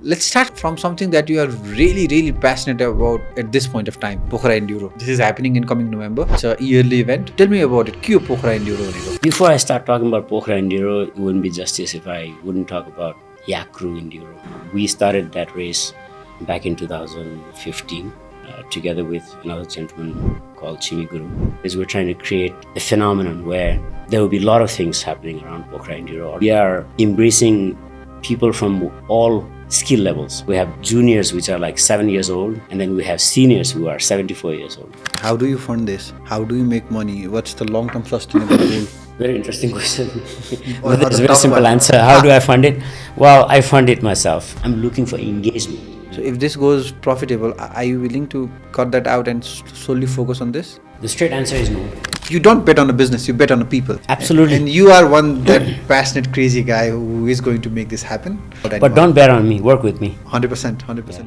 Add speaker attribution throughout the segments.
Speaker 1: Let's start from something that you are really passionate about at this point of time, Pokhara Enduro. This is happening in coming November. It's a yearly event. Tell me about it. Kyo Pokhara Enduro?
Speaker 2: Before I start talking about Pokhara Enduro, it wouldn't be justice if I wouldn't talk about Yak Ru Enduro. We started that race back in 2015 together with another gentleman called Guru. Is we're trying to create a phenomenon where there will be a lot of things happening around Pokhara Enduro. We are embracing people from all skill levels. We have juniors which are like 7 years old, and then we have seniors who are 74 years old.
Speaker 1: How do you fund this? How do you make money? What's the long-term sustainable goal?
Speaker 2: Very interesting question. But there's a very simple answer. How do I fund it? Well, I fund it myself. I'm looking for engagement.
Speaker 1: So if this goes profitable, are you willing to cut that out and solely focus on this?
Speaker 2: The straight answer is no.
Speaker 1: You don't bet on a business, you bet on the people.
Speaker 2: Absolutely.
Speaker 1: And you are that passionate, crazy guy who is going to make this happen.
Speaker 2: But don't bet on me, work with me.
Speaker 1: 100%. Yeah.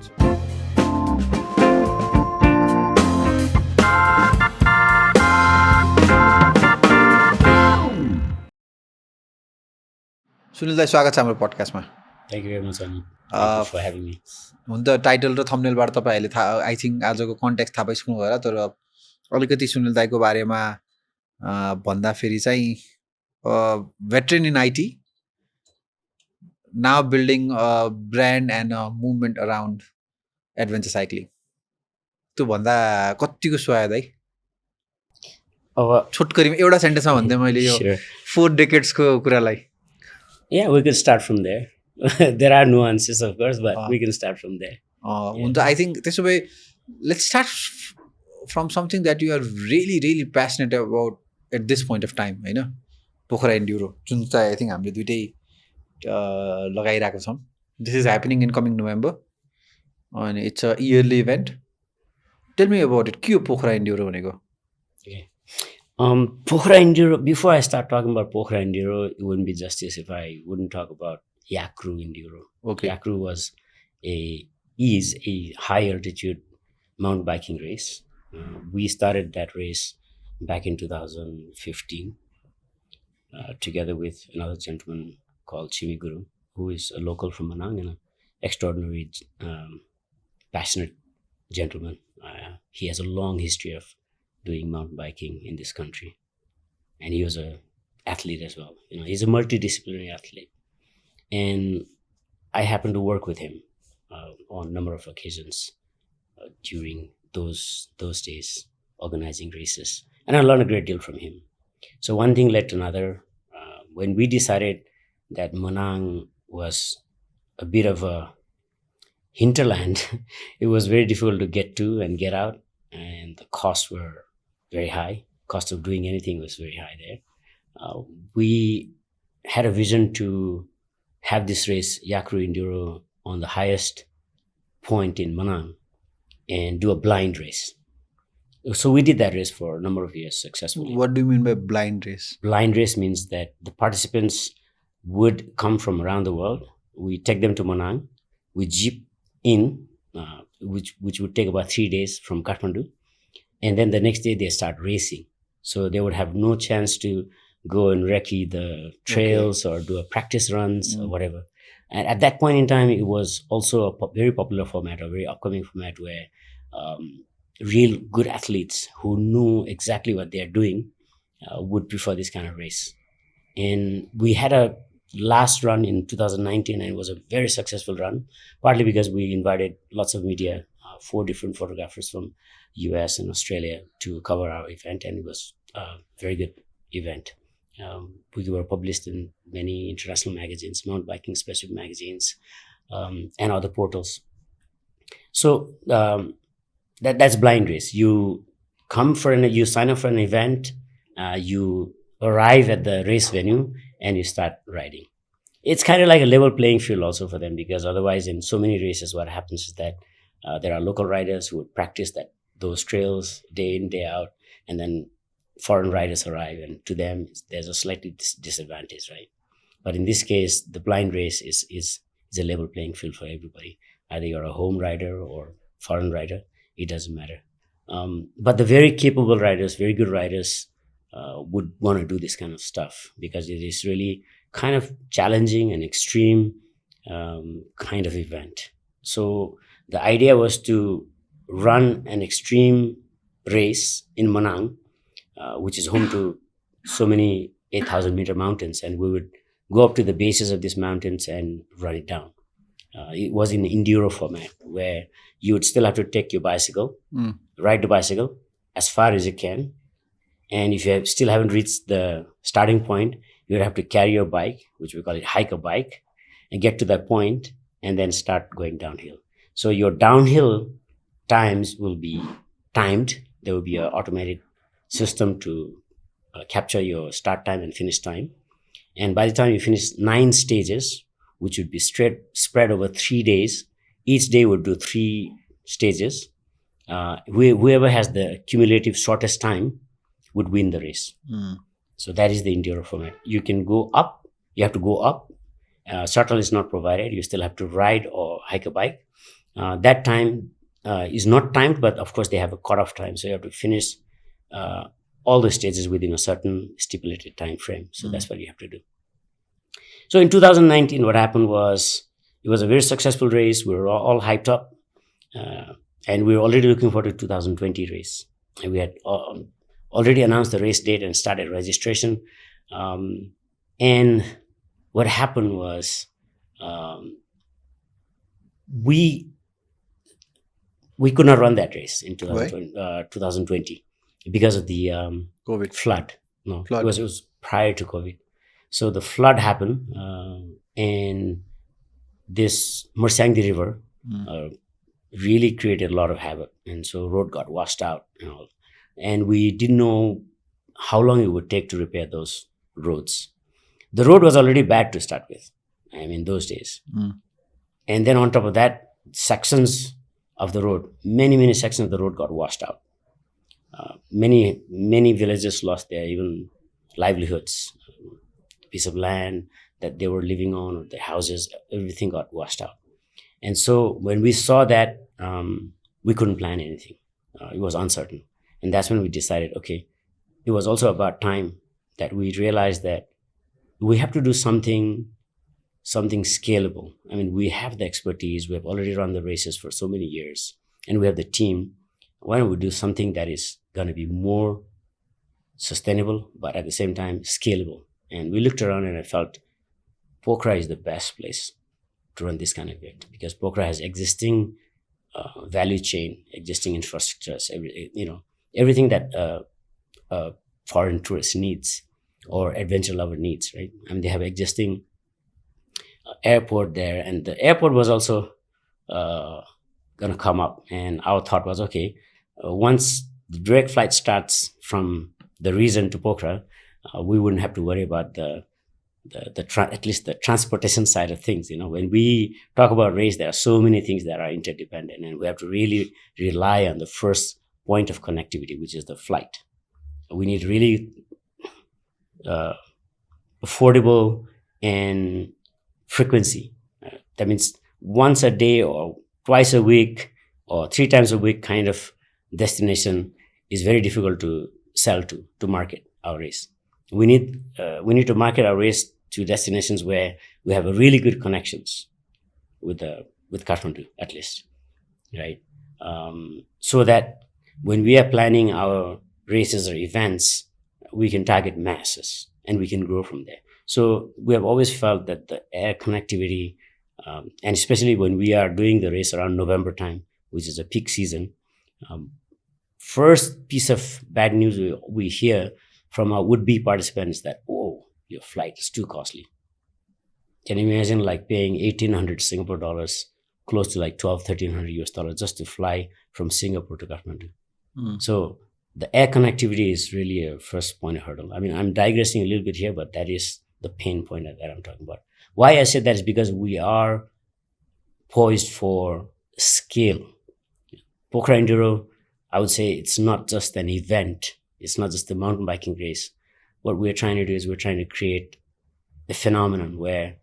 Speaker 1: Sunil दाई स्वागत छ हाम्रो पडकास्टमा.
Speaker 2: Thank you very much, Sunil. Thank you for having me.
Speaker 1: हुन त title र थम्बनेलबाट तपाईँहरूले थाहा I think आजको context थाहा पाइसक्नु होला, तर अलिकति सुनिल दाईको बारेमा भन्दाखेरि चाहिँ veteran in IT, now building a brand and a movement around adventure cycling. त्यो भन्दा कतिको स्वाद है? छोटकरीमा एउटा सेन्टेन्समा भन्दै मैले यो 4 डेकेड्सको कुरालाई.
Speaker 2: Yeah, we can start from there. There are nuances, of course, but we can start from there.
Speaker 1: I think त्यसो भए let's start from something that you are really passionate about at this point of time, हैन? Pokhara Enduro, जुन चाहिँ I think हामीले दुइटै लगाइरहेको छौँ. This is happening in coming November and it's a yearly event. Tell me about it. के हो पोखरा enduro भनेको?
Speaker 2: Okay. Pokhara Enduro, before I start talking about Pokhara Enduro, it wouldn't be justice if I wouldn't talk about Yak Ru Enduro.
Speaker 1: Okay.
Speaker 2: Yak Ru is a high altitude mountain biking race. We started that race back in 2015 together with another gentleman called Guru, who is a local from Manang and an extraordinary passionate gentleman. He has a long history of doing mountain biking in this country, and he was a athlete as well. He's a multidisciplinary athlete, and I happened to work with him on a number of occasions during those days, organizing races, and I learned a great deal from him. So one thing led to another. When we decided that Manang was a bit of a hinterland, it was very difficult to get to and get out, and the costs were very high. Cost of doing anything was very high there. We had a vision to have this race, Yak Ru Enduro, on the highest point in Manang and do a blind race. So we did that race for a number of years successfully.
Speaker 1: What do you mean by blind race?
Speaker 2: Blind race means that the participants would come from around the world. We take them to Manang. We jeep in, which would take about 3 days from Kathmandu. And then the next day they start racing. So they would have no chance to go and recce the trails or do a practice runs or whatever. And at that point in time, it was also a very popular format, a very upcoming format where real good athletes who knew exactly what they are doing would prefer this kind of race. And we had a last run in 2019, and it was a very successful run, partly because we invited lots of media, 4 different photographers from US and Australia to cover our event, and it was a very good event. We were published in many international magazines, mountain biking specific magazines, and other portals. So that's blind race. You you sign up for an event, you arrive at the race venue, and you start riding. It's kind of like a level playing field also for them, because otherwise in so many races what happens is that there are local riders who would practice those trails day in, day out, and then foreign riders arrive, and to them there's a slightly disadvantage, right? But in this case, the blind race is a level playing field for everybody. Either you're a home rider or foreign rider, it doesn't matter. But the very capable riders, very good riders, would want to do this kind of stuff because it is really kind of challenging and extreme kind of event. So the idea was to run an extreme race in Manang, which is home to so many 8,000-meter mountains, and we would go up to the bases of these mountains and run it down. It was in enduro format where you would still have to take your bicycle, ride the bicycle as far as you can, and if you still haven't reached the starting point, you would have to carry your bike, which we call it hike a bike, and get to that point and then start going downhill. So your downhill times will be timed. There will be an automated system to capture your start time and finish time. And by the time you finish 9 stages, which would be spread over 3 days, each day would do 3 stages. Whoever has the cumulative shortest time would win the race. So that is the enduro format. You can go up. You have to go up. Shuttle is not provided. You still have to ride or hike a bike. That time is not timed, but of course they have a cutoff time. So you have to finish all the stages within a certain stipulated time frame. So that's what you have to do. So in 2019, what happened was it was a very successful race. We were all hyped up, and we were already looking forward to 2020 race. And we had already announced the race date and started registration. And what happened was we could not run that race in 2020 because of the
Speaker 1: COVID
Speaker 2: flood. No,
Speaker 1: flood.
Speaker 2: It was prior to COVID. So the flood happened, and this Mersangdi River really created a lot of havoc, and so road got washed out and all. And we didn't know how long it would take to repair those roads. The road was already bad to start with, I mean, those days. And then on top of that, sections of the road, many sections of the road got washed out. Many villages lost their even livelihoods, piece of land that they were living on, or their houses, everything got washed out. And so when we saw that, we couldn't plan anything. It was uncertain. And that's when we decided, okay, it was also about time that we realized that we have to do something scalable. I mean, we have the expertise. We have already run the races for so many years, and we have the team. Why don't we do something that is going to be more sustainable, but at the same time scalable? And we looked around, and I felt Pokhara is the best place to run this kind of event, because Pokhara has existing value chain, existing infrastructures, everything that a foreign tourist needs or adventure lover needs, right? I mean, they have existing airport there, and the airport was also going to come up. And our thought was, okay, once the direct flight starts from the region to Pokhara, we wouldn't have to worry about at least the transportation side of things. When we talk about race, there are so many things that are interdependent, and we have to really rely on the first point of connectivity, which is the flight. We need really affordable and frequency. That means once a day or twice a week or 3 times a week kind of destination is very difficult to sell to market our race. We need to market our race to destinations where we have a really good connections with Kathmandu, at least, right? So that when we are planning our races or events, we can target masses and we can grow from there. So we have always felt that the air connectivity, and especially when we are doing the race around November time, which is a peak season, first piece of bad news we hear from our would-be participants that, oh, your flight is too costly. Can you imagine like paying 1,800 Singapore dollars, close to like 1,200-1,300 US dollars just to fly from Singapore to Kathmandu? So the air connectivity is really a first point of hurdle. I mean, I'm digressing a little bit here, but that is the pain point that I'm talking about. Why I said that is because we are poised for scale. Pokhara Enduro, I would say it's not just an event. It's not just a mountain biking race. What we're trying to do is we're trying to create a phenomenon where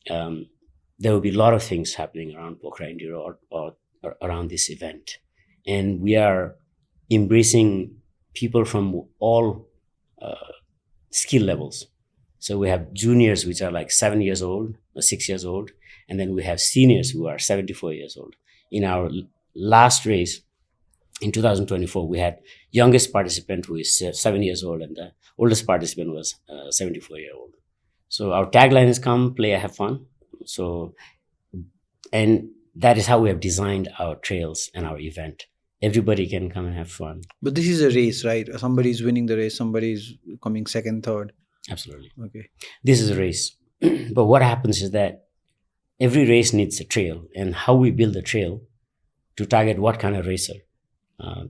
Speaker 2: there will be a lot of things happening around Pokhara Enduro or around this event. And we are embracing people from all skill levels. So we have juniors, which are like 7 years old or 6 years old, And then we have seniors who are 74 years old. In our last race in 2024, we had youngest participant who is 7 years old, and the oldest participant was 74-year-old. So our tagline is come, play, have fun. So, and that is how we have designed our trails and our event. Everybody can come and have fun.
Speaker 1: But this is a race, right? Somebody is winning the race, somebody is coming second, third.
Speaker 2: Absolutely.
Speaker 1: Okay.
Speaker 2: This is a race. But what happens is that every race needs a trail, and how we build a trail to target what kind of racer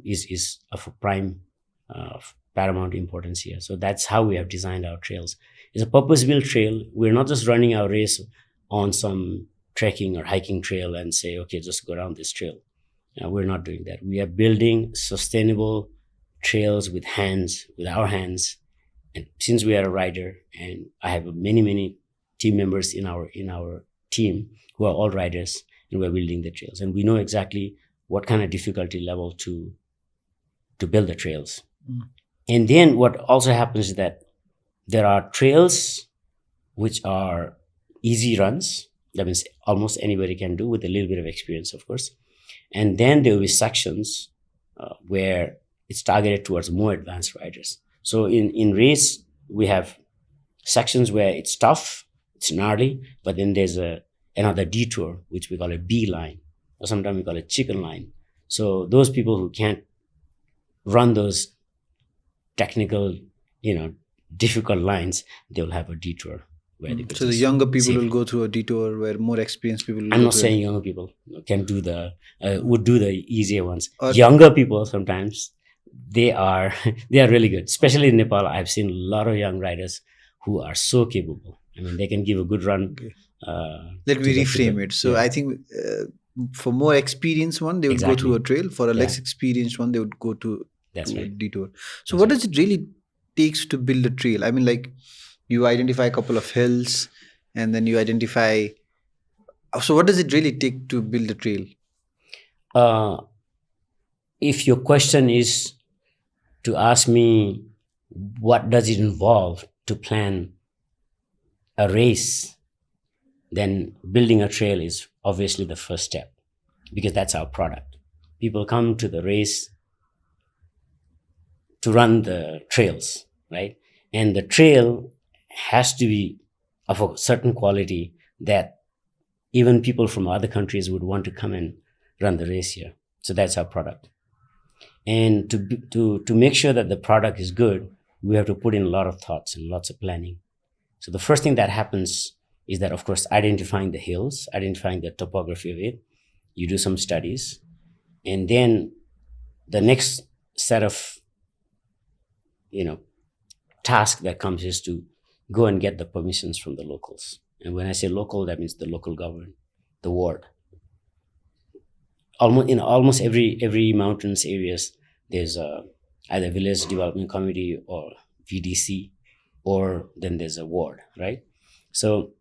Speaker 2: is of a prime paramount importance here. So that's how we have designed our trails. It's a purpose-built trail. We're not just running our race on some trekking or hiking trail and say, okay, just go around this trail. We're not doing that. We are building sustainable trails with our hands. And since we are a rider, and I have many team members in our team who are all riders, and we're building the trails, and we know exactly what kind of difficulty level to build the trails. And then what also happens is that there are trails which are easy runs. That means almost anybody can do with a little bit of experience, of course. And then there will be sections where it's targeted towards more advanced riders. So in race, we have sections where it's tough, it's gnarly, but then there's another detour, which we call a B line, or sometimes we call it chicken line. So those people who can't run those technical, difficult lines, they'll have a detour.
Speaker 1: So the younger people will go through a detour where more experienced people will
Speaker 2: I'm
Speaker 1: go
Speaker 2: not
Speaker 1: through
Speaker 2: saying younger people can do would do the easier ones. Younger people sometimes they are really good. Especially in Nepal, I've seen a lot of young riders who are so capable. I mean, they can give a good run.
Speaker 1: Okay. Let me reframe it. So I think for more experienced one, they would go through a trail. For a less experienced one, they would go to a detour. So what does it really takes to build a trail? I mean, like, you identify a couple of hills, and then you identify. So what does it really take to build a trail?
Speaker 2: If your question is to ask me what does it involve to plan a race, then building a trail is obviously the first step, because that's our product. People come to the race to run the trails, right? And the trail has to be of a certain quality that even people from other countries would want to come and run the race here. So that's our product. And to make sure that the product is good, we have to put in a lot of thoughts and lots of planning. So the first thing that happens is that, of course, identifying the hills, identifying the topography of it. You do some studies. And then the next set of, task that comes is to go and get the permissions from the locals. And when I say local, that means the local government, the ward. Almost every mountains areas, there's either village development committee or VDC, or then there's a ward, right? So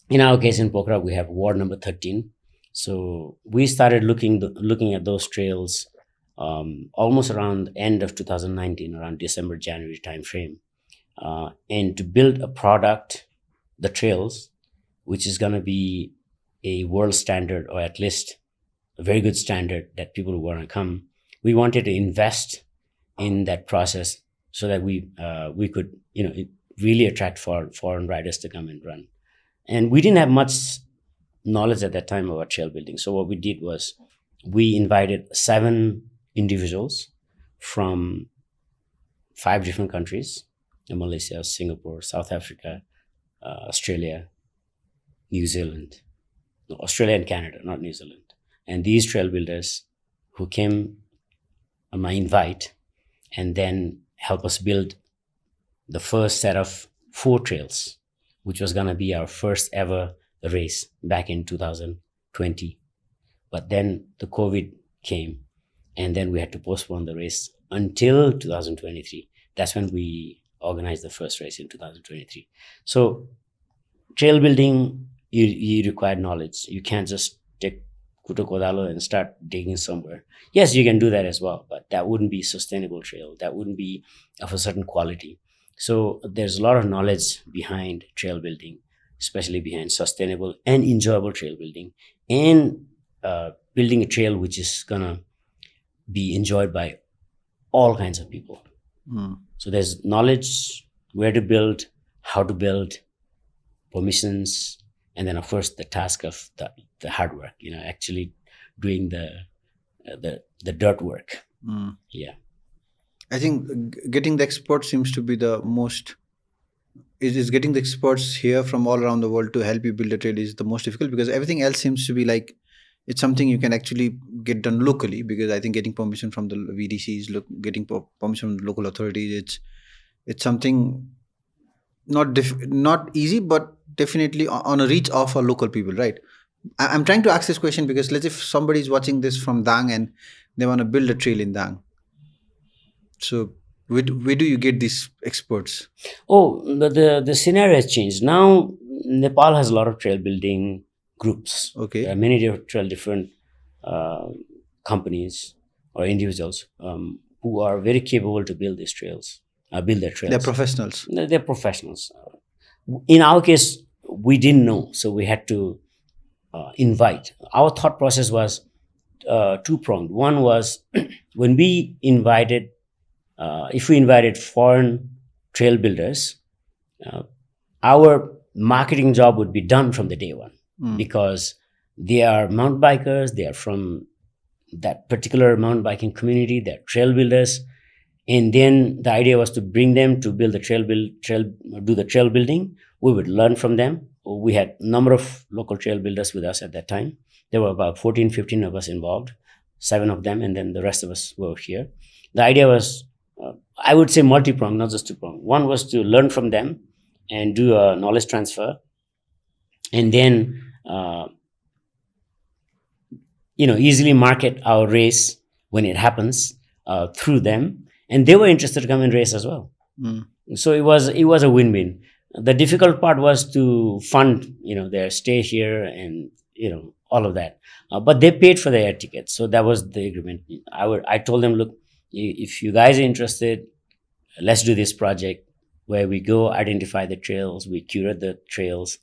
Speaker 2: in our case in Pokhara, we have ward number 13. So we started looking at those trails almost around the end of 2019, around December, January timeframe. And to build a product, the trails, which is going to be a world standard, or at least a very good standard that people who want to come, we wanted to invest in that process so that we could really attract foreign riders to come and run. And we didn't have much knowledge at that time about trail building. So what we did was we invited 7 individuals from 5 different countries: Malaysia, Singapore, South Africa, Australia, New Zealand. No, Australia and Canada, not New Zealand. And these trail builders who came on my invite and then help us build the first set of 4 trails, which was going to be our first ever race back in 2020. But then the COVID came, and then we had to postpone the race until 2023. That's when we organized the first race in 2023. So trail building, you require knowledge. You can't just take Kuto Kodalo and start digging somewhere. Yes, you can do that as well, but that wouldn't be sustainable trail. That wouldn't be of a certain quality. So there's a lot of knowledge behind trail building especially behind sustainable and enjoyable trail building, and building a trail which is gonna be enjoyed by all kinds of people. So there's knowledge, where to build, how to build, permissions, and then of course the task of the hard work. Actually doing the dirt work. Yeah.
Speaker 1: I think getting the experts seems to be the most. Is getting the experts here from all around the world to help you build a trail is the most difficult, because everything else seems to be like it's something you can actually get done locally, because I think getting permission from the VDCs, getting permission from the local authorities, it's something not easy, but definitely on a reach of our local people, right? I'm trying to ask this question because let's say if somebody is watching this from Dang and they want to build a trail in Dang, so where do you get these experts?
Speaker 2: Oh, the scenario has changed. Now Nepal has a lot of trail building groups.
Speaker 1: Okay.
Speaker 2: There are many different companies or individuals who are very capable to build these trails, build their trails.
Speaker 1: They're professionals.
Speaker 2: They're professionals. In our case, we didn't know, so we had to invite. Our thought process was two-pronged. One was when we invited, if we invited foreign trail builders, our marketing job would be done from the day one, because they are mountain bikers, they are from that particular mountain biking community, they're trail builders. And then the idea was to bring them to build the do the trail building. We would learn from them. We had a number of local trail builders with us at that time. There were about 14, 15 of us involved, 7 of them, and then the rest of us were here. The idea was, I would say multi-pronged, not just two-pronged. One was to learn from them and do a knowledge transfer, and then easily market our race when it happens through them. And they were interested to come and race as well. So it was a win-win. The difficult part was to fund, their stay here and all of that. But they paid for their air tickets, so that was the agreement. I told them, look, if you guys are interested, let's do this project where we go identify the trails, we curate the trails,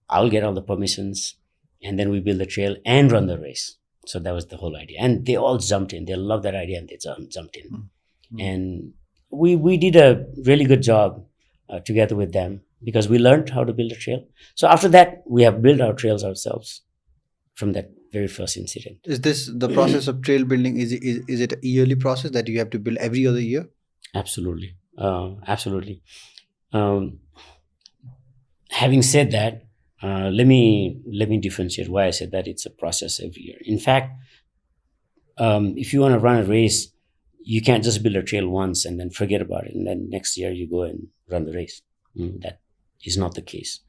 Speaker 2: I'll get all the permissions, and then we build the trail and run the race. So that was the whole idea, and they all jumped in. They loved that idea, and they jumped in. And we did a really good job together with them, because we learned how to build a trail. So after that, we have built our trails ourselves from that very first incident.
Speaker 1: Is this the process of trail building? Is it a yearly process that you have to build every other year?
Speaker 2: Absolutely. Absolutely. Having said that, let me differentiate why I said that it's a process every year. In fact, if you want to run a race, you can't just build a trail once and then forget about it, and then next year you go and run the race. That is not the case.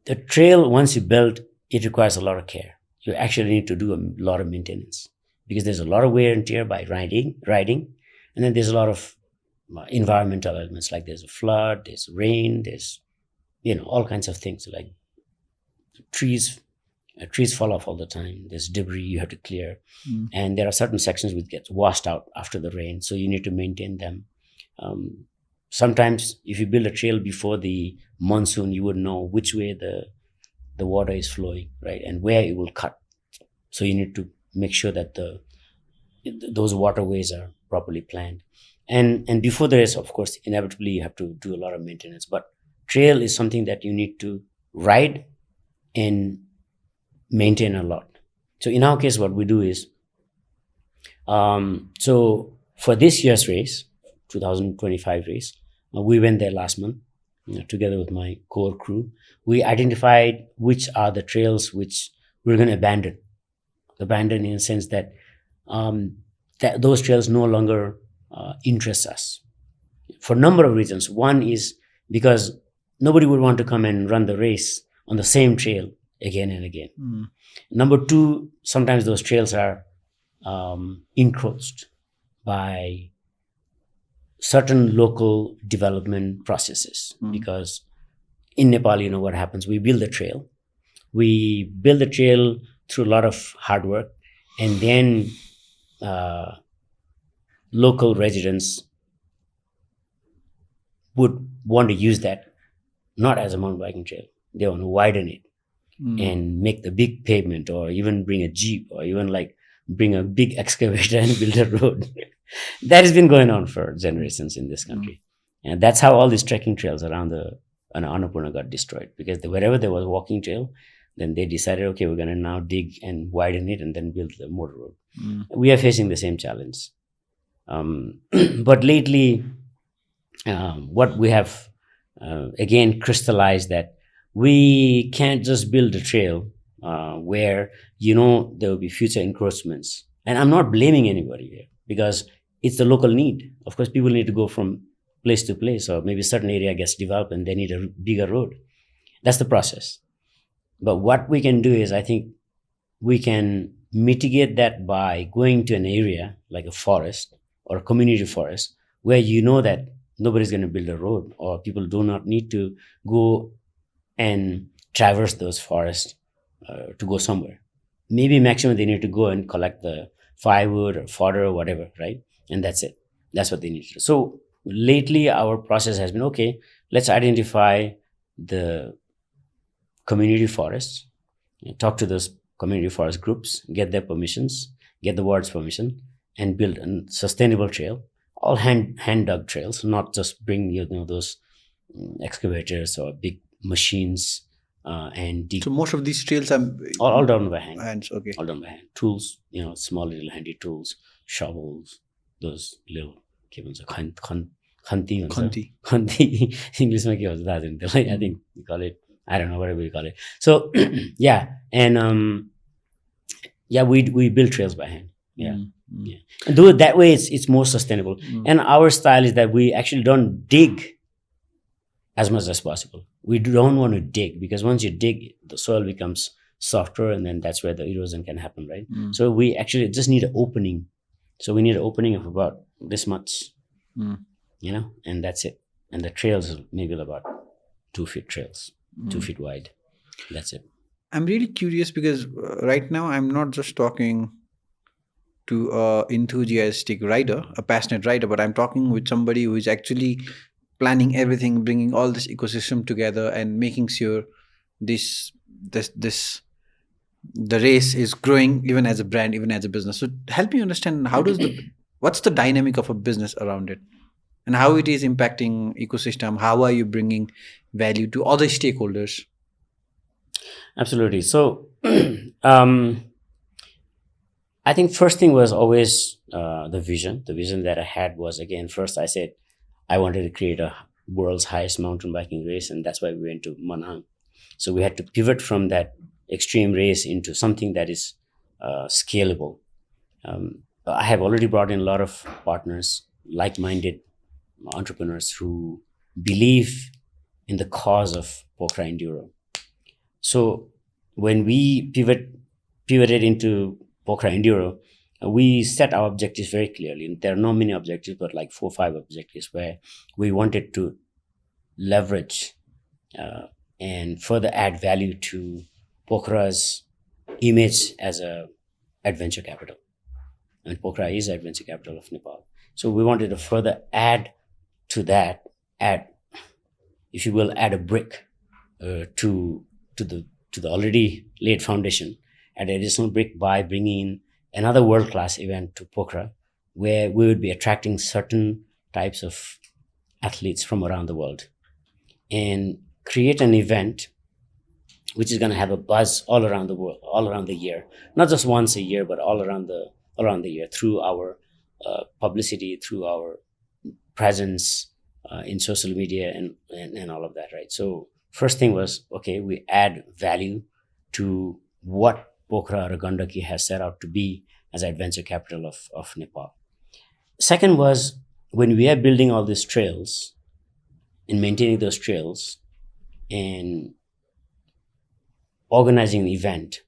Speaker 2: The trail, once you build, it requires a lot of care. You actually need to do a lot of maintenance, because there's a lot of wear and tear by riding, and then there's a lot of environmental elements, like there's a flood, there's rain, there's all kinds of things, like trees fall off all the time. There's debris you have to clear. And there are certain sections which get washed out after the rain, so you need to maintain them. Sometimes if you build a trail before the monsoon, you would know which way the water is flowing, right, and where it will cut. So you need to make sure that those waterways are properly planned. And before the race, of course, inevitably you have to do a lot of maintenance. But trail is something that you need to ride and maintain a lot. So in our case, what we do is, so for this year's race, 2025 race, we went there last month together with my core crew. We identified which are the trails which we're going to abandon in the sense that those trails no longer interest us for a number of reasons. One is because nobody would want to come and run the race on the same trail again and again. Number two, sometimes those trails are encroached by certain local development processes, because in Nepal, what happens, we build the trail through a lot of hard work, and then local residents would want to use that not as a mountain biking trail, they want to widen it and make the big pavement, or even bring a jeep, or even like bring a big excavator and build a road. That has been going on for generations in this country. And that's how all these trekking trails around the Annapurna got destroyed, because wherever there was a walking trail, then they decided, okay, we're going to now dig and widen it and then build the motor road. We are facing the same challenge. But lately, what we have again crystallized, that we can't just build a trail where there will be future encroachments. And I'm not blaming anybody here, because it's the local need. Of course, people need to go from place to place, or maybe a certain area gets developed and they need a bigger road. That's the process. But what we can do is, I think we can mitigate that by going to an area like a forest or a community forest, where that nobody's going to build a road, or people do not need to go and traverse those forests to go somewhere. Maybe maximum they need to go and collect the firewood or fodder or whatever, right? And that's it. That's what they need to do. So lately, our process has been, okay, let's identify the community forests, talk to those community forest groups, get their permissions, get the ward's permission, and build a sustainable trail, all hand dug trails, not just bring those excavators or big machines and dig.
Speaker 1: So most of these trails are
Speaker 2: all done by hand.
Speaker 1: hands. Okay.
Speaker 2: All done by hand. Tools, small little handy tools, shovels, those little khanti. English में के भन्छ थाहा छैन त्यसलाई. I think we call it, I don't know, whatever we call it. So yeah, and we build trails by hand. Yeah. And do it that way, it's more sustainable. And our style is that we actually don't dig as much as possible. We don't want to dig, because once you dig, the soil becomes softer, and then that's where the erosion can happen, right? So we actually just need an opening. So we need an opening of about this much, and that's it. And the trails is maybe about 2 feet trails, 2 feet wide. That's it.
Speaker 1: I'm really curious, because right now I'm not just talking to a enthusiastic rider, a passionate rider, but I'm talking with somebody who is actually planning everything, bringing all this ecosystem together, and making sure the race is growing, even as a brand, even as a business. So help me understand, what's the dynamic of a business around it, and how it is impacting ecosystem. How are you bringing value to other stakeholders?
Speaker 2: Absolutely. So I think first thing was always the vision. The vision that I had was, again, first I said I wanted to create a world's highest mountain biking race, and that's why we went to Manang. So we had to pivot from that extreme race into something that is scalable. I have already brought in a lot of partners, like-minded entrepreneurs who believe in the cause of Pokhara Enduro. So when we pivoted into Pokhara Enduro, we set our objectives very clearly. There are not many objectives, but like 4 or 5 objectives, where we wanted to leverage and further add value to Pokhara's image as a adventure capital. And Pokhara is adventure capital of Nepal. So we wanted to further add to that, if you will, add a brick to the already laid foundation, add an additional brick by bringing in another world-class event to Pokhara, where we would be attracting certain types of athletes from around the world, and create an event which is going to have a buzz all around the world, all around the year, not just once a year, but all around the year, through our publicity, through our presence in social media and all of that, right? So first thing was, okay, we add value to what Pokhara or Gandaki has set out to be as adventure capital of Nepal. Second was, when we are building all these trails and maintaining those trails and organizing an event,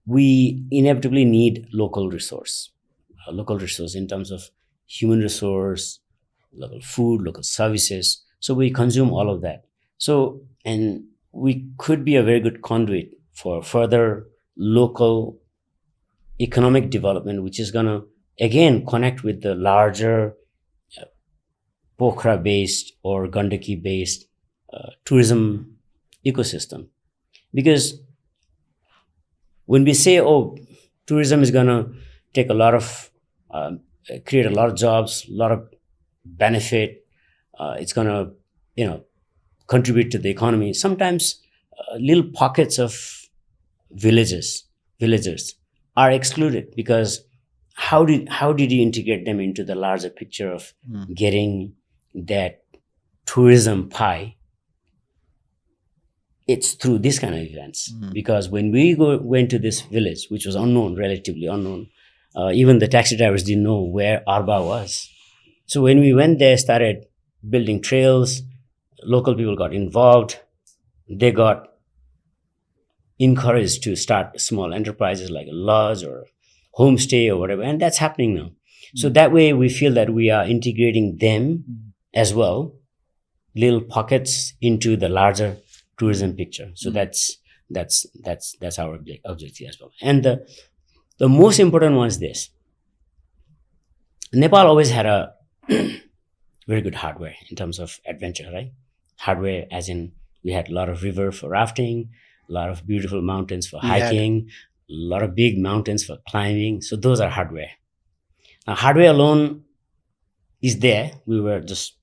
Speaker 2: we inevitably need local resource in terms of human resource, local food, local services. So we consume all of that. So, and we could be a very good conduit for further local economic development, which is going to, again, connect with the larger Pokhara-based or Gandaki-based tourism ecosystem. Because when we say, oh, tourism is going to take a lot of, create a lot of jobs, a lot of benefit, it's going to, contribute to the economy. Sometimes little pockets of villagers are excluded, because how did you integrate them into the larger picture of getting that tourism pie? It's through this kind of events. Because when we went to this village, which was relatively unknown, even the taxi drivers didn't know where Arba was. So when we went there, started building trails, local people got involved. They got encouraged to start small enterprises like a lodge or homestay or whatever, and that's happening now. So that way we feel that we are integrating them as well, little pockets, into the larger tourism picture. So that's our objective as well. And the most important one is this: Nepal always had a very good hardware in terms of adventure, right? Hardware as in, we had a lot of river for rafting, a lot of beautiful mountains for hiking, a lot of big mountains for climbing. So those are hardware. Now, hardware alone is there. We were just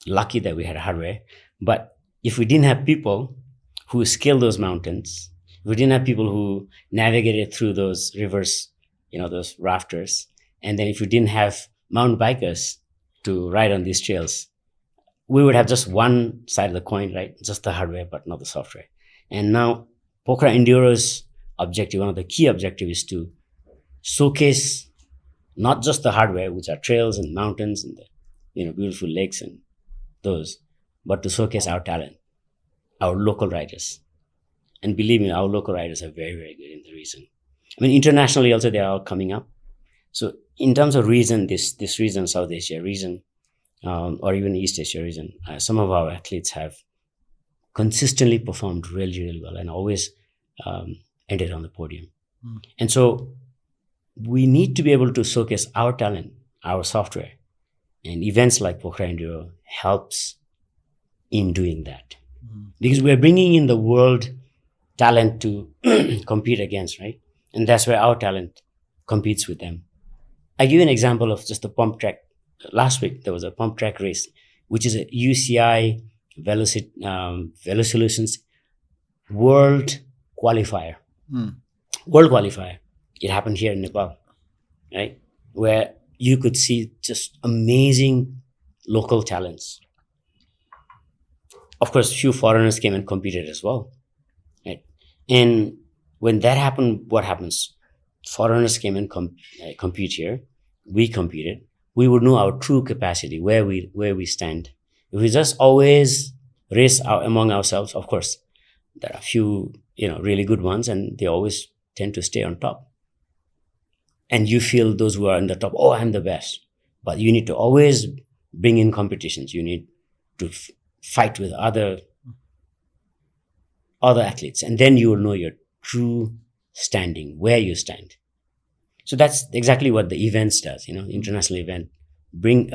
Speaker 2: lucky that we had hardware. But if we didn't have people who scaled those mountains, if we didn't have people who navigated through those rivers, those rafters, and then if we didn't have mountain bikers to ride on these trails, we would have just one side of the coin, right? Just the hardware, but not the software. And now Pokhara Enduro's objective, one of the key objectives, is to showcase not just the hardware, which are trails and mountains and the beautiful lakes and those, but to showcase our talent, our local riders. And believe me, our local riders are very, very good in the region. I mean, internationally also they are all coming up. So in terms of region, this region, South Asia region, or even East Asia region, some of our athletes have consistently performed really, really well and always ended on the podium. And so we need to be able to showcase our talent, our software, and events like Pokhara Enduro helps in doing that. Because we're bringing in the world talent to compete against, right? And that's where our talent competes with them. I give you an example of just the pump track. Last week, there was a pump track race, which is a UCI VeloSolutions World Qualifier. World Qualifier. It happened here in Nepal, right? Where you could see just amazing local talents. Of course, few foreigners came and competed as well, right? And when that happened, what happens? Foreigners came and compete here. We competed. We would know our true capacity, where we stand. If we just always race among ourselves, of course, there are a few really good ones, and they always tend to stay on top. And you feel those who are on the top, oh, I'm the best. But you need to always bring in competitions. You need to fight with other athletes, and then you will know your true standing, where you stand. So that's exactly what the events does. International event bring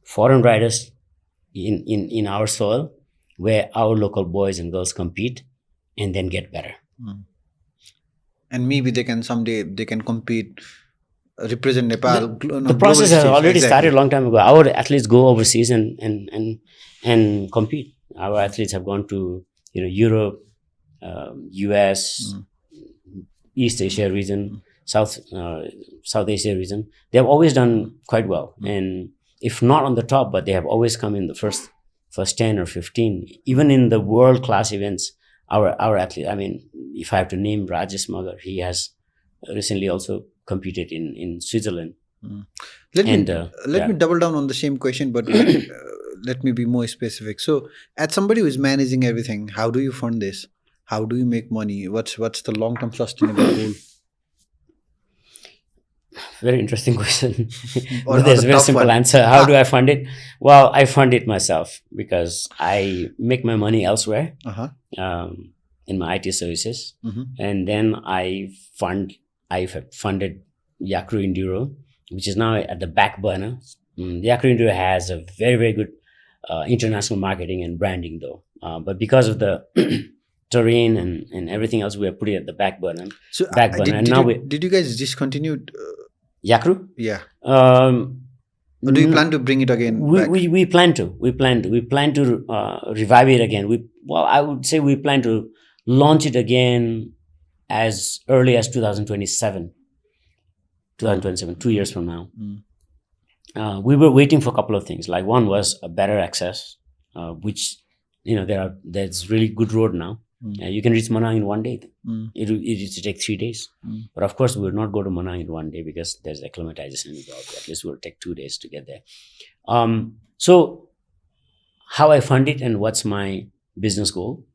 Speaker 2: foreign riders in our soil, where our local boys and girls compete, and then get better.
Speaker 1: And maybe someday they can compete, represent Nepal.
Speaker 2: The process has already started a long time ago. Our athletes go overseas and compete. Our athletes have gone to Europe, US, East Asia region, South Asia region. They have always done quite well, and if not on the top, but they have always come in the first 10 or 15. Even in the world class events, our athlete. I mean, if I have to name Rajesh Magar, he has recently also competed in Switzerland.
Speaker 1: Let me double down on the same question, but let me be more specific. So, as somebody who is managing everything, how do you fund this? How do you make money? What's the long-term sustainable goal?
Speaker 2: Very interesting question. But there's a very simple answer. How do I fund it? Well, I fund it myself because I make my money elsewhere in my IT services. And then I have funded Yak Ru Enduro, which is now at the back burner. Yak Ru Enduro has a very, very good international marketing and branding though. But because of the terrain and everything else, we are putting at the back burner.
Speaker 1: So
Speaker 2: Back burner. And now
Speaker 1: did you guys discontinue?
Speaker 2: Yak Ru?
Speaker 1: Yeah.
Speaker 2: Um,
Speaker 1: Or do you plan to bring it again back?
Speaker 2: we plan to revive it again. I would say we plan to launch it again as early as 2027, 2 years from now. We were waiting for a couple of things. Like one was a better access, which there's really good road now. You can reach Manang in 1 day. It used to take 3 days. But of course, we will not go to Manang in 1 day because there's acclimatization involved. At least it will take 2 days to get there. So how I fund it and what's my business goal?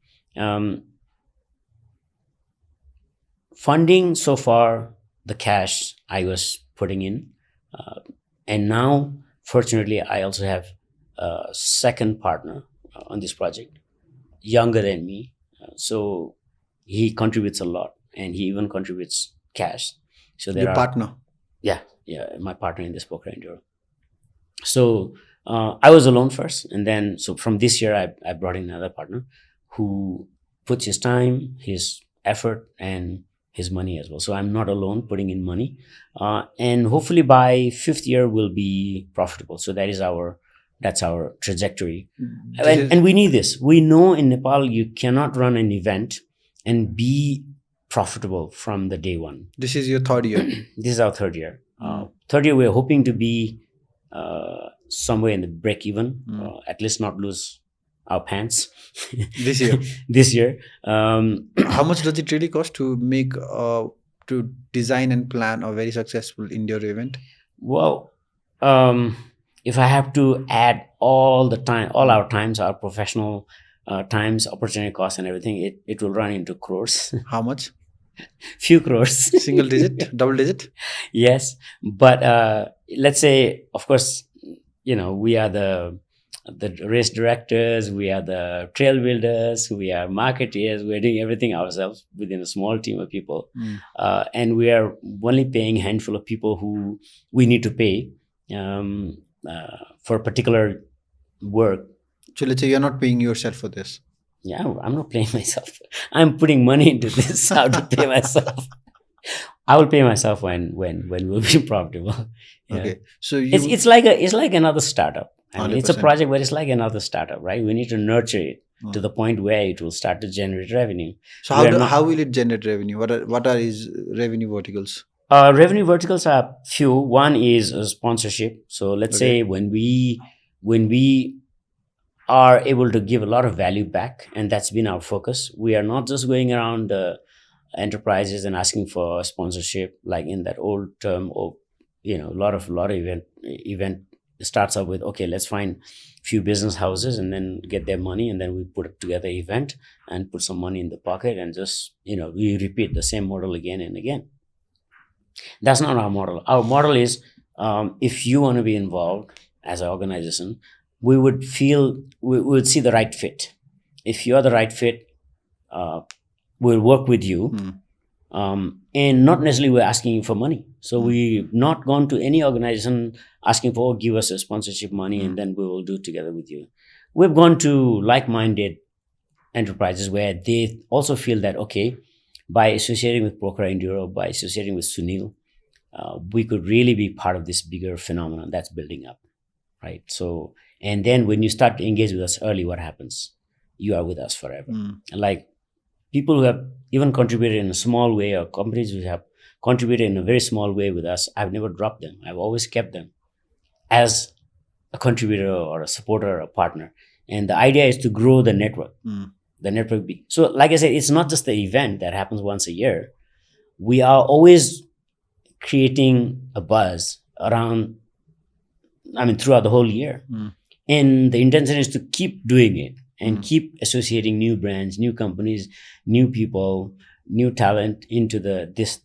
Speaker 2: Funding so far, the cash I was putting in. And now, fortunately, I also have a second partner on this project, younger than me. So he contributes a lot, and he even contributes cash. So
Speaker 1: Your partner?
Speaker 2: Yeah, my partner in this Pokhara Enduro. So I was alone first, and then so from this year I brought in another partner who puts his time, his effort, and his money as well. So I'm not alone putting in money, and hopefully by 5th year we'll be profitable. So that's our trajectory. And we need this. We know in Nepal you cannot run an event and be profitable from the day one.
Speaker 1: This is your 3rd year.
Speaker 2: This is our 3rd year. 3rd year we're hoping to be somewhere in the break even, at least not lose our pants
Speaker 1: this year.
Speaker 2: This year.
Speaker 1: How much does it really cost to make to design and plan a very successful indoor event?
Speaker 2: Well, if I have to add all our times, our professional times, opportunity costs and everything, it will run into crores.
Speaker 1: How much?
Speaker 2: Few crores.
Speaker 1: Single digit? Double digit?
Speaker 2: Yes. But let's say, of course, we are the race directors, we are the trail builders, we are marketeers, we're doing everything ourselves within a small team of people. And we are only paying a handful of people who we need to pay for particular work.
Speaker 1: So let's say you're not paying yourself for this.
Speaker 2: Yeah, I'm not paying myself. I'm putting money into this. How to pay myself? I will pay myself when we'll be profitable. Yeah.
Speaker 1: Okay, so
Speaker 2: it's like another startup. I mean, it's a
Speaker 1: 100%.
Speaker 2: project, but it's like another startup, right? We need to nurture it to the point where it will start to generate revenue.
Speaker 1: So how will it generate revenue? What are his revenue verticals?
Speaker 2: Revenue verticals are few. One is sponsorship. So let's say when we are able to give a lot of value back, and that's been our focus. We are not just going around enterprises and asking for sponsorship like in that old term, or a lot of event starts out with, okay, let's find few business houses and then get their money, and then we put together event and put some money in the pocket, and just we repeat the same model again and again. That's not our model. Our model is, if you want to be involved as an organization, we would see the right fit. If you're the right fit, we'll work with you. And not necessarily we're asking you for money. So we've not gone to any organization asking for, give us a sponsorship money and then we will do it together with you. We've gone to like-minded enterprises where they also feel that, okay, by associating with Pokhara Enduro, by associating with Sunil, we could really be part of this bigger phenomenon that's building up, right? So, and then when you start to engage with us early, what happens? You are with us forever. Like people who have even contributed in a small way, or companies who have contributed in a very small way with us, I've never dropped them. I've always kept them as a contributor or a supporter or a partner. And the idea is to grow the network. The network be. So like I said, it's not just the event that happens once a year. We are always creating a buzz around, throughout the whole year. And the intention is to keep doing it and keep associating new brands, new companies, new people, new talent into this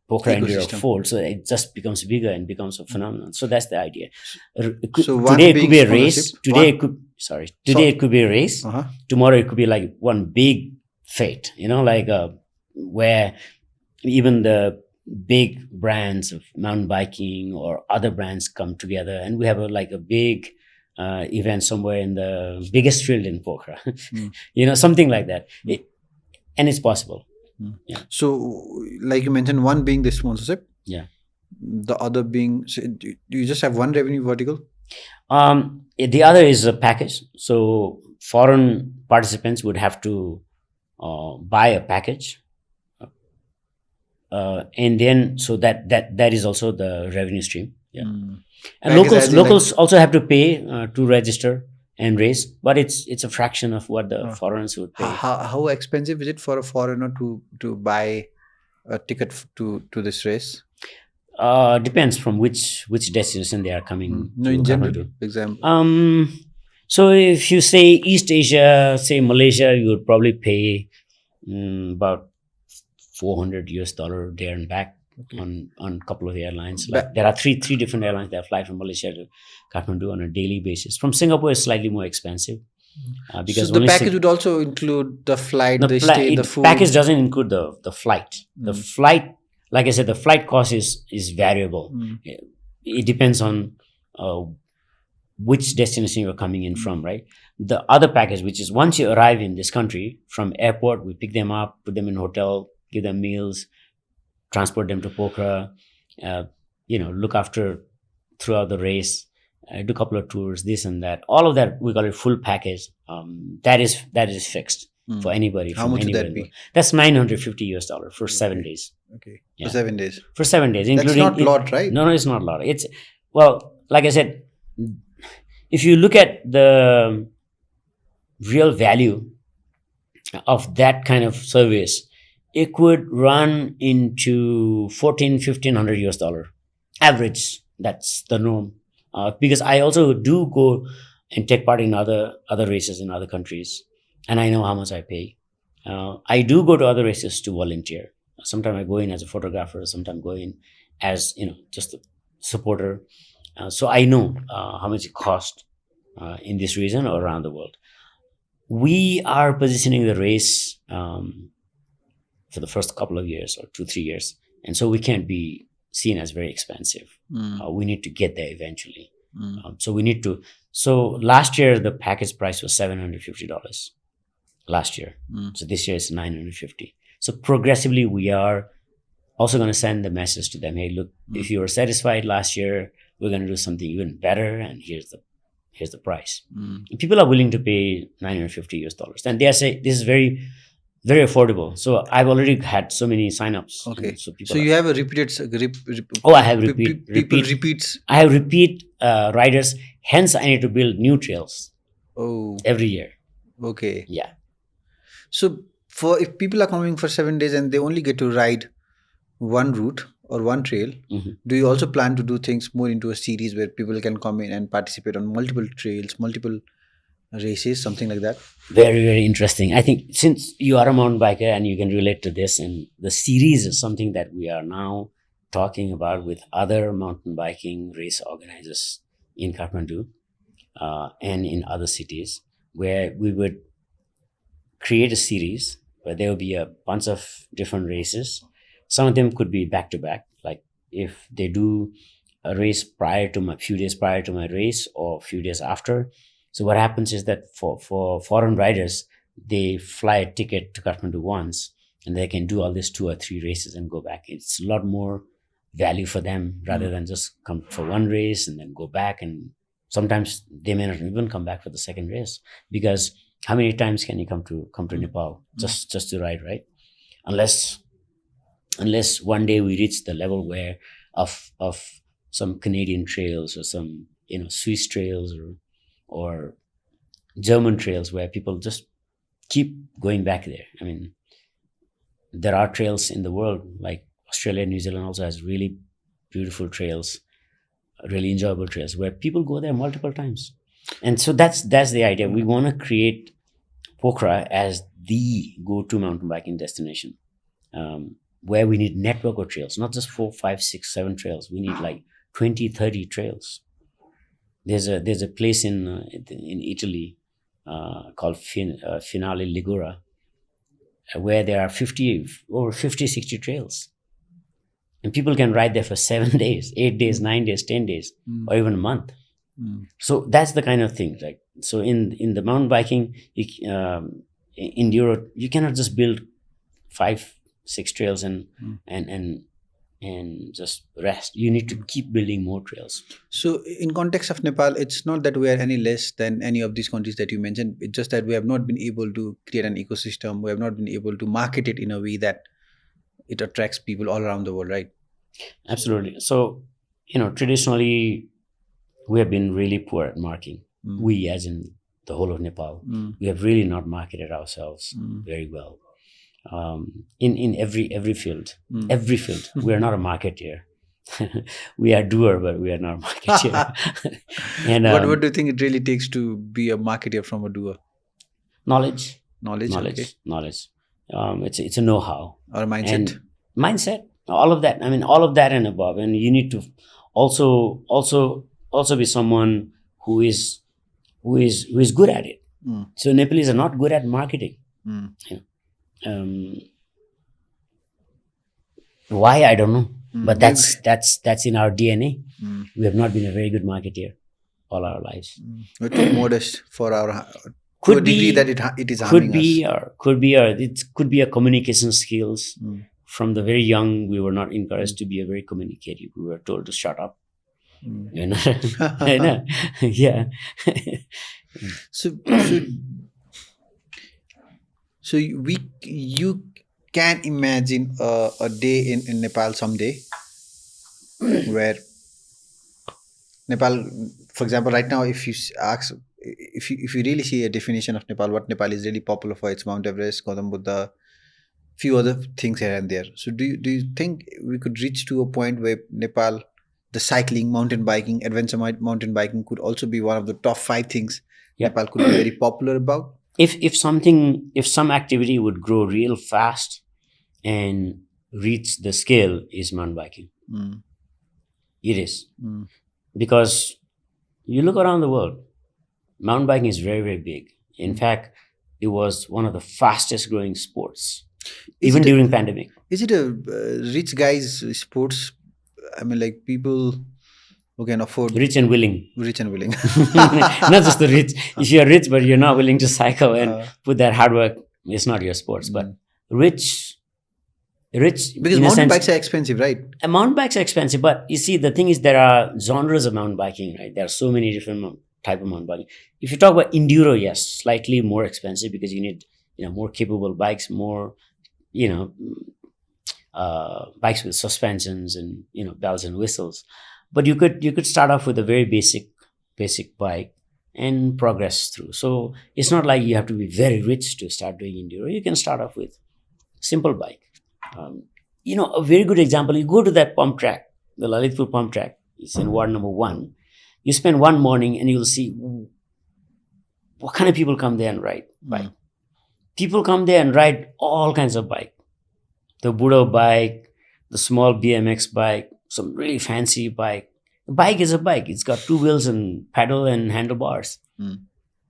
Speaker 2: Pokhara Enduro fold. So it just becomes bigger and becomes a phenomenon. So that's the idea. Today it could be a race. Today it could be a race. Tomorrow it could be like one big fete, where even the big brands of mountain biking or other brands come together, and we have a big event somewhere in the biggest field in Pokhara, something like that. and it's possible.
Speaker 1: So, like you mentioned, one being the sponsorship.
Speaker 2: Yeah.
Speaker 1: The other being, so do you just have one revenue vertical?
Speaker 2: The other is a package. So foreign participants would have to buy a package, and then so that is also the revenue stream. Yeah, and
Speaker 1: Package as in
Speaker 2: locals also have to pay to register and race, but it's a fraction of what the foreigners would pay.
Speaker 1: How expensive is it for a foreigner to buy a ticket to this race?
Speaker 2: Depends from which destination they are coming.
Speaker 1: No,
Speaker 2: to
Speaker 1: in general,
Speaker 2: Kathmandu.
Speaker 1: example.
Speaker 2: So if you say East Asia, say Malaysia, you would probably pay about $400 there and back on a couple of airlines. Like there are three different airlines that fly from Malaysia to Kathmandu on a daily basis. From Singapore, it's slightly more expensive. Because
Speaker 1: so the package would also include the flight, the stay, the food.
Speaker 2: Package doesn't include the flight. The flight, like I said, the flight cost is variable. It depends on which destination you're coming in from, right? The other package, which is once you arrive in this country, from airport, we pick them up, put them in hotel, give them meals, transport them to Pokhara, look after throughout the race, do a couple of tours, this and that. All of that, we call it full package. That is fixed for anybody.
Speaker 1: How much would that be?
Speaker 2: That's $950 for 7 days.
Speaker 1: Okay.
Speaker 2: Yeah.
Speaker 1: For 7 days.
Speaker 2: For 7 days,
Speaker 1: including. That's not a lot, right?
Speaker 2: No, it's not a lot. It's, well, like I said, if you look at the real value of that kind of service, it could run into $1,400-$1,500 average. That's the norm. Because I also do go and take part in other races in other countries, and I know how much I pay. I do go to other races to volunteer. Sometimes I go in as a photographer. Sometimes go in as just a supporter. So I know how much it costs in this region or around the world. We are positioning the race for the first couple of years or 2-3 years, and so we can't be seen as very expensive. We need to get there eventually. So we need to. So last year the package price was $750. Last year, so this year it's $950. So progressively we are also going to send the message to them. Hey, look, if you were satisfied last year, we're going to do something even better, and here's the price. And people are willing to pay $950, and they say this is very, very affordable. So I've already had so many signups.
Speaker 1: Okay.
Speaker 2: So
Speaker 1: you have a repeated.
Speaker 2: I have repeat.
Speaker 1: Repeats.
Speaker 2: I have repeat riders. Hence, I need to build new trails.
Speaker 1: Oh.
Speaker 2: Every year.
Speaker 1: Okay.
Speaker 2: Yeah.
Speaker 1: So if people are coming for 7 days and they only get to ride one route or one trail, do you also plan to do things more into a series where people can come in and participate on multiple trails, multiple races, something like that?
Speaker 2: Very, very interesting. I think since you are a mountain biker and you can relate to this, and the series is something that we are now talking about with other mountain biking race organizers in Kathmandu and in other cities, where we would create a series where there will be a bunch of different races. Some of them could be back to back, like if they do a race few days prior to my race or a few days after. So what happens is that for foreign riders, they fly a ticket to Kathmandu once, and they can do all these 2 or 3 races and go back. It's a lot more value for them rather than just come for one race and then go back. And sometimes they may not even come back for the second race, because how many times can you come to Nepal just to ride, right? Unless one day we reach the level where of some Canadian trails or some Swiss trails or German trails where people just keep going back there. I mean, there are trails in the world, like Australia, New Zealand also has really beautiful trails, really enjoyable trails where people go there multiple times. And so that's the idea. We want to create Pokhara as the go-to mountain biking destination, where we need network of trails, not just 4, 5, 6, 7 trails. We need like 20, 30 trails. There's a place in Italy called Finale Ligure, where there are over 50, 60 trails. And people can ride there for 7 days, 8 days, 9 days, 10 days, or even a month. So that's the kind of thing. Like, so in the mountain biking, enduro, you cannot just build 5-6 trails and just rest. You need to keep building more trails.
Speaker 1: So, in context of Nepal, it's not that we are any less than any of these countries that you mentioned. It's just that we have not been able to create an ecosystem. We have not been able to market it in a way that it attracts people all around the world, right?
Speaker 2: Absolutely. So, traditionally, we have been really poor at marketing. We, as in the whole of Nepal, we have really not marketed ourselves very well. In every field, we are not a marketeer. We are doer, but we are not a marketeer. And
Speaker 1: What do you think it really takes to be a marketer from a doer?
Speaker 2: knowledge,
Speaker 1: Knowledge, okay.
Speaker 2: It's a know-how
Speaker 1: Or mindset.
Speaker 2: and mindset, all of that. I mean, all of that and above. And you need to also be someone who is good at it. So Nepalese are not good at marketing. Why, I don't know, but that's in our DNA. We have not been a very good marketeer all our lives.
Speaker 1: We're too modest for our
Speaker 2: Could
Speaker 1: to a degree
Speaker 2: be-
Speaker 1: that it is harming
Speaker 2: it could be a communication skills. From the very young, we were not encouraged to be a very communicative. We were told to shut up. You know, I know. Yeah.
Speaker 1: So you can imagine a day in Nepal someday where Nepal, for example, right now, if you ask, if you really see a definition of Nepal, what Nepal is really popular for, it's Mount Everest, Gautam Buddha, few other things here and there. So do you think we could reach to a point where Nepal, the cycling, mountain biking, adventure mountain biking could also be one of the top 5 things
Speaker 2: Yep.
Speaker 1: Nepal could be very popular about?
Speaker 2: If some activity would grow real fast and reach the scale, is mountain biking. It is, because you look around the world, mountain biking is very, very big. In fact, it was one of the fastest growing sports, even during pandemic.
Speaker 1: Is it a rich guys sports? I mean, like people who can afford
Speaker 2: Rich and willing.
Speaker 1: rich and willing.
Speaker 2: Not just the rich. If you're rich but you're not willing to cycle and put that hard work, it's not your sports. But rich
Speaker 1: Because
Speaker 2: in a
Speaker 1: mountain
Speaker 2: sense,
Speaker 1: bikes are expensive, right?
Speaker 2: mountain bikes are expensive, but you see, the thing is, there are genres of mountain biking, right? There are so many different type of mountain biking. If you talk about enduro, yes, slightly more expensive because you need more capable bikes, more bikes with suspensions and bells and whistles. But you could start off with a very basic bike and progress through. So it's not like you have to be very rich to start doing enduro. You can start off with simple bike. A very good example, you go to that pump track, the Lalitpur pump track. It's in ward number 1. You spend one morning and you'll see what kind of people come there and ride bike. People come there and ride all kinds of bike. The Buddha bike, the small BMX bike, some really fancy bike. A bike is a bike. It's got 2 wheels and pedal and handlebars,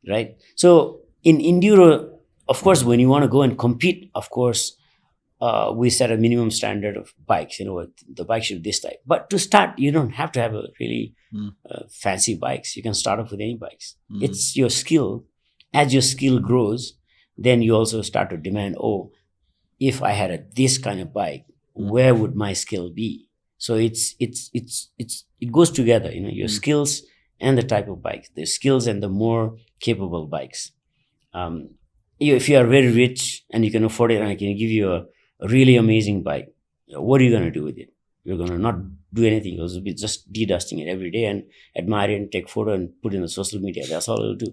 Speaker 2: right? So in enduro, of course, when you want to go and compete, of course, we set a minimum standard of bikes. The bike should be this type. But to start, you don't have to have a really fancy bikes. You can start off with any bikes. It's your skill. As your skill grows, then you also start to demand, if I had this kind of bike, where would my skill be? So it goes together, your skills and the type of bike, the skills and the more capable bikes. If you are very rich and you can afford it, and I can give you a really amazing bike, what are you going to do with it? You're going to not do anything. You'll be just de-dusting it every day and admire it and take photo and put it in the social media. That's all it'll do.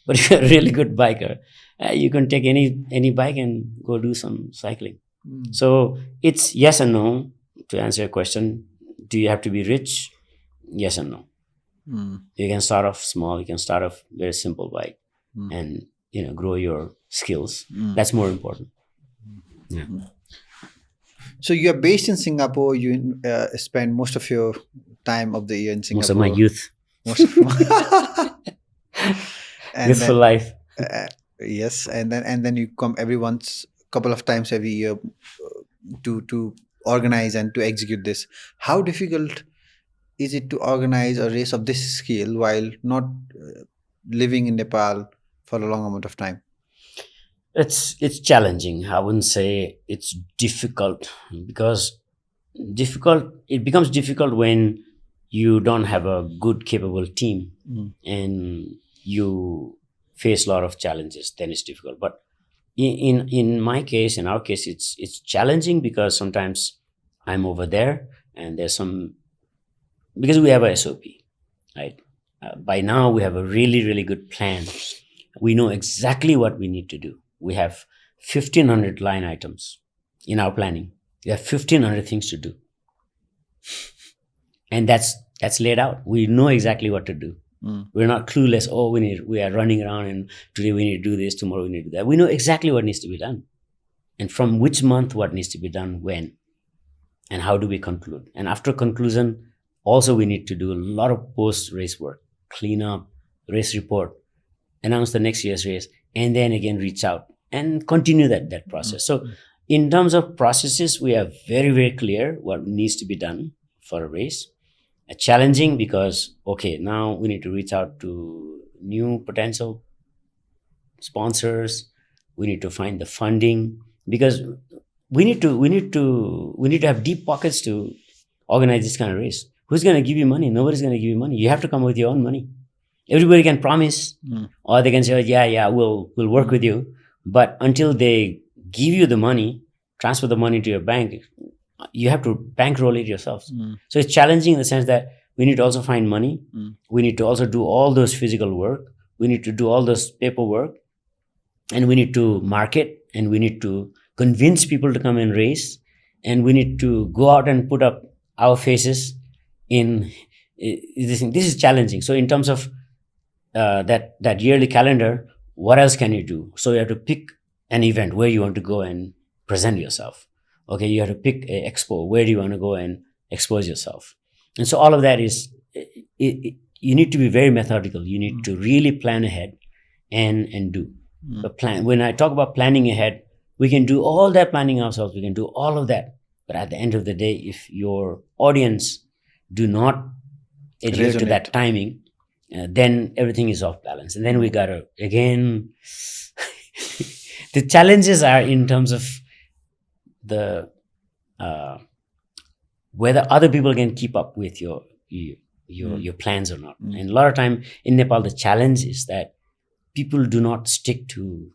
Speaker 2: But if you're a really good biker, you can take any bike and go do some cycling. So it's yes and no. To answer your question, do you have to be rich? Yes and no. You can start off small. You can start off very simple bike and grow your skills. That's more important. Yeah.
Speaker 1: So you are based in Singapore. You spend most of your time of the year in Singapore.
Speaker 2: Most of my youth.
Speaker 1: Most of and
Speaker 2: Youthful
Speaker 1: then,
Speaker 2: life.
Speaker 1: yes, and then you come couple of times every year to organize and to execute this. How difficult is it to organize a race of this scale while not living in Nepal for a long amount of time?
Speaker 2: It's challenging. I wouldn't say it's difficult, because it becomes difficult when you don't have a good capable team, and you face a lot of challenges. Then it's difficult. But in my case, in our case, it's challenging because sometimes I'm over there, and there's some, because we have a SOP, right? By now we have a really really good plan. We know exactly what we need to do. We have 1,500 line items in our planning. We have 1,500 things to do, and that's laid out. We know exactly what to do. We're not clueless. Oh, we are running around, and today we need to do this, tomorrow we need to do that. We know exactly what needs to be done, and from which month what needs to be done when, and how do we conclude. And after conclusion, also we need to do a lot of post race work, clean up, race report, announce the next year's race, and then again reach out and continue that process. So in terms of processes, we are very very clear what needs to be done for a race. Challenging because, okay, now we need to reach out to new potential sponsors. We need to find the funding, because we need to have deep pockets to organize this kind of race. Who's going to give you money? Nobody's going to give you money. You have to come with your own money. Everybody can promise, or they can say, oh, yeah, we'll work with you. But until they give you the money, transfer the money to your bank, you have to bankroll it yourselves. So it's challenging in the sense that we need to also find money. We need to also do all those physical work. We need to do all those paperwork, and we need to market, and we need to convince people to come and race, and we need to go out and put up our faces in this thing. This is challenging. So in terms of that yearly calendar, what else can you do? So you have to pick an event where you want to go and present yourself. Okay, you have to pick an expo. Where do you want to go and expose yourself? And so all of that is, you need to be very methodical. You need to really plan ahead and do the plan. When I talk about planning ahead, we can do all that planning ourselves. We can do all of that. But at the end of the day, if your audience do not adhere to that timing, then everything is off balance. And then we got to, again, the challenges are in terms of the whether other people can keep up with your plans or not. And a lot of time in Nepal, the challenge is that people do not stick to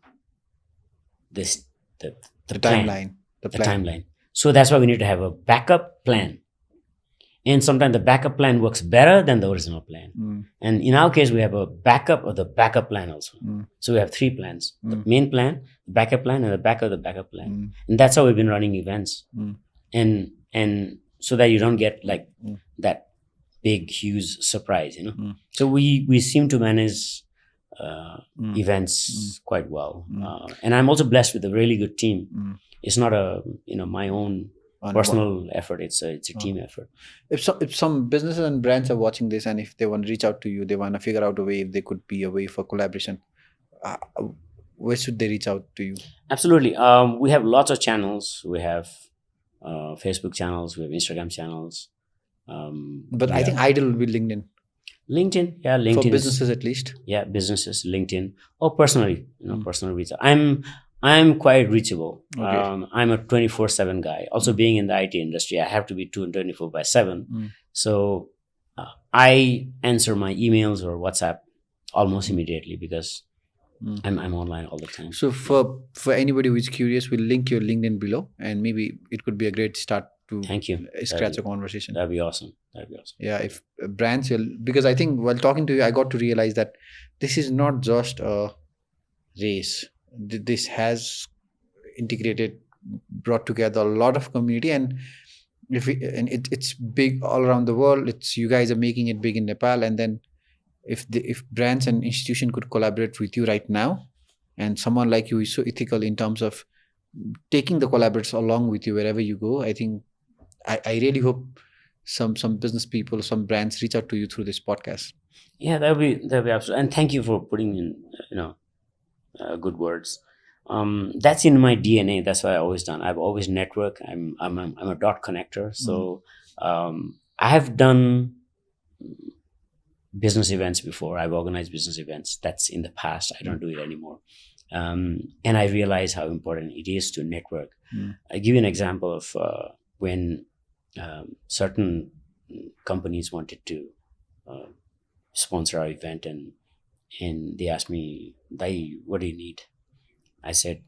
Speaker 2: this the plan, timeline. So that's why we need to have a backup plan. And sometimes the backup plan works better than the original plan. And in our case, we have a backup of the backup plan also. So we have 3 plans: the main plan, the backup plan, and the backup of the backup plan. And that's how we've been running events. And so that you don't get like that big, huge surprise, So we seem to manage events quite well. And I'm also blessed with a really good team. It's not my own personal effort. It's a team effort.
Speaker 1: If some businesses and brands are watching this, and if they want to reach out to you, they want to figure out a way, if there could be a way for collaboration, where should they reach out to you?
Speaker 2: Absolutely. We have lots of channels. We have Facebook channels. We have Instagram channels.
Speaker 1: But I think ideal will be LinkedIn.
Speaker 2: LinkedIn
Speaker 1: For businesses at least.
Speaker 2: Yeah, businesses, LinkedIn, or personally, personal reach. I'm quite reachable.
Speaker 1: Okay.
Speaker 2: I'm a 24/7 guy. Also, being in the IT industry, I have to be 24/7. So I answer my emails or WhatsApp almost immediately, because I'm online all the time.
Speaker 1: So for anybody who is curious, we'll link your LinkedIn below, and maybe it could be a great start to
Speaker 2: Thank you.
Speaker 1: scratch a conversation.
Speaker 2: That'd be awesome.
Speaker 1: Yeah, if brands will, because I think while talking to you, I got to realize that this is not just a race. This has integrated, brought together a lot of community, and it's big all around the world. It's, you guys are making it big in Nepal, and then if brands and institution could collaborate with you right now, and someone like you is so ethical in terms of taking the collaborators along with you wherever you go, I think I really hope some business people, some brands reach out to you through this podcast.
Speaker 2: Yeah, that'd be absolutely. And thank you for putting in good words. That's in my DNA. That's what I've always done. I've always network. I'm a dot connector. So I have done business events before. I've organized business events. That's in the past. I don't do it anymore. And I realized how important it is to network.
Speaker 1: Mm.
Speaker 2: I give you an example of when certain companies wanted to uh, sponsor our event, and they asked me, Dai, what do you need? I said,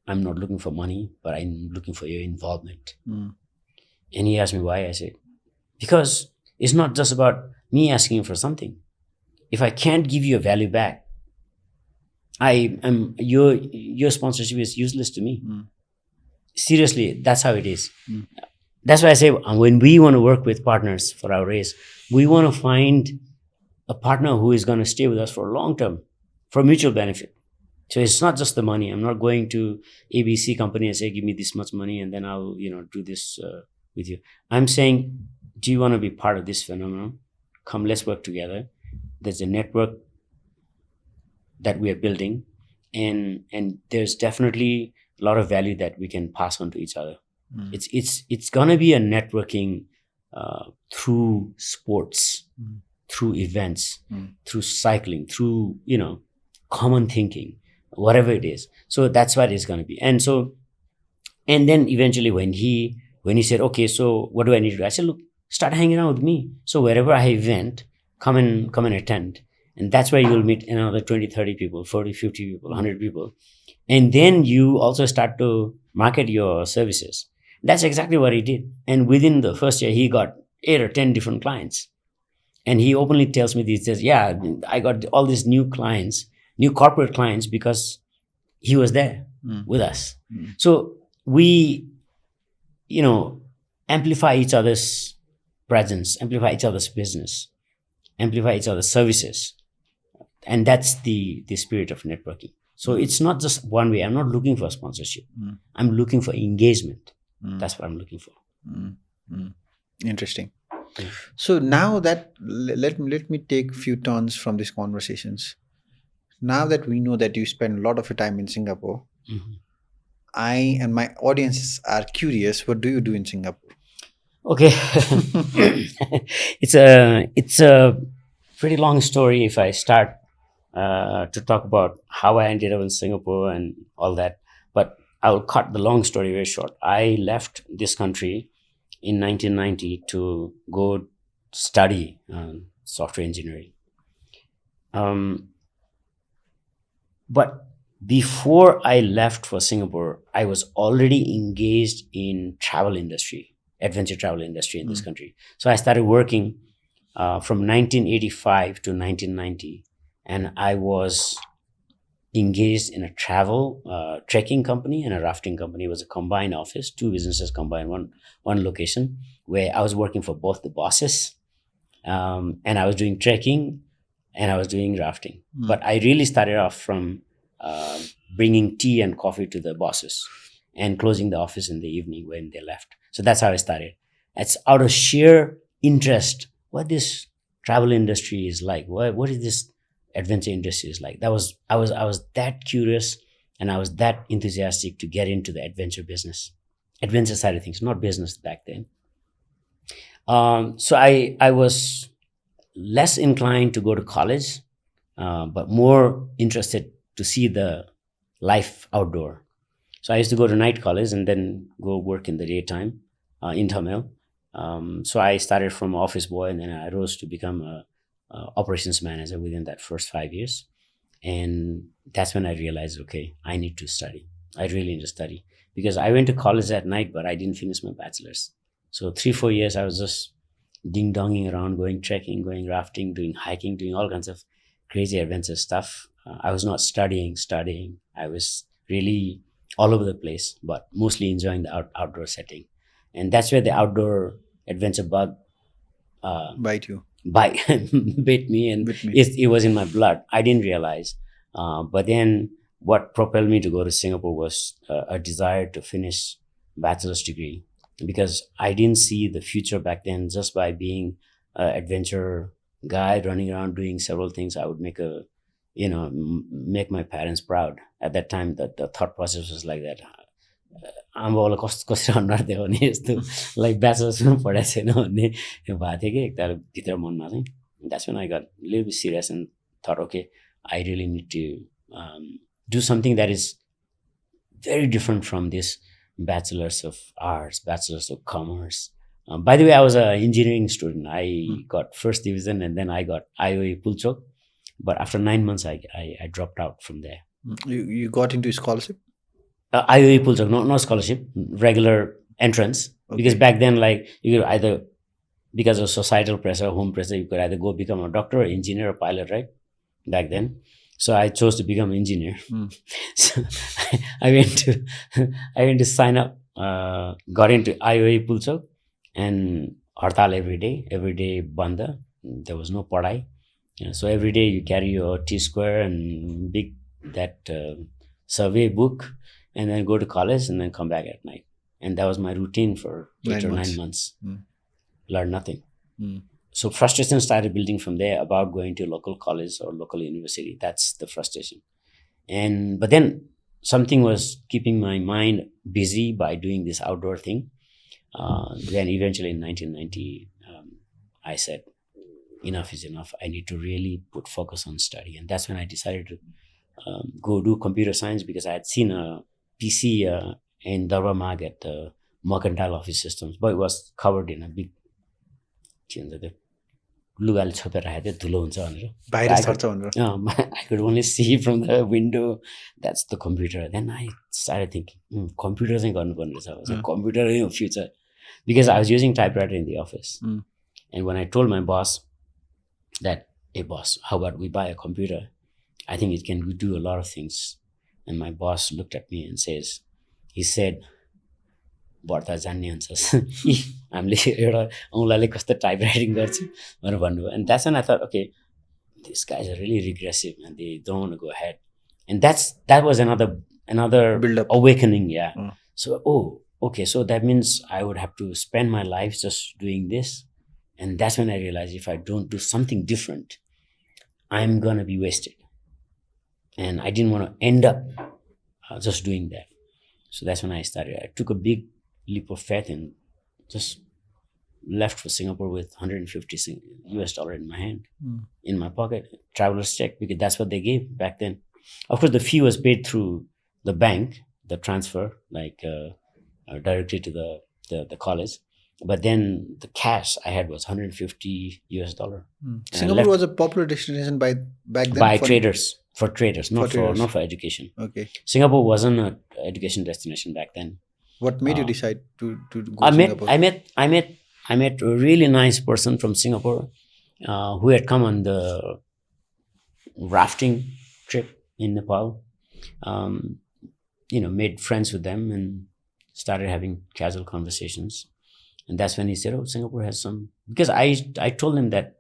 Speaker 2: I'm not looking for money, but I'm looking for your involvement.
Speaker 1: Mm.
Speaker 2: And he asked me why. I said, because it's not just about me asking you for something. If I can't give you a value back, I am your sponsorship is useless to me.
Speaker 1: Mm.
Speaker 2: Seriously, that's how it is.
Speaker 1: Mm.
Speaker 2: That's why I say when we want to work with partners for our race, we want to find a partner who is going to stay with us for long term, for mutual benefit. So it's not just the money. I'm not going to ABC company and say, give me this much money and then I'll, do this with you. I'm saying, do you want to be part of this phenomenon? Come, let's work together. There's a network that we are building, and there's definitely a lot of value that we can pass on to each other.
Speaker 1: Mm.
Speaker 2: It's gonna be a networking through sports,
Speaker 1: Mm.
Speaker 2: through events,
Speaker 1: Mm.
Speaker 2: through cycling, through common thinking, whatever it is. So that's what it's gonna be. And then eventually when he said, okay, so what do I need to do? I said, look, start hanging out with me. So wherever I have event, come and attend. And that's where you'll meet another 20, 30 people, 40, 50 people, 100 people. And then you also start to market your services. That's exactly what he did. And within the first year, he got 8 or 10 different clients. And he openly tells me these days, yeah, I got all these new clients, new corporate clients, because he was there with us.
Speaker 1: Mm.
Speaker 2: So we, amplify each other's presence, amplify each other's business, amplify each other's services. And that's the spirit of networking. So it's not just one way. I'm not looking for sponsorship.
Speaker 1: Mm.
Speaker 2: I'm looking for engagement.
Speaker 1: Mm.
Speaker 2: That's what I'm looking for.
Speaker 1: Mm. Mm. Interesting.
Speaker 2: Yeah.
Speaker 1: So now that let me take a few turns from these conversations. Now that we know that you spend a lot of your time in Singapore,
Speaker 2: Mhm.
Speaker 1: I and my audience are curious. What do you do in Singapore?
Speaker 2: Okay. It's a pretty long story if I start to talk about how I ended up in Singapore and all that. But I'll cut the long story very short. I left this country in 1990 to go study software engineering. But before I left for Singapore, I was already engaged in travel industry, adventure travel industry in this country. So I started working from 1985 to 1990, and I was engaged in a travel trekking company and a rafting company. It was a combined office, two businesses combined, one location, where I was working for both the bosses, and I was doing trekking and I was doing rafting. But I really started off from bringing tea and coffee to the bosses and closing the office in the evening when they left. So that's how I started. It's out of sheer interest what this travel industry is like. What is this adventure industry is like? I was that curious, and I was that enthusiastic to get into the adventure side of things, not business back then. So I was less inclined to go to college, but more interested to see the life outdoor. So I used to go to night college and then go work in the daytime in Tamil. So I started from office boy, and then I rose to become a operations manager within that first 5 years. And that's when I realized, okay, I need to study. I really need to study, because I went to college at night, but I didn't finish my bachelor's. So 3-4 years, I was just ding-donging around, going trekking, going rafting, doing hiking, doing all kinds of crazy adventure stuff. I was not studying. I was really all over the place, but mostly enjoying the outdoor setting. And that's where the outdoor adventure bug
Speaker 1: Bite you.
Speaker 2: bit me, and
Speaker 1: Bit me.
Speaker 2: it was in my blood. I didn't realize. But then what propelled me to go to Singapore was a desire to finish bachelor's degree, because I didn't see the future back then just by being an adventure guy running around doing several things. I would make make my parents proud. At that time, the thought process was like that. आमाबाउलाई कसरी अनुहार देखाउने यस्तो like bachelors पनि पढाएको छैन भन्ने भएको थियो कि एकताल भित्र मनमा चाहिँ. That's when I got a little bit serious and thought, okay, I really need to do something that is very different from this bachelor's of arts, bachelor's of commerce. By the way, I was an engineering student. I got first division, and then I got IOE Pulchok. But after 9 months, I dropped out from there.
Speaker 1: You got into scholarship?
Speaker 2: IOE Pulchok, no scholarship, regular entrance.
Speaker 1: Okay.
Speaker 2: Because back then, like, you could either, because of societal pressure, home pressure, you could either go become a doctor, or engineer, or pilot, right? Back then. So I chose to become engineer. So I went to sign up, got into IOA Pulchok, and hartal every day banda. There was no padai. So every day you carry your T-square and big that survey book, and then go to college and then come back at night. And that was my routine for 9 months. Learned nothing. So frustration started building from there about going to local college or local university. That's the frustration. But then something was keeping my mind busy by doing this outdoor thing. Then eventually in 1990, I said, enough is enough. I need to really put focus on study. And that's when I decided to go do computer science, because I had seen a PC in Darbamag at the Mercantile Office Systems, but it was covered in a big लुगाले छोपेर राखेको थियो, धुलो हुन्छ भनेर. I could only see from the window, that's the computer. Then I started thinking, computer चाहिँ गर्नुपर्ने रहेछ, computer is the future, because I was using typewriter in the office. And when I told my boss that, hey boss, how about we buy a computer? I think it can do a lot of things. And my boss looked at me and he said, बढ्ता जान्ने हुन्छस्, हामीले एउटा औँलाले कस्तो type writing गर्छु भनेर भन्नुभयो. And that's when I thought, okay, these guys are really regressive and they don't want to go ahead. And that was another
Speaker 1: build-up,
Speaker 2: awakening. So okay, so that means I would have to spend my life just doing this. And that's when I realized, if I don't do something different, I'm gonna be wasted. And I didn't want to end up just doing that. So that's when I started. I took a big leap of faith and just left for Singapore with $150 in my hand, in my pocket, traveler's check, because that's what they gave back then. Of course, the fee was paid through the bank, the transfer, like directly to the college. But then the cash I had was $150.
Speaker 1: Singapore was a popular destination back then
Speaker 2: by traders, not for education.
Speaker 1: Okay.
Speaker 2: Singapore wasn't an education destination back then.
Speaker 1: What made you decide to go to Singapore?
Speaker 2: I met a really nice person from Singapore who had come on the rafting trip in Nepal. Made friends with them and started having casual conversations. And that's when he said, oh, Singapore has some... Because I told him that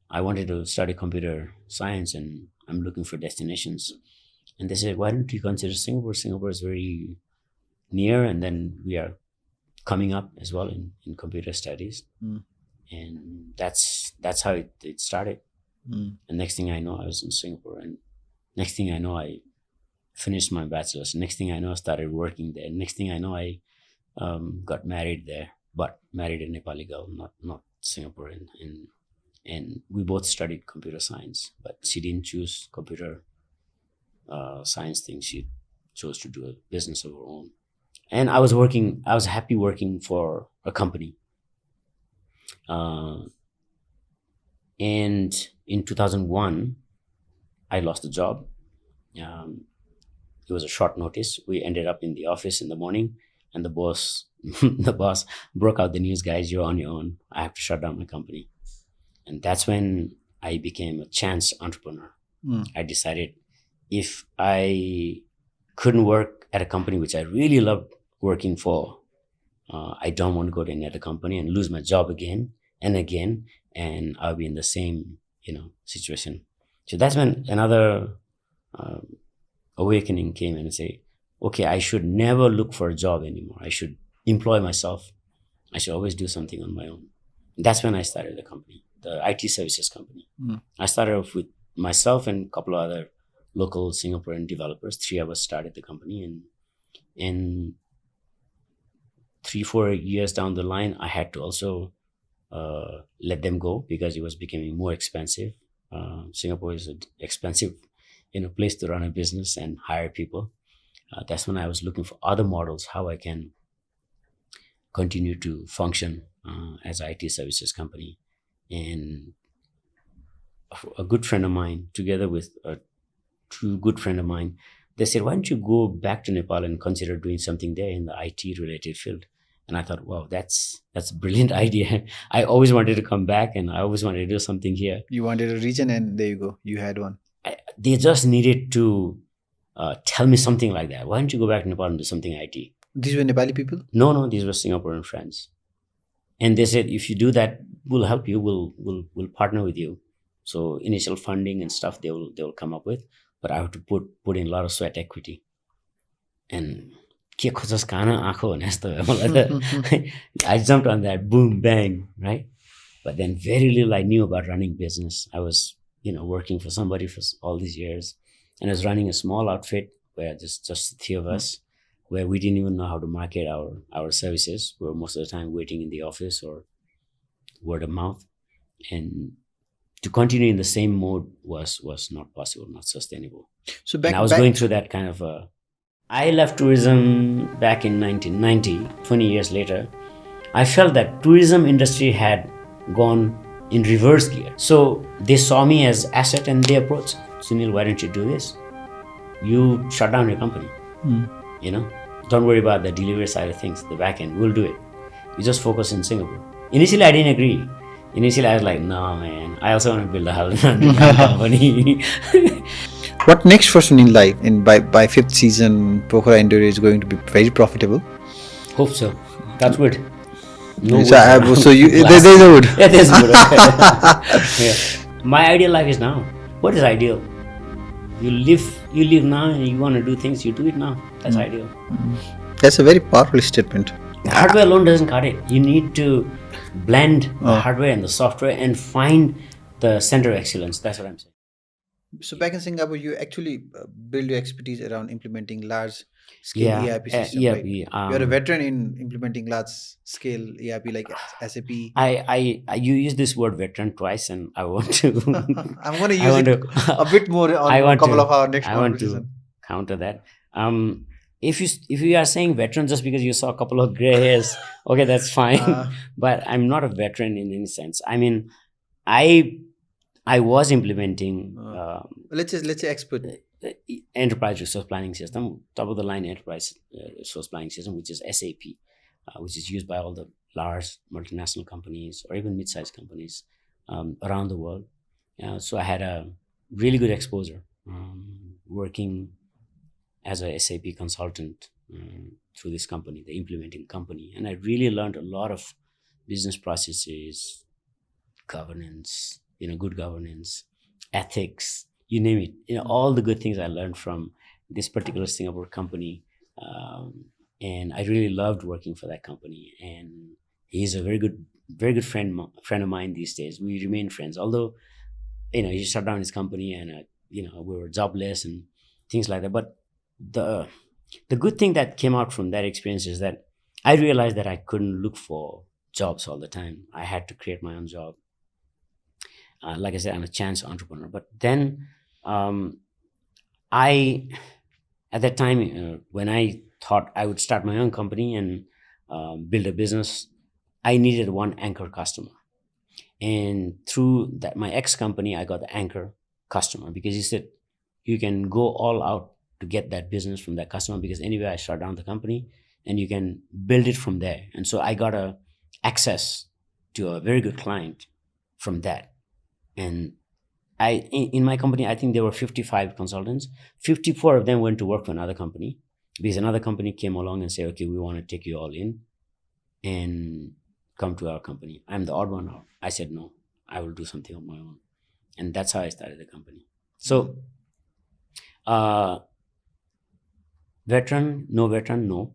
Speaker 2: I wanted to study computer science and I'm looking for destinations. And they said, why don't you consider Singapore? Singapore is very near, and then we are coming up as well in computer studies. And that's how it started. And next thing I know, I was in Singapore. And next thing I know, I finished my bachelor's. Next thing I know, I started working there. Next thing I know, I got married there. But married a Nepali girl, not Singaporean. And we both studied computer science, but she didn't choose computer science thing. She chose to do a business of her own. And I was happy working for a company. And in 2001, I lost a job. It was a short notice. We ended up in the office in the morning, and the boss broke out the news, guys, you're on your own. I have to shut down my company. And that's when I became a chance entrepreneur. I decided if I couldn't work at a company which I really loved working for, I don't want to go to any other company and lose my job again and again, and I'll be in the same, situation. So that's when another awakening came and say, okay, I should never look for a job anymore. I should employ myself. I should always do something on my own. That's when I started the company, the IT services company. I started off with myself and a couple of other local Singaporean developers. 3 of us started the company, and 3-4 years down the line, I had to also let them go because it was becoming more expensive. Singapore is expensive place to run a business and hire people. That's when I was looking for other models, how I can continue to function as an IT services company. And a good friend of mine, together with a true good friend of mine, they said, why don't you go back to Nepal and consider doing something there in the IT related field? And I thought, wow, that's a brilliant idea. I always wanted to come back and I always wanted to do something here.
Speaker 1: You wanted a region, and there you go. You had one.
Speaker 2: They just needed to tell me something like that. Why don't you go back to Nepal and do something IT?
Speaker 1: These were Nepali people?
Speaker 2: No, these were Singaporean friends. And they said, if you do that, we'll help you. We'll partner with you. So initial funding and stuff they will come up with, but I have to put in a lot of sweat equity. And I jumped on that, boom, bang, right? But then very little I knew about running business. I was, working for somebody for all these years, and I was running a small outfit where just the three of us, where we didn't even know how to market our services. We were most of the time waiting in the office or word of mouth. And to continue in the same mode was not possible, not sustainable.
Speaker 1: So
Speaker 2: I was going through that kind of I left tourism back in 1990, 20 years later. I felt that tourism industry had gone in reverse gear. So they saw me as asset and they approached, Sunil, why don't you do this? You shut down your company. Don't worry about the delivery side of things, the back end, we'll do it. You just focus in Singapore. Initially, I didn't agree. Initially, I was like, no, man, I also want to build a company.
Speaker 1: What next for Sunil? By fifth season, Pokhara Enduro is going to be very profitable.
Speaker 2: Hope so. That's good. No
Speaker 1: so there's a wood.
Speaker 2: Yeah, there's wood. Okay. Yeah. My ideal life is now. What is ideal? You live now, and you want to do things, you do it now. That's ideal.
Speaker 1: That's a very powerful statement.
Speaker 2: The hardware alone doesn't cut it. You need to blend the hardware and the software and find the center of excellence. That's what I'm saying.
Speaker 1: So back in Singapore, you actually build your expertise around implementing large scale ERP system.
Speaker 2: ERP,
Speaker 1: right? You're a veteran in implementing large scale ERP like SAP.
Speaker 2: You use this word veteran twice, and I want to.
Speaker 1: I'm going to use it a bit more on a couple of our next conversations.
Speaker 2: I want to counter that. If you are saying veteran just because you saw a couple of gray hairs, okay, that's fine. But I'm not a veteran in any sense. I mean, I was implementing.
Speaker 1: Let's say expert.
Speaker 2: Enterprise resource planning system, top of the line enterprise resource planning system, which is SAP, which is used by all the large multinational companies or even mid-sized companies around the world. So I had a really good exposure working as a SAP consultant through this company, the implementing company. And I really learned a lot of business processes, governance, good governance, ethics, you name it. All the good things I learned from this particular Singapore company. And I really loved working for that company. And he's a very good friend of mine these days. We remain friends, although, he shut down his company and, we were jobless and things like that. But the good thing that came out from that experience is that I realized that I couldn't look for jobs all the time. I had to create my own job. Like I said, I'm a chance entrepreneur. But then at that time, when I thought I would start my own company and build a business, I needed one anchor customer. And through that, my ex-company, I got the anchor customer because he said, you can go all out to get that business from that customer because anyway, I shut down the company and you can build it from there. And so I got access to a very good client from that. And in my company, I think there were 55 consultants. 54 of them went to work for another company because another company came along and said, okay, we want to take you all in and come to our company. I'm the odd one out. I said, no, I will do something on my own. And that's how I started the company. So, veteran, no,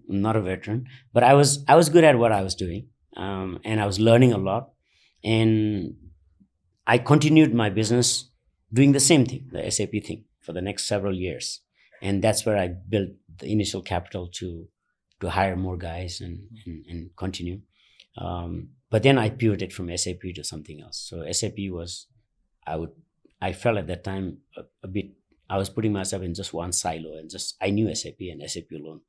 Speaker 2: I'm not a veteran, but I was good at what I was doing. And I was learning a lot. And I continued my business doing the same thing, the SAP thing, for the next several years. And that's where I built the initial capital to hire more guys and continue. But then I pivoted from SAP to something else. So SAP was, I felt at that time a bit I was putting myself in just one silo and just I knew SAP and SAP alone.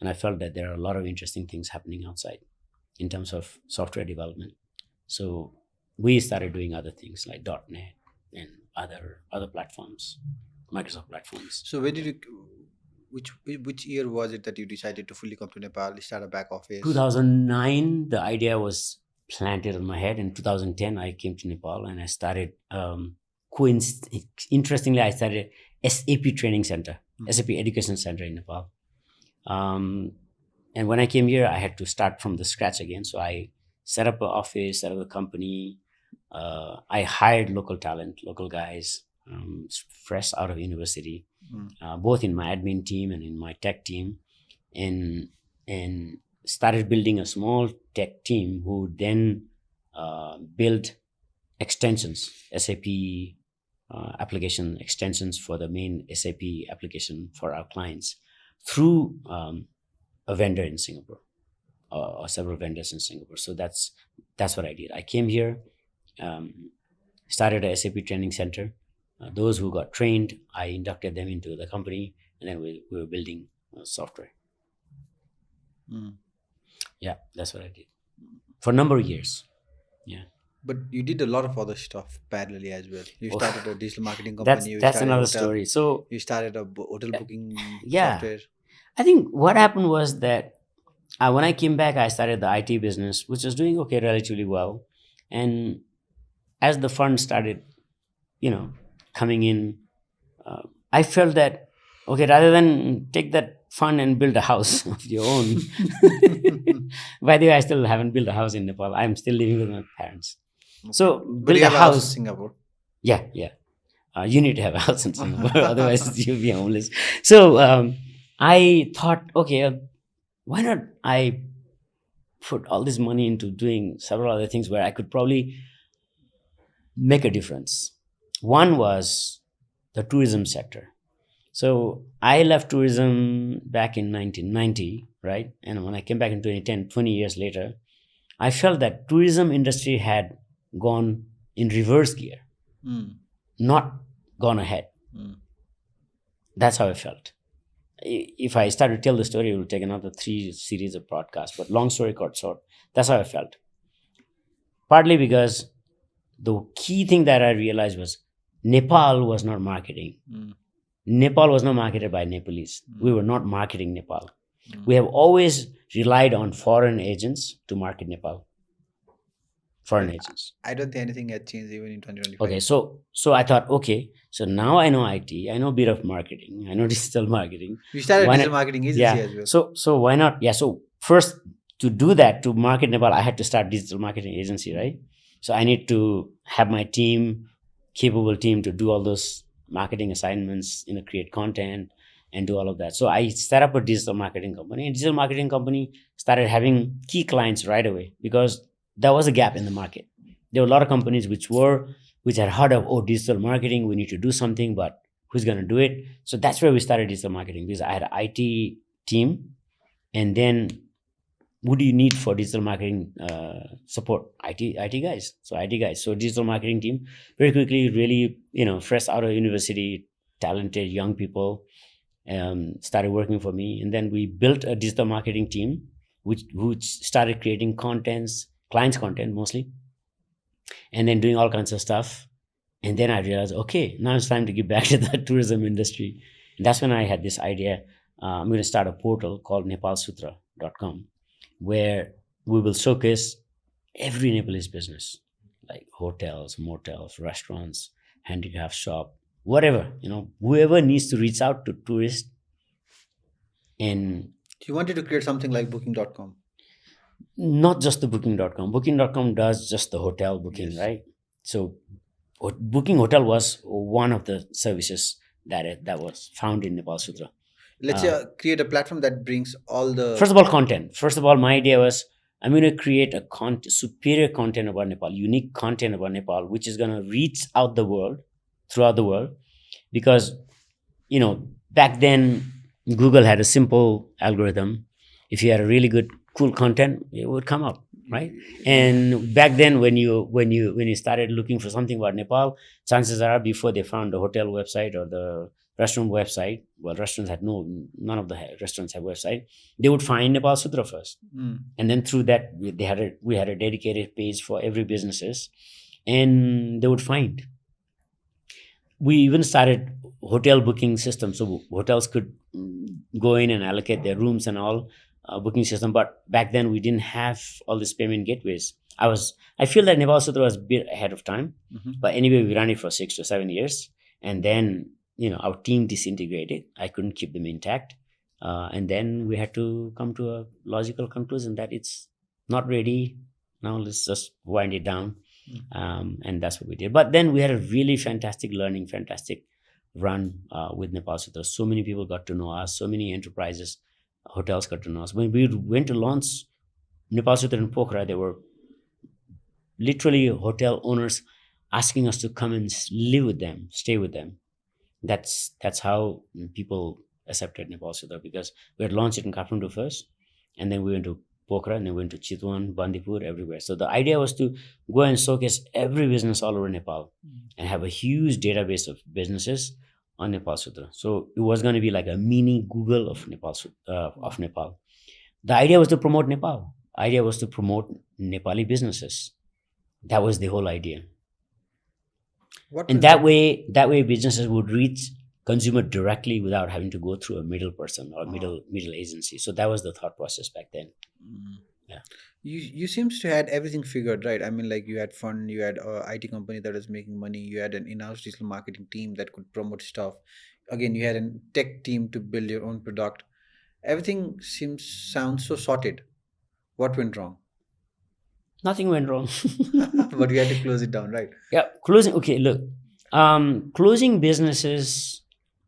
Speaker 2: And I felt that there are a lot of interesting things happening outside in terms of software development. So we started doing other things like .NET and other platforms, Microsoft platforms.
Speaker 1: So where did you? Which year was it that you decided to fully come to Nepal, start a back office?
Speaker 2: 2009, the idea was planted on my head. In 2010, I came to Nepal and I started. Interestingly, I started SAP Training Center, SAP Education Center in Nepal. And when I came here, I had to start from the scratch again. So I set up an office, set up a company. I hired local talent, local guys, fresh out of university, both in my admin team and in my tech team, and started building a small tech team who then built extensions, SAP application extensions for the main SAP application for our clients through a vendor in Singapore or several vendors in Singapore. So that's what I did. I came here, started a SAP training center. Those who got trained, I inducted them into the company, and then we were building software. Yeah, that's what I did for a number of years. Yeah.
Speaker 1: But you did a lot of other stuff parallelly as well. You
Speaker 2: Oh,
Speaker 1: started a digital marketing company.
Speaker 2: That's
Speaker 1: started a
Speaker 2: another
Speaker 1: hotel-
Speaker 2: story. So
Speaker 1: You started a hotel booking
Speaker 2: yeah.
Speaker 1: software.
Speaker 2: I think what happened was that when I came back, I started the IT business, which was doing okay, relatively well. And as the fund started, coming in, I felt that, okay, rather than take that fund and build a house of your own. By the way, I still haven't built a house in Nepal. I'm still living with my parents. So
Speaker 1: But
Speaker 2: build
Speaker 1: you
Speaker 2: a
Speaker 1: have a house in
Speaker 2: house.
Speaker 1: Singapore.
Speaker 2: Yeah. You need to have a house in Singapore, otherwise you'll be homeless. So I thought, okay, why not I put all this money into doing several other things where I could probably make a difference. One was the tourism sector. So I left tourism back in 1990, right? And when I came back in 2010, 20 years later, I felt that tourism industry had gone in reverse gear, not gone ahead. That's how I felt. If I start to tell the story, it will take another 3 series of podcasts. But long story short, that's how I felt. Partly because the key thing that I realized was Nepal was not marketing. Nepal was not marketed by Nepalese. We were not marketing Nepal. We have always relied on foreign agents to market Nepal. Foreign agents.
Speaker 1: I don't think anything had changed even in 2025.
Speaker 2: Okay, so I thought, okay, so now I know IT, I know a bit of marketing, I know digital marketing.
Speaker 1: You started a
Speaker 2: Why
Speaker 1: digital
Speaker 2: not-
Speaker 1: marketing agency
Speaker 2: Yeah.
Speaker 1: as well.
Speaker 2: So why not? Yeah. So first, to do that, to market Nepal, I had to start digital marketing agency, right? So I need to have my team, capable team, to do all those marketing assignments, create content and do all of that. So I set up a digital marketing company, and digital marketing company started having key clients right away because there was a gap in the market. There were a lot of companies which had heard of, digital marketing, we need to do something, but who's going to do it? So that's where we started digital marketing, because I had an IT team, and then what do you need for digital marketing support? IT guys. So digital marketing team, very quickly, really, fresh out of university, talented young people, started working for me. And then we built a digital marketing team, which started creating clients content mostly, and then doing all kinds of stuff. And then I realized, okay, now it's time to get back to the tourism industry. And that's when I had this idea. I'm going to start a portal called nepalsutra.com, where we will showcase every Nepalese business, like hotels, motels, restaurants, handicraft shop, whatever, whoever needs to reach out to tourists. And
Speaker 1: You wanted to create something like booking.com.
Speaker 2: not just the booking.com. Booking.com does just the hotel booking,
Speaker 1: Yes.
Speaker 2: right? So booking hotel was one of the services that was found in Nepal Sutra.
Speaker 1: Let's say create a platform that brings all the
Speaker 2: First of all, content. First of all, my idea was I'm going to create a superior content about Nepal, unique content about Nepal, which is going to reach out throughout the world. Because, back then, Google had a simple algorithm. If you had a really good, cool content, it would come up, right? And back then, when you started looking for something about Nepal, chances are before they found the hotel website or the restaurant website. Well, restaurants had none of the restaurants have website. They would find Nepal Sutra first, and then through that we had a dedicated page for every businesses, and they would find. We even started hotel booking system, so hotels could go in and allocate their rooms and all, booking system. But back then we didn't have all these payment gateways. I feel that Nepal Sutra was a bit ahead of time, but anyway, we ran it for 6 to 7 years, and then our team disintegrated. I couldn't keep them intact, and then we had to come to a logical conclusion that it's not ready. Now let's just wind it down. And that's what we did. But then we had a really fantastic run with Nepal Sutra. So many people got to know us. So many enterprises, hotels got to know us. When we went to launch Nepal Sutra in Pokhara, there were literally hotel owners asking us to come and live with them, stay with them. That's how people accepted Nepal Sutra, because we had launched it in Kathmandu first, and then we went to Pokhara, and then went to Chitwan, Bandipur, everywhere. So the idea was to go and showcase every business all over Nepal and have a huge database of businesses on Nepal Sutra. So it was going to be like a mini Google of Nepal. The idea was to promote Nepal. Idea was to promote Nepali businesses. That was the whole idea. And that way businesses would reach consumer directly without having to go through a middle person or middle agency. So that was the thought process back then. Yeah.
Speaker 1: You seems to had everything figured, right? I mean, like, you had fund, you had a IT company that was making money, you had an in-house digital marketing team that could promote stuff. Again, you had a tech team to build your own product. Everything sounds so sorted. What went wrong?
Speaker 2: Nothing went wrong.
Speaker 1: But you had to close it down, right?
Speaker 2: Yeah, closing. Okay, look, closing businesses,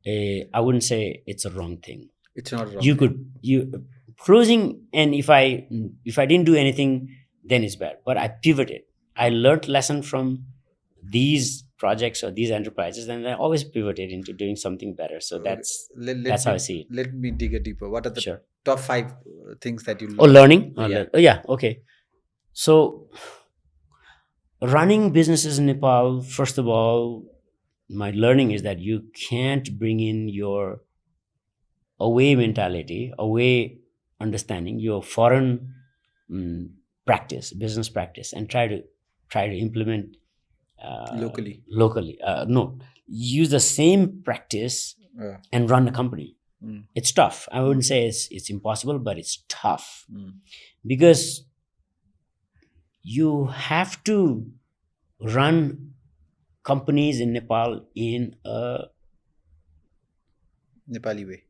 Speaker 2: I wouldn't say it's a wrong thing.
Speaker 1: It's not wrong.
Speaker 2: You closing, and if I didn't do anything, then it's bad. But I pivoted. I learned lesson from these projects or these enterprises, and I always pivoted into doing something better. So that's how I see it.
Speaker 1: Let me dig a deeper. What are the
Speaker 2: Sure.
Speaker 1: top 5 things that you learned?
Speaker 2: Oh, learning.
Speaker 1: Yeah.
Speaker 2: Yeah. Okay. So running businesses in Nepal, first of all, my learning is that you can't bring in your away mentality, away understanding, your foreign business practice, and try to implement
Speaker 1: Locally.
Speaker 2: No, use the same practice and run a company. It's tough. I wouldn't say it's impossible, but it's tough because you have to run companies in Nepal in a
Speaker 1: Nepali way.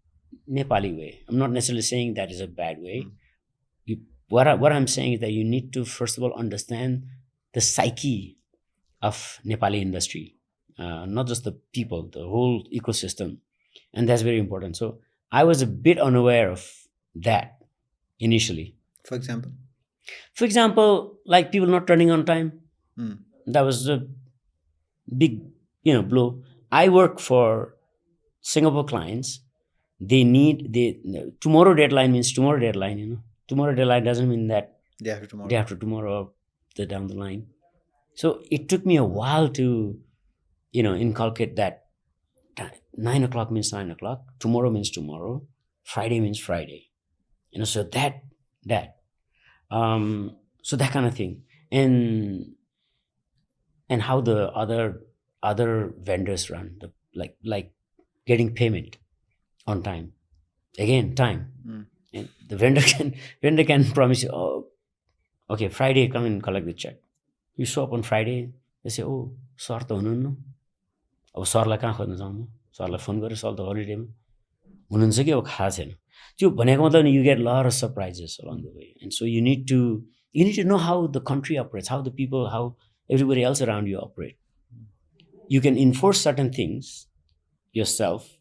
Speaker 2: I'm not necessarily saying that is a bad way. What I'm saying is that you need to first of all understand the psyche of Nepali industry, not just the people, the whole ecosystem, and that's very important. So I was a bit unaware of that initially.
Speaker 1: For
Speaker 2: example, like people not running on time. That was a big blow. I work for Singapore clients. Tomorrow deadline means tomorrow deadline. Tomorrow deadline doesn't mean that
Speaker 1: day after
Speaker 2: tomorrow or the down the line. So it took me a while to inculcate that 9 o'clock means 9 o'clock, tomorrow means tomorrow, Friday means Friday. So that so that kind of thing. And how the other vendors run, like getting payment on time. Again, time. And the vendor can promise you, oh, okay, Friday come and collect the check. You show up on Friday, they say, oh, sir त हुनुहुन्न, अब सरलाई कहाँ खोज्न जाउँ, सरलाई phone गरेर sir त हलिडेमा हुनुहुन्छ कि अब थाहा छैन. त्यो भनेको मतलब you get a lot of surprises along the way. And so you need to know how the country operates, how the people, how everybody else around you operate. You can enforce certain things yourself,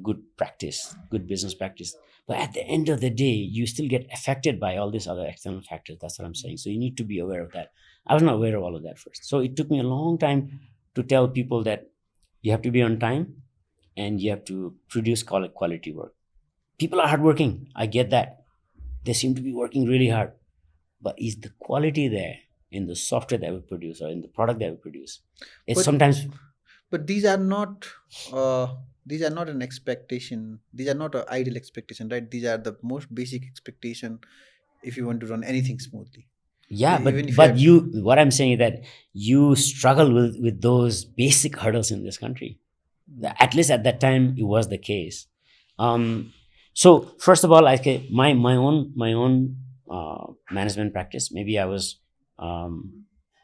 Speaker 2: good practice, good business practice. But at the end of the day, you still get affected by all these other external factors. That's what I'm saying. So you need to be aware of that. I was not aware of all of that first. So it took me a long time to tell people that you have to be on time and you have to produce quality work. People are hardworking. I get that. They seem to be working really hard. But is the quality there in the software that we produce or in the product that we produce? It's sometimes...
Speaker 1: But these are not uh, these are not an expectation. These are not an ideal expectation, right? These are the most basic expectation if you want to run anything smoothly.
Speaker 2: Yeah,
Speaker 1: Even if you
Speaker 2: but
Speaker 1: have
Speaker 2: you, what I'm saying is that you struggle with those basic hurdles in this country. At least at that time it was the case. So first of all, like my own management practice, maybe I was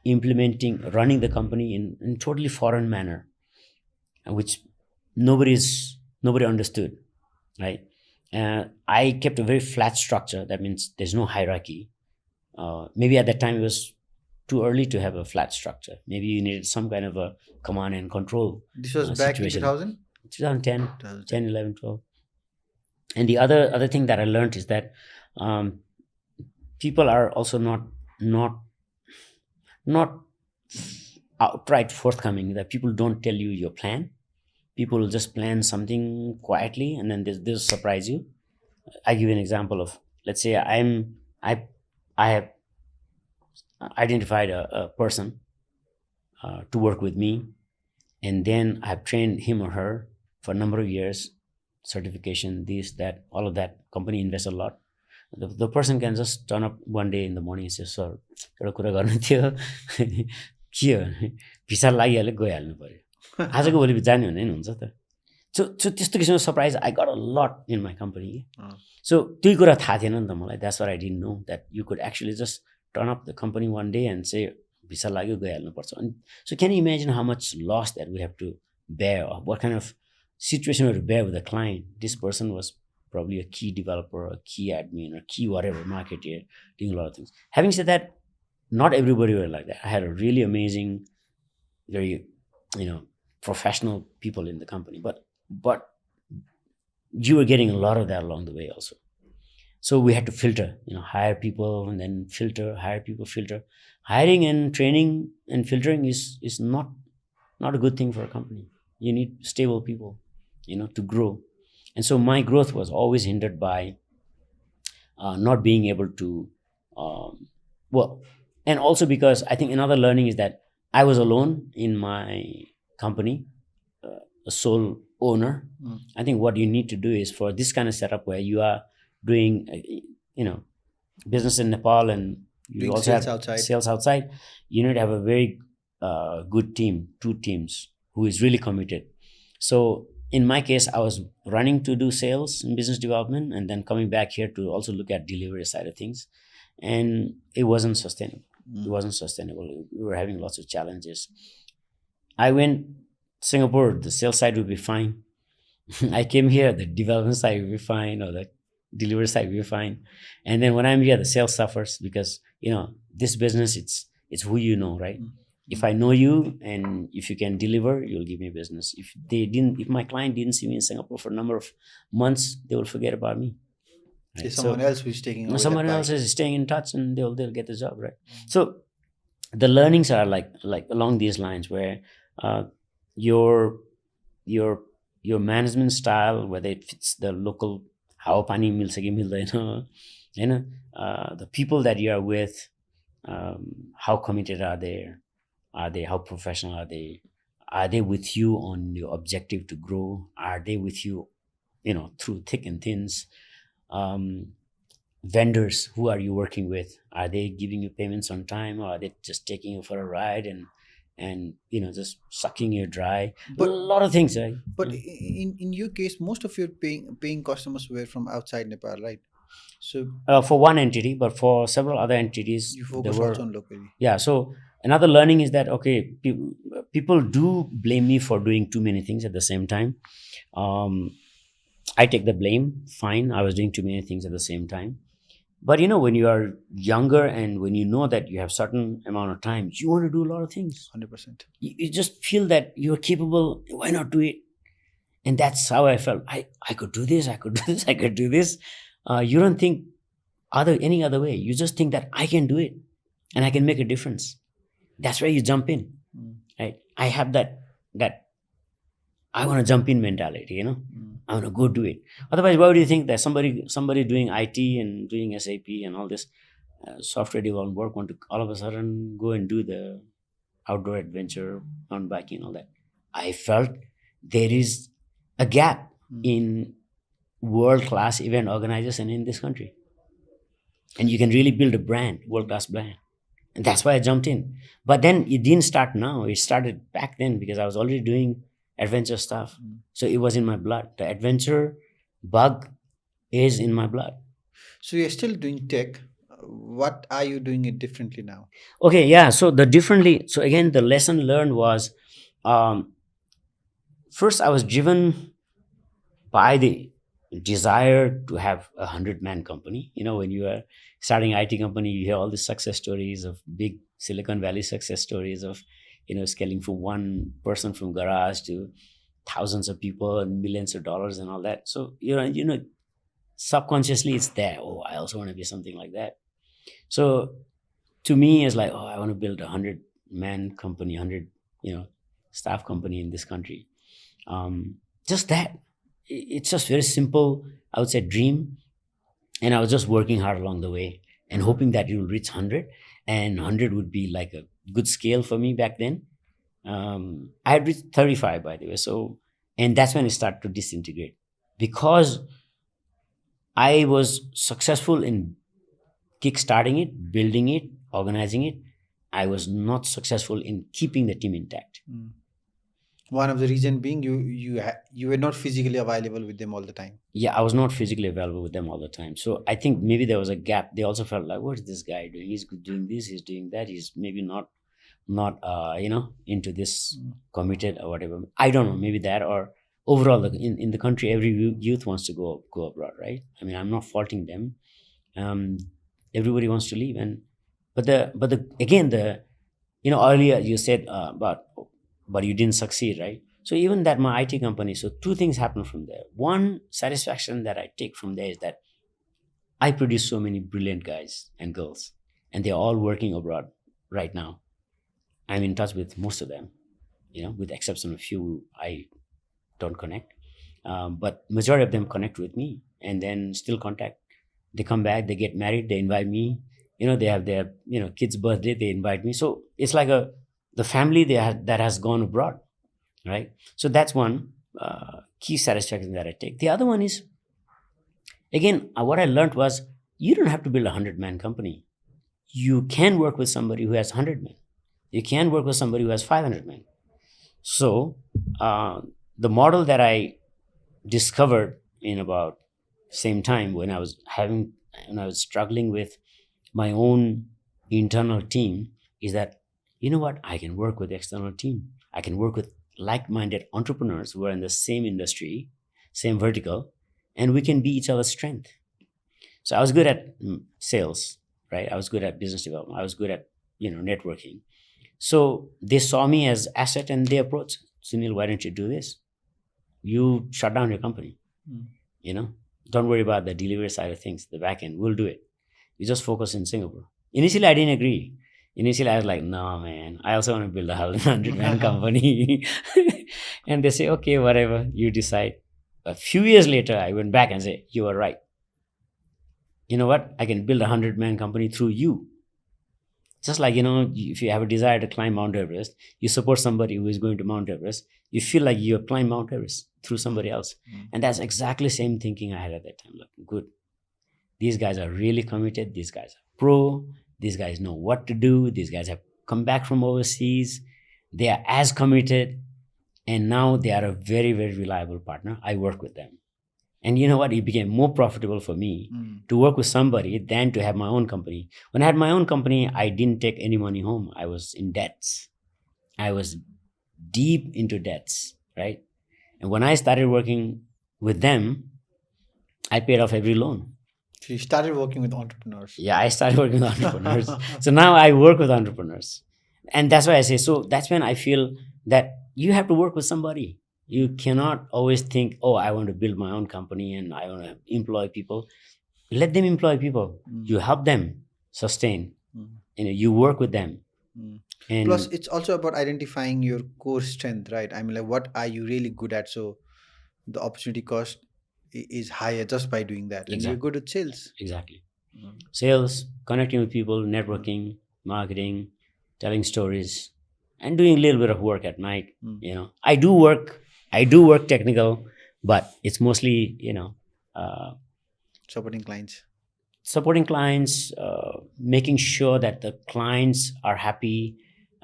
Speaker 2: implementing running the company in totally foreign manner, which nobody understood, right? I kept a very flat structure. That means there's no hierarchy. Maybe at that time it was too early to have a flat structure. Maybe you needed some kind of a command and control
Speaker 1: this was back in
Speaker 2: situation.
Speaker 1: 2000.
Speaker 2: 2010,
Speaker 1: 2010.
Speaker 2: 10, 11, 12. And the other thing that I learned is that um, people are also not outright forthcoming. That people don't tell you your plan. People will just plan something quietly, and then they'll surprise you. I give you an example of, let's say I have identified a person to work with me, and then I've trained him or her for a number of years, certification, this, that, all of that. Company invests a lot. The person can just turn up one day in the morning and say, sir, एउटा कुरा गर्नु थियो, के हो visa लागिहाल्यो गइहाल्नु पर्यो, आजको भोलि जाने भने नि हुन्छ त. So त्यस्तो किसिमको surprise I got a lot in my company. So त्यही कुरा थाहा थिएन नि त मलाई. That's what I didn't know, that you could actually just turn up the company one day and say visa लाग्यो गइहाल्नु पर्छ. So can you imagine how much loss that we have to bear, or what kind of situation we have to bear with a client? This person was probably a key developer, a key admin, or key whatever, marketer, doing a lot of things. Having said that, not everybody were like that. I had a really amazing, very, professional people in the company, but you were getting a lot of that along the way also. So we had to filter, hire people and then filter, hire people, filter. Hiring and training and filtering is not a good thing for a company. You need stable people, to grow. And so my growth was always hindered by not being able to, and also because I think another learning is that I was alone in my company, a sole owner. I think what you need to do is, for this kind of setup where you are doing, business in Nepal, and you
Speaker 1: Doing
Speaker 2: also
Speaker 1: sales
Speaker 2: have
Speaker 1: outside.
Speaker 2: sales outside, you need to have a very good team, 2 teams, who is really committed. So in my case, I was running to do sales and business development, and then coming back here to also look at delivery side of things, and it wasn't sustainable. It wasn't sustainable. We were having lots of challenges. I went Singapore, the sales side would be fine. I came here, the development side would be fine, or the delivery side would be fine. And then when I'm here, the sales suffers because, this business, it's who you know, right? If I know you and if you can deliver, you'll give me business. If my client didn't see me in Singapore for a number of months, they will forget about me. Right?
Speaker 1: There's someone else who's taking over.
Speaker 2: Someone else is staying in touch, and they'll get the job, right? So the learnings are like along these lines, where your management style, whether it fits the local हावापानी मिल्छ कि मिल्दैन, the people that you are with, how committed are they, how professional are they with you on your objective to grow, are they with you through thick and thins, vendors, who are you working with, are they giving you payments on time, or are they just taking you for a ride and just sucking you dry? But a lot of things, right?
Speaker 1: But in your case, most of your paying customers were from outside Nepal, right? So
Speaker 2: for one entity, but for several other entities,
Speaker 1: you focus also on locally.
Speaker 2: Yeah. So another learning is that, okay, people do blame me for doing too many things at the same time. I take the blame. Fine, I was doing too many things at the same time. But when you are younger and when you know that you have certain amount of time, you want to do a lot of things.
Speaker 1: 100%.
Speaker 2: You just feel that you're capable. Why not do it? And that's how I felt. I could do this. I could do this. I could do this. You don't think any other way. You just think that I can do it and I can make a difference. That's where you jump in, right? I have that I want to jump in mentality. I want to go do it. Otherwise, why would you think that somebody doing IT and doing SAP and all this software development work want to all of a sudden go and do the outdoor adventure, mountain biking and all that? I felt there is a gap in world-class event organizers in this country. And you can really build a brand, world-class brand. And that's why I jumped in. But then it didn't start now. It started back then because I was already doing adventure stuff. So it was in my blood. The adventure bug is in my blood.
Speaker 1: So you're still doing tech. What are you doing it differently now?
Speaker 2: Okay, yeah. So again, the lesson learned was, um, first I was driven by the desire to have 100-man company. When you are starting IT company, you hear all the success stories of big Silicon Valley success stories of, scaling from one person from garage to thousands of people and millions of dollars and all that. So, subconsciously it's there. Oh, I also want to be something like that. So to me, it's like, oh, I want to build 100-man company, 100, staff company in this country. Just that. It's just very simple, I would say, dream. And I was just working hard along the way and hoping that it will reach 100. And 100 would be like a good scale for me back then. I had reached 35, by the way. So, and that's when it started to disintegrate. Because I was successful in kickstarting it, building it, organizing it. I was not successful in keeping the team intact.
Speaker 1: One of the reason being you were not physically available with them all the time.
Speaker 2: Yeah, I was not physically available with them all the time. So I think maybe there was a gap. They also felt like, what is this guy doing? He's doing this, he's doing that. He's maybe not into this, committed or whatever. I don't know, maybe that, or overall in the country, every youth wants to go abroad, right? I mean, I'm not faulting them. Everybody wants to leave, but earlier you said but you didn't succeed, right? So even that my IT company, so two things happen from there. One satisfaction that I take from there is that I produce so many brilliant guys and girls, and they're all working abroad right now. I'm in touch with most of them, with the exception of a few I don't connect. But majority of them connect with me and then still contact. They come back, they get married, they invite me. They have their kid's birthday, they invite me. So it's like the family that has gone abroad, right? So that's one key satisfaction that I take. The other one is, again, what I learned was you don't have to build 100-man company. You can work with somebody who has 100 men. You can work with somebody who has 500 men. So the model that I discovered in about same time when I was struggling with my own internal team is that, I can work with the external team. I can work with like-minded entrepreneurs who are in the same industry, same vertical, and we can be each other's strength. So I was good at sales, right? I was good at business development. I was good at, networking. So they saw me as asset and they approached, Sunil, why don't you do this? You shut down your company. Don't worry about the delivery side of things, the back end. We'll do it. You just focus in Singapore. Initially, I didn't agree. Initially, I was like, no, man, I also want to build a 100-man company. And they say, okay, whatever, you decide. A few years later, I went back and said, you are right. You know what? I can build a 100-man company through you. Just like, if you have a desire to climb Mount Everest, you support somebody who is going to Mount Everest, you feel like you have climbed Mount Everest through somebody else. And that's exactly the same thinking I had at that time. Like, good. These guys are really committed. These guys are pro. These guys know what to do. These guys have come back from overseas. They are as committed. And now they are a very, very reliable partner. I work with them. And you know what? It became more profitable for me to work with somebody than to have my own company. When I had my own company, I didn't take any money home. I was in debts. I was deep into debts, right? And when I started working with them, I paid off every loan.
Speaker 1: So you started working with entrepreneurs.
Speaker 2: Yeah, I started working with entrepreneurs. So now I work with entrepreneurs. And that's why I say, so that's when I feel that you have to work with somebody. You cannot always think, oh, I want to build my own company and I want to employ people. Let them employ people. You help them sustain. You work with them. And
Speaker 1: plus, it's also about identifying your core strength, right? I mean, like, what are you really good at? So the opportunity cost is higher just by doing that. And you're good at sales.
Speaker 2: Exactly. Sales, connecting with people, networking, marketing, telling stories, and doing a little bit of work at night. I do work technical, but it's mostly
Speaker 1: supporting clients.
Speaker 2: making sure that the clients are happy,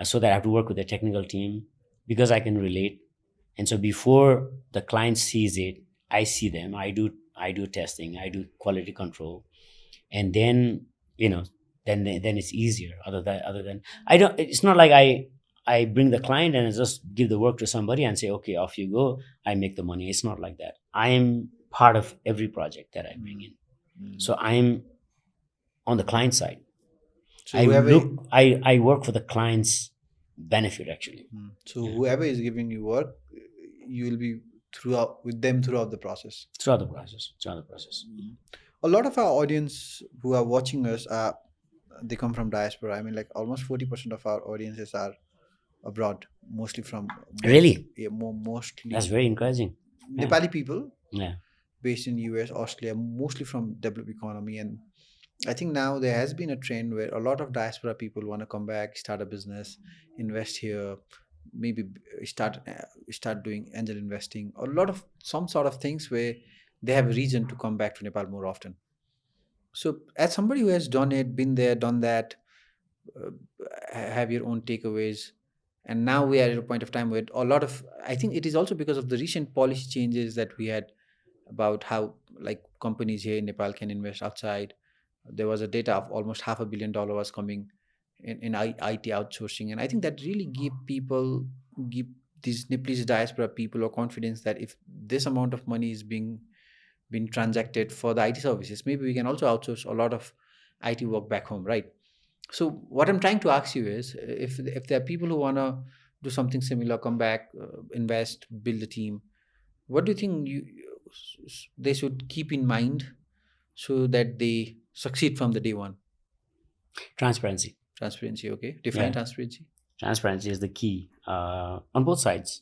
Speaker 2: so that I have to work with the technical team because I can relate. And so before the client sees it, I see them, I do testing, I do quality control, and then then it's easier. Other than I don't, it's not like I bring the client and I just give the work to somebody and say, okay, off you go, I make the money. It's not like that. I am part of every project that I bring in. So I'm on the client side.
Speaker 1: So whoever,
Speaker 2: I work for the client's benefit, actually.
Speaker 1: So whoever is giving you work, you will be with them throughout the process.
Speaker 2: Throughout the process.
Speaker 1: A lot of our audience who are watching us they come from diaspora. I mean, like almost 40% of our audiences are abroad, mostly from
Speaker 2: Really?
Speaker 1: Yeah, mostly
Speaker 2: That's very encouraging.
Speaker 1: Nepali people
Speaker 2: Yeah.
Speaker 1: based in US, Australia, mostly from developed economy. And I think now there has been a trend where a lot of diaspora people want to come back, start a business, invest here, maybe start doing angel investing, a lot of some sort of things where they have a reason to come back to Nepal more often. So as somebody who has done it, been there, done that, uh, have your own takeaways, and now we are at a point of time where a lot of, I think it is also because of the recent policy changes that we had about how like companies here in Nepal can invest outside. There was a data of almost $500 million was coming in IT outsourcing, and I think that really give these Nepalese diaspora people a confidence that if this amount of money is being transacted for the IT services, maybe we can also outsource a lot of IT work back home, right? So what I'm trying to ask you is, if there are people who wanna do something similar, come back, invest, build a team, what do you think they should keep in mind so that they succeed from the day one?
Speaker 2: Transparency.
Speaker 1: Okay. Define
Speaker 2: Yeah.
Speaker 1: transparency.
Speaker 2: Transparency is the key, on both sides.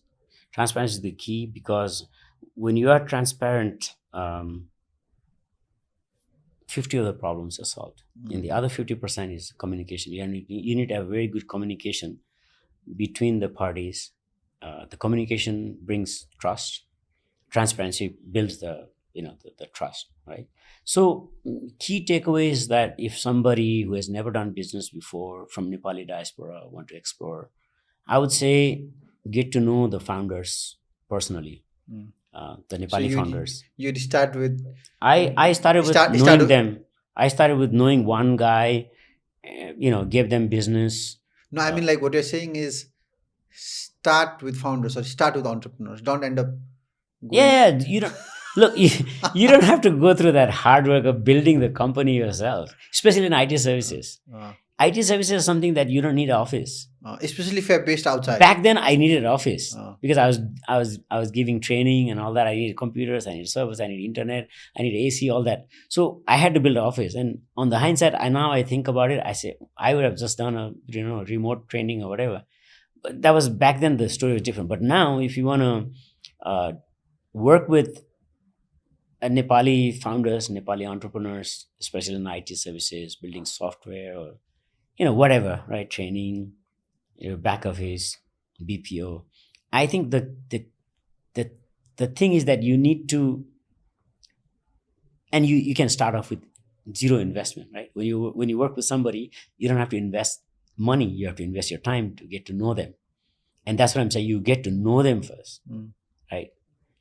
Speaker 2: Transparency is the key because when you are transparent, 50 of the problems are solved. And the other 50% is communication. You need to have very good communication between the parties. The communication brings trust. Transparency builds the trust, right? So key takeaway is that if somebody who has never done business before from Nepali diaspora want to explore, I would say get to know the founders personally. The Nepali founders.
Speaker 1: You'd start with.
Speaker 2: I started with knowing them. I started with knowing one guy, gave them business.
Speaker 1: No, I mean, like what you're saying is start with founders or start with entrepreneurs. Don't end up.
Speaker 2: Yeah, you don't look. You don't have to go through that hard work of building the company yourself, especially in IT services. IT services is something that you don't need an office.
Speaker 1: Especially if you're based outside.
Speaker 2: Back then, I needed an office because I was giving training and all that. I needed computers, I needed servers, I needed internet, I needed AC, all that. So I had to build an office. And on the hindsight, I think about it. I say I would have just done a remote training or whatever. But that was back then. The story was different. But now, if you want to work with Nepali founders, Nepali entrepreneurs, especially in IT services, building software or whatever, right? Training, back office, BPO. I think the thing is that you need to, and you can start off with zero investment, right? When you work with somebody, you don't have to invest money. You have to invest your time to get to know them, and that's what I'm saying. You get to know them first, right?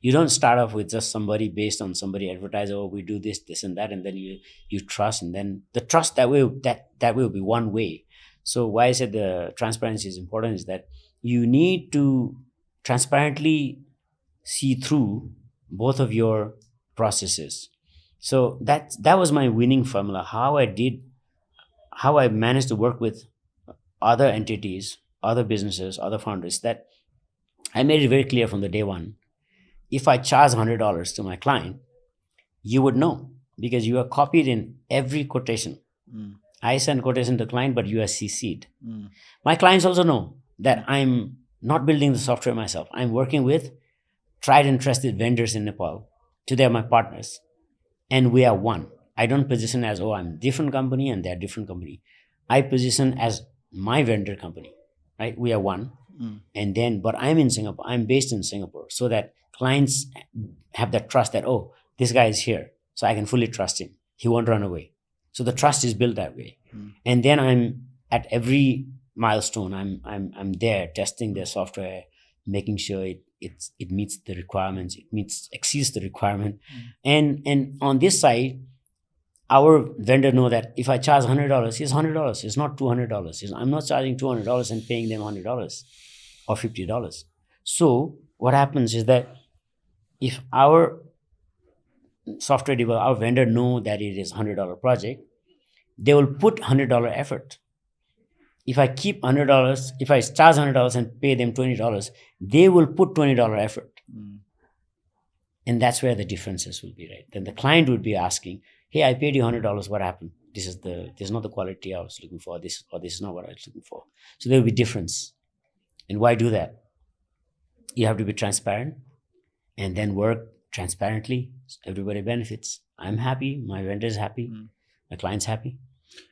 Speaker 2: You don't start off with just somebody based on somebody advertise, oh, we do this, this, and that, and then you trust, and then the trust that will be one way. So why I said the transparency is important is that you need to transparently see through both of your processes. So that was my winning formula. How I managed to work with other entities, other businesses, other founders, that I made it very clear from the day one. If I charge $100 to my client, you would know because you are copied in every quotation. I send quotation to the client, but you are CC'd. My clients also know that I'm not building the software myself. I'm working with tried and trusted vendors in Nepal. Today are my partners. And we are one. I don't position as, oh, I'm a different company and they're a different company. I position as my vendor company, right? We are one. And then, but I'm in Singapore, I'm based in Singapore, so that clients have that trust that, oh, this guy is here, so I can fully trust him. He won't run away. So the trust is built that way. And then I'm at every milestone, I'm there testing their software, making sure it meets the requirements, exceeds the requirement. And on this side, our vendor know that if I charge $100, it's $100. It's not $200. I'm not charging $200 and paying them $100 or $50. So what happens is that if our software developer, our vendor know that it is $100 project, they will put $100 effort. If I keep $100, if I charge $100 and pay them $20, they will put $20 effort. And that's where the differences will be, right? Then the client would be asking, hey, I paid you $100, what happened? This is not the quality I was looking for, this is not what I was looking for. So there will be difference. And why do that? You have to be transparent and then work transparently. So everybody benefits. I'm happy, my vendor is happy, my client's happy.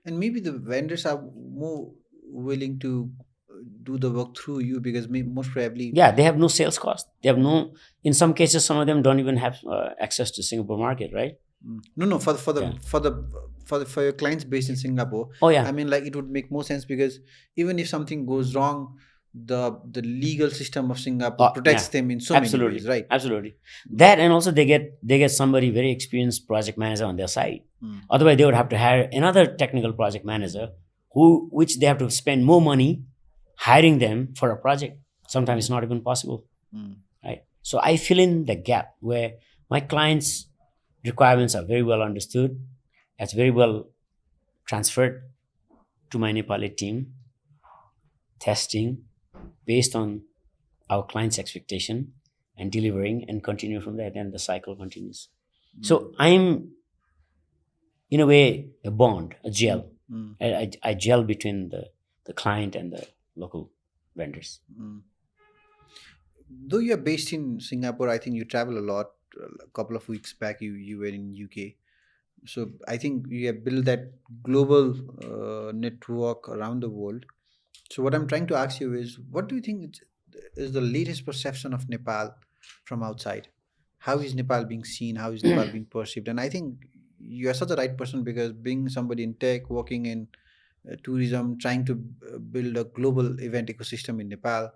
Speaker 1: And maybe the vendors are more willing to do the work through you because most probably
Speaker 2: Yeah, they have no sales cost. They have no, in some cases, some of them don't even have access to Singapore market, right?
Speaker 1: No, for
Speaker 2: Yeah.
Speaker 1: your clients based in Singapore.
Speaker 2: Oh yeah,
Speaker 1: I mean, like it would make more sense because even if something goes wrong, the legal system of Singapore protects them in so many ways, right?
Speaker 2: Absolutely. That, and also they get somebody very experienced project manager on their side. Otherwise, they would have to hire another technical project manager, which they have to spend more money hiring them for a project. Sometimes it's not even possible, right? So I fill in the gap where my clients' requirements are very well understood. It's very well transferred to my Nepali team, testing based on our client's expectation and delivering and continue from there. Then the cycle continues. So I'm, in a way, a bond, a gel. I gel between the client and the local vendors.
Speaker 1: Though you're based in Singapore, I think you travel a lot. A couple of weeks back, you were in UK. So I think you have built that global network around the world. So what I'm trying to ask you is, what do you think is the latest perception of Nepal from outside? How is Nepal being seen? How is Nepal being perceived? And I think you are such a right person because being somebody in tech, working in tourism, trying to build a global event ecosystem in Nepal,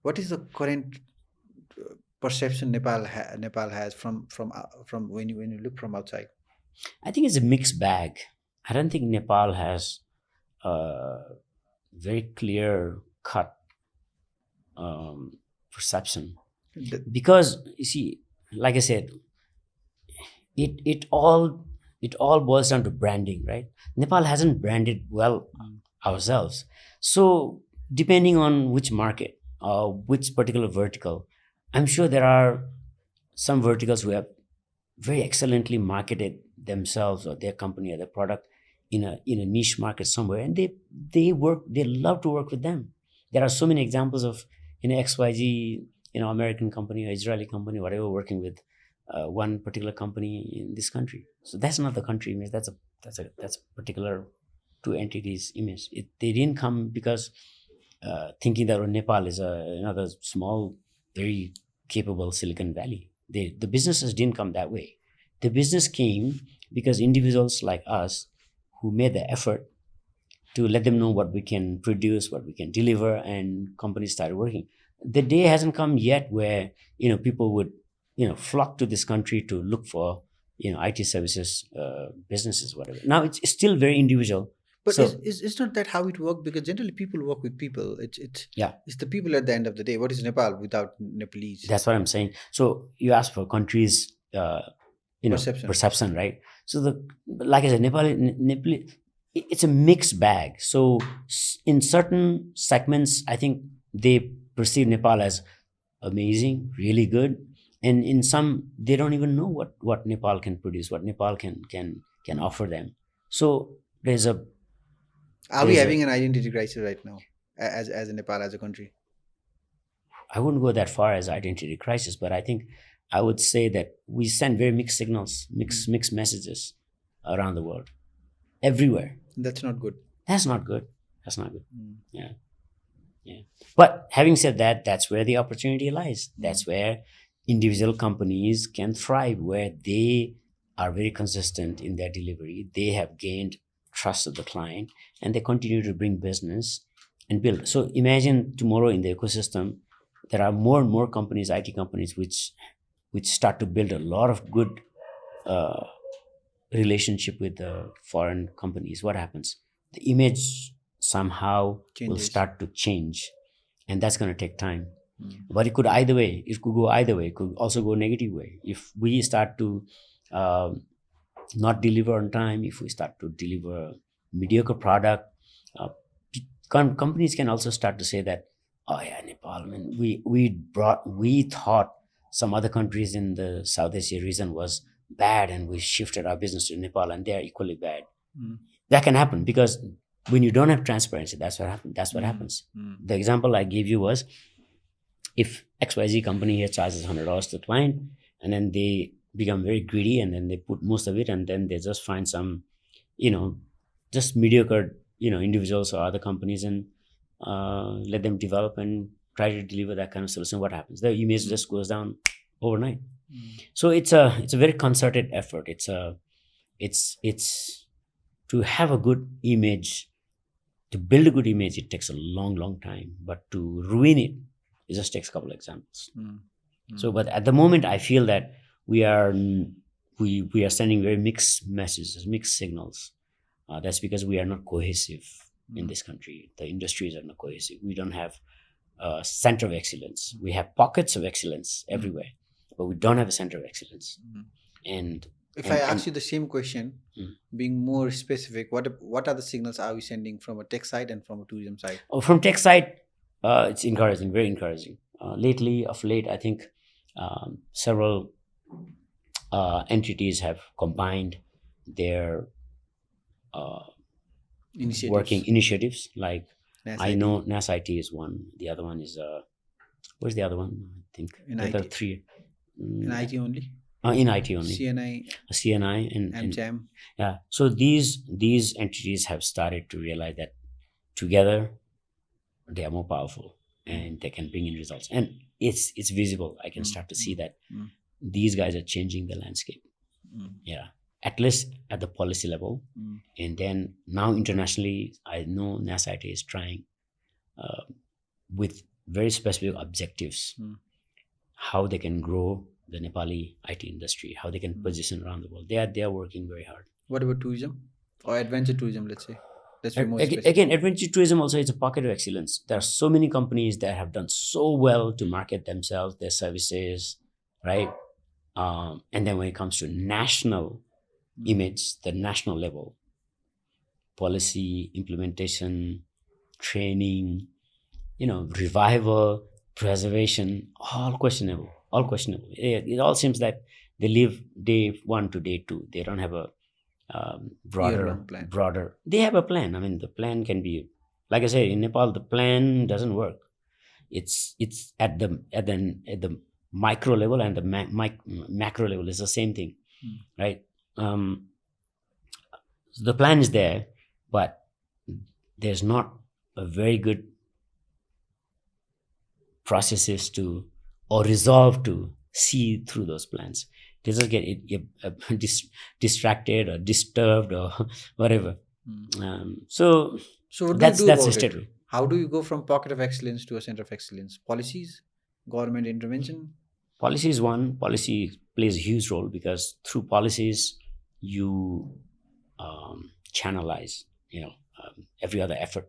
Speaker 1: what is the current perception Nepal has from when you look from outside?
Speaker 2: I think it's a mixed bag. I don't think Nepal has a very clear cut perception, because you see, like I said, it all boils down to branding, right? Nepal hasn't branded well ourselves. So depending on which market or which particular vertical, I'm sure there are some verticals who have very excellently marketed themselves or their company or their product in a niche market somewhere, and they love to work with them. There are so many examples of XYZ, American company or Israeli company, whatever, working with one particular company in this country. So that's not the country image. That's a particular two entities image. They didn't come because thinking that Nepal is another small, very capable Silicon Valley. The businesses didn't come that way. The business came because individuals like us who made the effort to let them know what we can produce, what we can deliver, and companies started working. The day hasn't come yet where people would flock to this country to look for IT services, businesses, whatever. Now it's still very individual.
Speaker 1: But
Speaker 2: So
Speaker 1: it's not that how it works because generally people work with people.
Speaker 2: yeah,
Speaker 1: It's the people at the end of the day. What is Nepal without Nepalese
Speaker 2: that's what I'm saying. So you asked for countries, perception, right? So like I said, Nepal, it's a mixed bag. So in certain segments, I think they perceive Nepal as amazing, really good, and in some they don't even know what Nepal can produce, what Nepal can offer them. So there's a
Speaker 1: Are we
Speaker 2: there's a
Speaker 1: having an identity crisis right now as a Nepal as a country?
Speaker 2: I wouldn't go that far as identity crisis, but I think I would say that we send very mixed signals, mixed messages around the world, everywhere.
Speaker 1: That's not good.
Speaker 2: That's not good. That's not good.
Speaker 1: Mm.
Speaker 2: Yeah. Yeah. But having said that, that's where the opportunity lies. That's where individual companies can thrive, where they are very consistent in their delivery. They have gained trust of the client and they continue to bring business and build. So imagine tomorrow in the ecosystem, there are more and more companies, IT companies, which start to build a lot of good uh, relationship with the foreign companies. What happens? The image somehow will
Speaker 1: Changes.
Speaker 2: start to change, and that's going to take time. But it could either way. It could go either way. It could also go negative way. If we start to not deliver on time, if we start to deliver mediocre product, uh, companies can also start to say that, oh yeah, Nepal, man, we thought some other countries in the South Asia region was bad, and we shifted our business to Nepal, and they are equally bad. That can happen because when you don't have transparency, that's what happens. That's what happens. The example I gave you was, if XYZ company here charges $100 to the client, and then they become very greedy, and then they put most of it, and then they just find some, just mediocre, individuals or other companies, and let them develop and try to deliver that kind of solution. What happens? The image just goes down overnight. So it's a very concerted effort. It's to have a good image, to build a good image, it takes a long time. But to ruin it just takes a couple of examples. So, but at the moment, I feel that we are sending very mixed messages, mixed signals. That's because we are not cohesive in this country. The industries are not cohesive. We don't have a center of excellence. We have pockets of excellence everywhere, but we don't have a center of excellence. And
Speaker 1: if I ask you the same question, being more specific, what are the signals are we sending from a tech side and from a tourism side?
Speaker 2: From tech side, it's encouraging, very encouraging. Of late, I think several entities have combined their working initiatives. Like I know NAS IT is one. The other one is where's the other one? I think there are three.
Speaker 1: In IT only.
Speaker 2: In IT only.
Speaker 1: CNI
Speaker 2: and
Speaker 1: JAM.
Speaker 2: Yeah. So these entities have started to realize that together they are more powerful and they can bring in results. And it's visible. I can start to see that these guys are changing the landscape. Yeah. At least at the policy level. And then now internationally, I know NAS IT is trying with very specific objectives how they can grow the Nepali IT industry, how they can position around the world. They are working very hard.
Speaker 1: What about tourism or adventure tourism, let's say? Let's be more specific.
Speaker 2: Again, adventure tourism also is a pocket of excellence. There are so many companies that have done so well to market themselves, their services, right? And then when it comes to national image, the national level, policy, implementation, training, revival, preservation, all questionable. It all seems that they live day 1 to day 2. They don't have a broader. They have a plan. I mean, the plan can be, like I say, in Nepal, the plan doesn't work. It's at the micro level and the macro level is the same thing, right? So the plan is there, but there's not a very good processes to or resolve to see through those plans. They just get distracted or disturbed or whatever. So
Speaker 1: what
Speaker 2: that's
Speaker 1: do you do
Speaker 2: the
Speaker 1: about
Speaker 2: statement.
Speaker 1: it? How do you go from pocket of excellence to a center of excellence? Policies, government intervention.
Speaker 2: Policy is one. Policy plays a huge role because through policies you channelize, every other effort.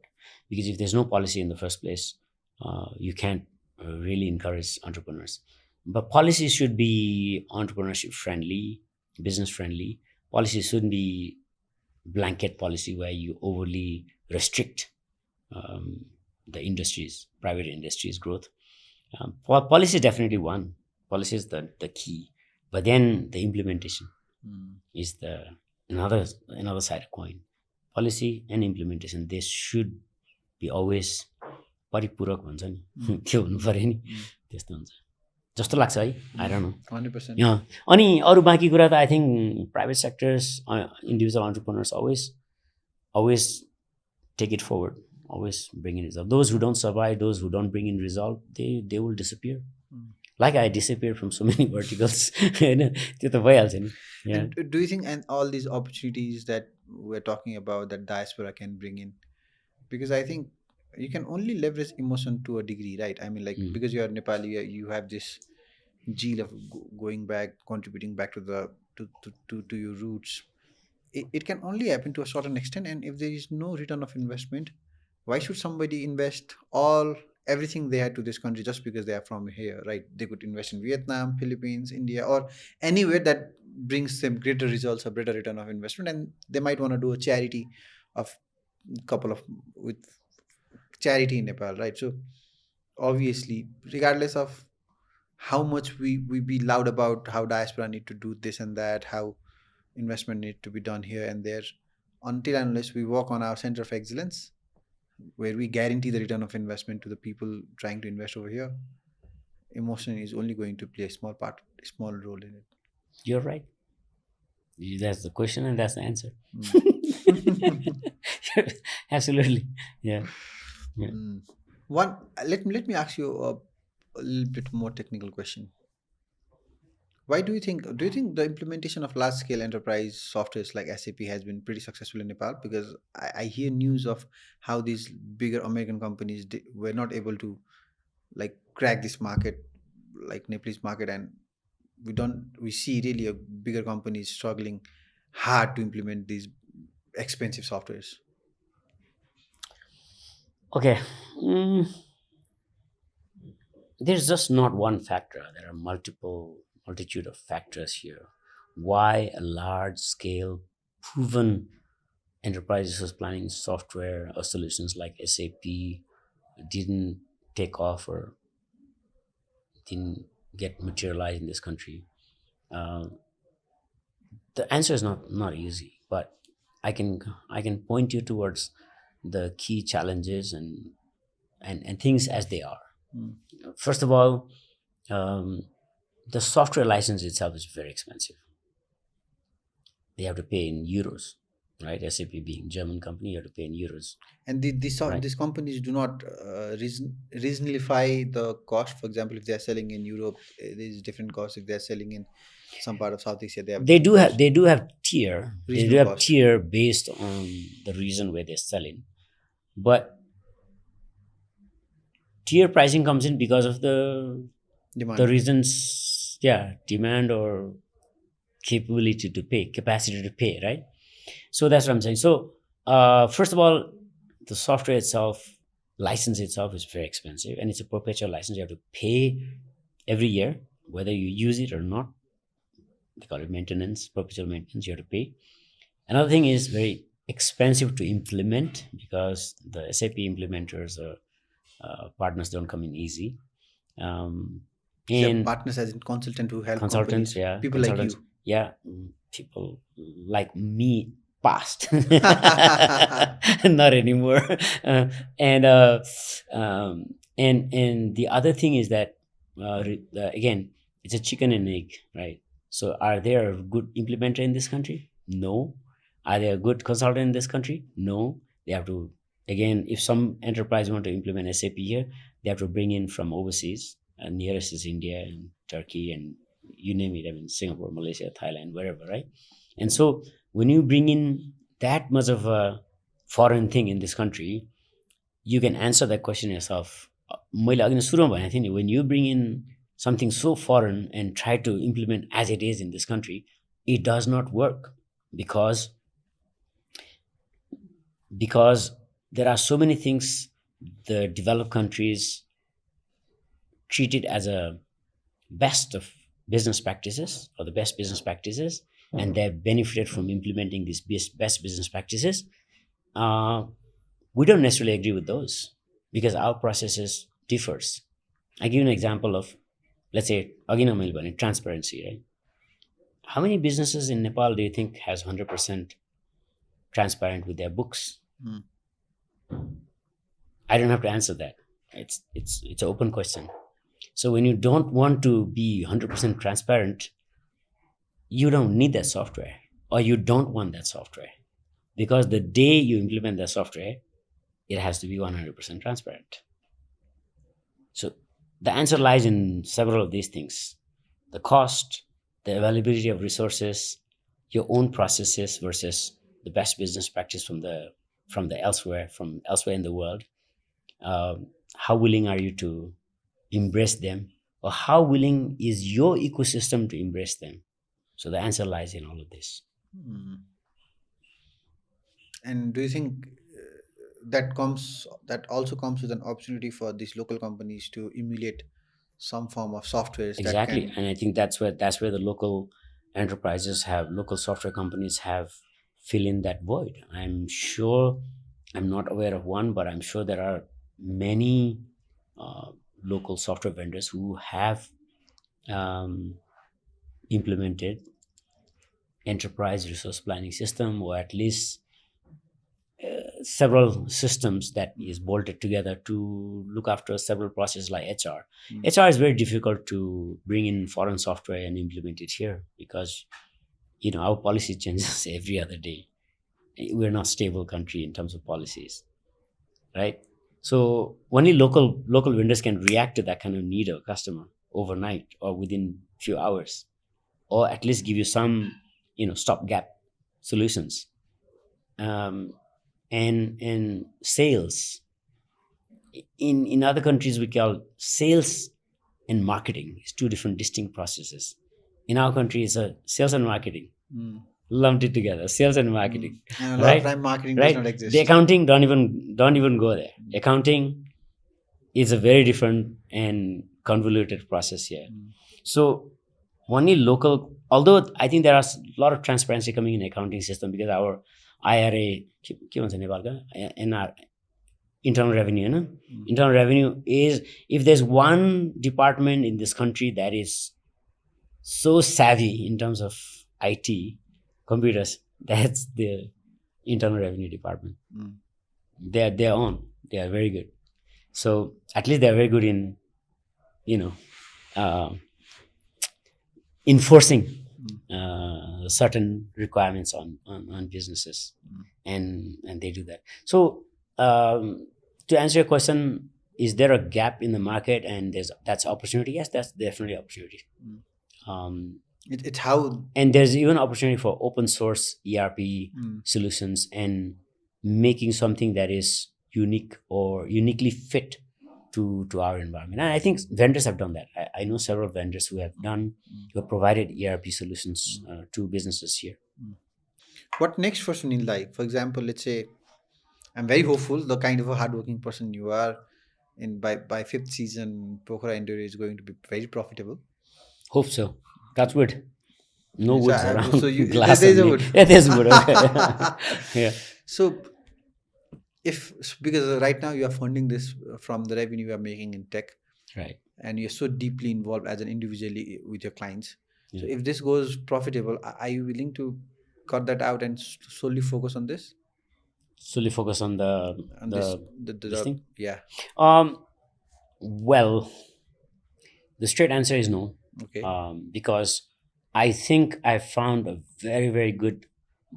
Speaker 2: Because if there's no policy in the first place, you can't really encourage entrepreneurs. But policies should be entrepreneurship friendly, business friendly. Policies shouldn't be blanket policy where you overly restrict the industries, private industries growth. Policy is definitely one. Policy is the key. But then the implementation is the another side of coin. Policy and implementation, they should be always परिपूरक भन्छ नि त्यो हुनु पर्यो नि त्यस्तो हुन्छ जस्तो लाग्छ है आई डोन्ट नो
Speaker 1: 100%.
Speaker 2: अनि अरू बाँकी कुरा त I think private sectors individual entrepreneurs always take it forward. always bring in result. Those who don't survive, those who don't bring in result, they will disappear.
Speaker 1: Mm.
Speaker 2: Like I disappeared from so many verticals. होइन, त्यो त भइहाल्छ नि. Yeah.
Speaker 1: And do you think, and all these opportunities that we're talking about that diaspora can bring in, because I think you can only leverage emotion to a degree, right? I mean, like,
Speaker 2: Mm.
Speaker 1: because you are Nepali, you have this zeal of going back, contributing back to the to your roots. It can only happen to a certain extent, and if there is no return of investment, why should somebody invest all everything they had to this country just because they are from here, right? They could invest in Vietnam, Philippines, India, or anywhere that brings them greater results or better return of investment, and they might want to do a charity of couple of with charity in Nepal, right? So obviously, regardless of how much we be loud about how diaspora need to do this and that, how investment need to be done here and there, until and unless we work on our center of excellence, where we guarantee the return of investment to the people trying to invest over here, emotion is only going to play a small part, a small role in it.
Speaker 2: You're right. That's the question and that's the answer.
Speaker 1: Mm.
Speaker 2: Absolutely. Yeah. Yeah.
Speaker 1: Mm. One, let me ask you a little bit more technical question. Why do you think the implementation of large scale enterprise softwares like SAP has been pretty successful in Nepal? Because I hear news of how these bigger American companies were not able to like crack this market, like Nepalese market, and we see really a bigger companies struggling hard to implement these expensive softwares.
Speaker 2: Okay. Mm, there's just not one factor. There are multitude of factors here. Why a large scale proven enterprise resource planning software or solutions like SAP didn't take off or didn't get materialized in this country? Uh, the answer is not easy, but I can point you towards the key challenges and things as they are.
Speaker 1: Mm.
Speaker 2: First of all, um, the software license itself is very expensive. They have to pay in euros, right? SAP being German company, you have to pay in euros,
Speaker 1: And
Speaker 2: right?
Speaker 1: these companies do not reasonify the cost. For example, if they are selling in Europe, there is different cost. If they are selling in some part of South Asia, they have
Speaker 2: They
Speaker 1: different
Speaker 2: do have
Speaker 1: cost,
Speaker 2: they do have tier. They do
Speaker 1: regional
Speaker 2: have
Speaker 1: cost.
Speaker 2: tier based on the region where they're selling, but tier pricing comes in because of the
Speaker 1: Demand.
Speaker 2: reasons, yeah, demand or capacity to pay, right? So that's what I'm saying. So first of all, the software itself, license itself is very expensive, and it's a perpetual license. You have to pay every year, whether you use it or not. They call it maintenance, perpetual maintenance. You have to pay. Another thing is very expensive to implement because the SAP implementers or partners don't come in easy. Um,
Speaker 1: Yeah,
Speaker 2: and
Speaker 1: partners as in consultant who help
Speaker 2: consultants,
Speaker 1: companies,
Speaker 2: yeah,
Speaker 1: people like
Speaker 2: consultants,
Speaker 1: you.
Speaker 2: yeah, people like me past, not anymore. uh, and uh, and the other thing is that again, it's a chicken and egg, right? So are there a good implementer in this country? No. Are there a good consultant in this country? No. They have to, again, if some enterprise want to implement SAP here, they have to bring in from overseas, and nearest is India and Turkey and you name it. I mean, Singapore, Malaysia, Thailand, wherever, right? And so when you bring in that much of a foreign thing in this country, you can answer that question yourself. मैले अघि नै सुरुमा भनेको थिएँ नि, when you bring in something so foreign and try to implement as it is in this country, it does not work because there are so many things the developed countries treat it as a best of business practices or the best business practices, and they've benefited from implementing these best business practices. We don't necessarily agree with those because our processes differs. I give you an example of, let's say, transparency, right? How many businesses in Nepal do you think has 100% transparent with their books?
Speaker 1: Mm.
Speaker 2: I don't have to answer that. It's an open question. So when you don't want to be 100% transparent, you don't need that software, or you don't want that software, because the day you implement that software, it has to be 100% transparent. So the answer lies in several of these things: the cost, the availability of resources, your own processes versus the best business practice from elsewhere in the world. How willing are you to embrace them, or how willing is your ecosystem to embrace them? So the answer lies in all of this.
Speaker 1: Hmm. And do you think that also comes with an opportunity for these local companies to emulate some form of softwares that
Speaker 2: Exactly,
Speaker 1: can?
Speaker 2: and I think that's where the local software companies have fill in that void. I'm sure, I'm not aware of one, but I'm sure there are many uh, local software vendors who have um, implemented enterprise resource planning system, or at least several systems that is bolted together to look after several processes like HR.
Speaker 1: Hmm.
Speaker 2: HR is very difficult to bring in foreign software and implement it here, because our policy changes every other day. We're not a stable country in terms of policies, right? So only local vendors can react to that kind of need of a customer overnight or within few hours, or at least give you some stopgap solutions. Um, and sales, in other countries we call sales and marketing is two different distinct processes. In our country it's a sales and marketing
Speaker 1: Hmm.
Speaker 2: lumped it together, sales and
Speaker 1: Hmm.
Speaker 2: marketing.
Speaker 1: And a lot of
Speaker 2: Right,
Speaker 1: time marketing does
Speaker 2: right.
Speaker 1: not
Speaker 2: The
Speaker 1: exist.
Speaker 2: accounting don't even go there. Accounting is a very different and convoluted process here.
Speaker 1: Hmm.
Speaker 2: So only local, although I think there are a lot of transparency coming in accounting system, because our IRA के भन्छ नेपालका NR internal revenue, no?
Speaker 1: Hmm.
Speaker 2: Internal revenue is, if there's one department in this country that is so savvy in terms of IT computers, that's the internal revenue department.
Speaker 1: Hmm.
Speaker 2: They're on. They are very good. So at least they're very good in you know uh, enforcing certain requirements on businesses, and they do that. So to answer your question, is there a gap in the market and that's opportunity? Yes, that's definitely opportunity. um,
Speaker 1: It's how.
Speaker 2: and there's even opportunity for open source ERP
Speaker 1: Hmm.
Speaker 2: solutions and making something that is unique or uniquely fit to our environment. And I think vendors have done that. I know several vendors who have provided ERP solutions to businesses here.
Speaker 1: What next for Sunil? Like, for example, let's say I'm very hopeful, the kind of a hardworking person you are. In by fifth season, Pokhara Enduro is going to be very profitable.
Speaker 2: Hope so. That's wood. No
Speaker 1: So,
Speaker 2: woods
Speaker 1: so
Speaker 2: around.
Speaker 1: you
Speaker 2: Glass
Speaker 1: there's a
Speaker 2: only.
Speaker 1: wood.
Speaker 2: Yeah, there's wood. Okay. Yeah.
Speaker 1: So if because right now you are funding this from the revenue you are making in tech,
Speaker 2: Right.
Speaker 1: and you're so deeply involved as an individually with your clients. So
Speaker 2: Yeah.
Speaker 1: if this goes profitable, are you willing to cut that out and solely focus on this?
Speaker 2: Solely focus on the
Speaker 1: On this
Speaker 2: the this thing.
Speaker 1: yeah.
Speaker 2: Um. Well, the straight answer is no,
Speaker 1: Okay.
Speaker 2: because I think I found a very, very good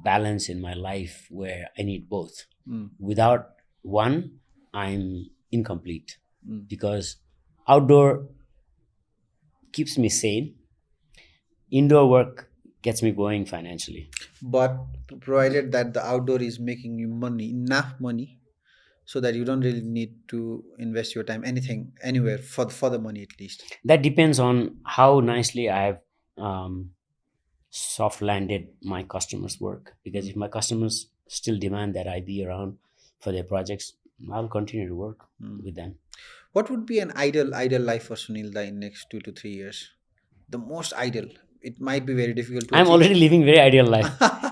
Speaker 2: balance in my life where I need both.
Speaker 1: Mm.
Speaker 2: Without one, I'm incomplete,
Speaker 1: Mm.
Speaker 2: because outdoor keeps me sane, indoor work gets me going financially.
Speaker 1: But provided that the outdoor is making you money, enough money, so that you don't really need to invest your time anything anywhere for the money at least.
Speaker 2: That depends on how nicely I have soft landed my customers' work. Because if my customers still demand that I be around for their projects, I'll continue to work with them.
Speaker 1: What would be an ideal life for Sunil in next 2 to 3 years? The most ideal. It might be very difficult to
Speaker 2: I'm
Speaker 1: achieve.
Speaker 2: already living very ideal life.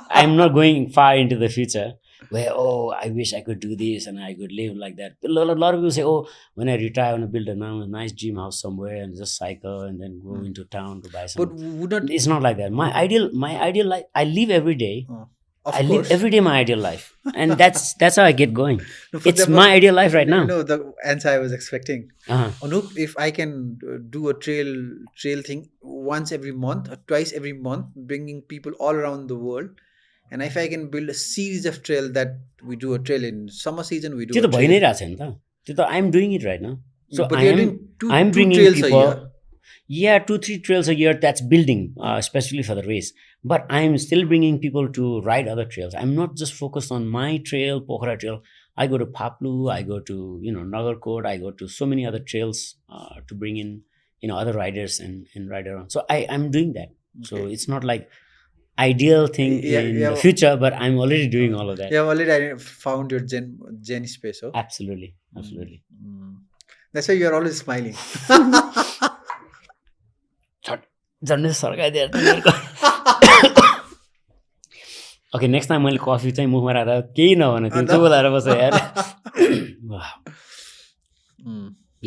Speaker 2: I'm not going far into the future where, oh, I wish I could do this and I could live like that. A lot of people say, oh, when I retire, I want to build a nice gym house somewhere and just cycle and then go into town to buy
Speaker 1: But
Speaker 2: some.
Speaker 1: would not.
Speaker 2: It's not like that. My ideal life, I live every day.
Speaker 1: Of
Speaker 2: I live
Speaker 1: course.
Speaker 2: every day my ideal life. And that's how I get going.
Speaker 1: No, for
Speaker 2: It's
Speaker 1: example,
Speaker 2: my ideal life right now.
Speaker 1: the answer I was expecting.
Speaker 2: Uh-huh.
Speaker 1: Anup, if I can do a trail thing once every month or twice every month, bringing people all around the world, And if I can build a series of trail that we do a trail in summer season, we do
Speaker 2: त्यो
Speaker 1: a
Speaker 2: त भइ
Speaker 1: trail.
Speaker 2: नै रहेछ नि त त्यो त I'm doing it right now. So
Speaker 1: But you're doing
Speaker 2: I'm
Speaker 1: two
Speaker 2: bringing
Speaker 1: trails a
Speaker 2: people.
Speaker 1: year.
Speaker 2: Yeah, 2-3 trails a year. That's building, especially for the race. But I'm still bringing people to ride other trails. I'm not just focused on my trail, Pokhara Trail. I go to Paplu, I go to Nagarkot, I go to so many other trails to bring in other riders and ride around. So I'm doing that. So
Speaker 1: Okay.
Speaker 2: it's not like ideal thing in the future, but I'm already doing all of that.
Speaker 1: You have already found your Zen space, oh?
Speaker 2: Absolutely.
Speaker 1: That's why you're always smiling.
Speaker 2: झन्डै सर्काइदिएर त मेरो okay next time मैले coffee चाहिँ मुखमा राख्दा केही नभन त्यो चुप लाएर बस्छ यार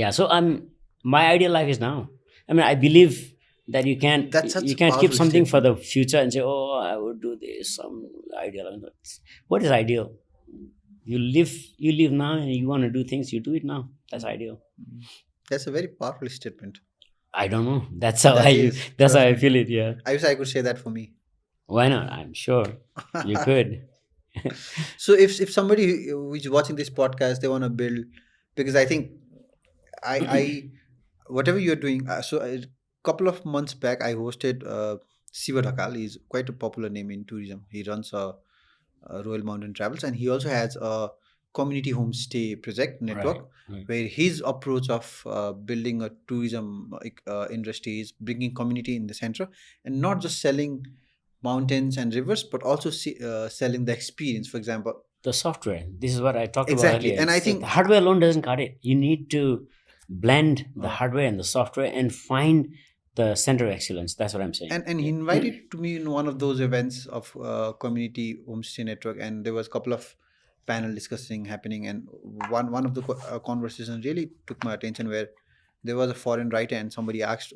Speaker 2: या सो my ideal life is now. I mean, I believe that you can't keep something for the future and say, oh, I would do this, some ideal. What is ideal? You live now, and you want to do things, you do it now. That's ideal.
Speaker 1: That's a very powerful statement.
Speaker 2: I don't know. That's how I feel it. Yeah.
Speaker 1: I wish I could say that for me.
Speaker 2: Why not? I'm sure you could.
Speaker 1: So if somebody who is watching this podcast, they want to build, because I think I whatever you're doing. So a couple of months back, I hosted Siva Dhakal. He's quite a popular name in tourism. He runs a Royal Mountain Travels, and he also has a community homestay project network,
Speaker 2: Right.
Speaker 1: where his approach of building a tourism industry is bringing community in the center, and not just selling mountains and rivers, but also selling the experience. For example,
Speaker 2: The software. This is what I talked
Speaker 1: Exactly.
Speaker 2: about earlier.
Speaker 1: And I think
Speaker 2: the hardware alone doesn't cut it. You need to blend the hardware and the software and find the center of excellence. That's what I'm saying.
Speaker 1: And he invited to me in one of those events of community homestay network, and there was a couple of panel discussing happening, and one of the conversations really took my attention, where there was a foreign writer and somebody asked,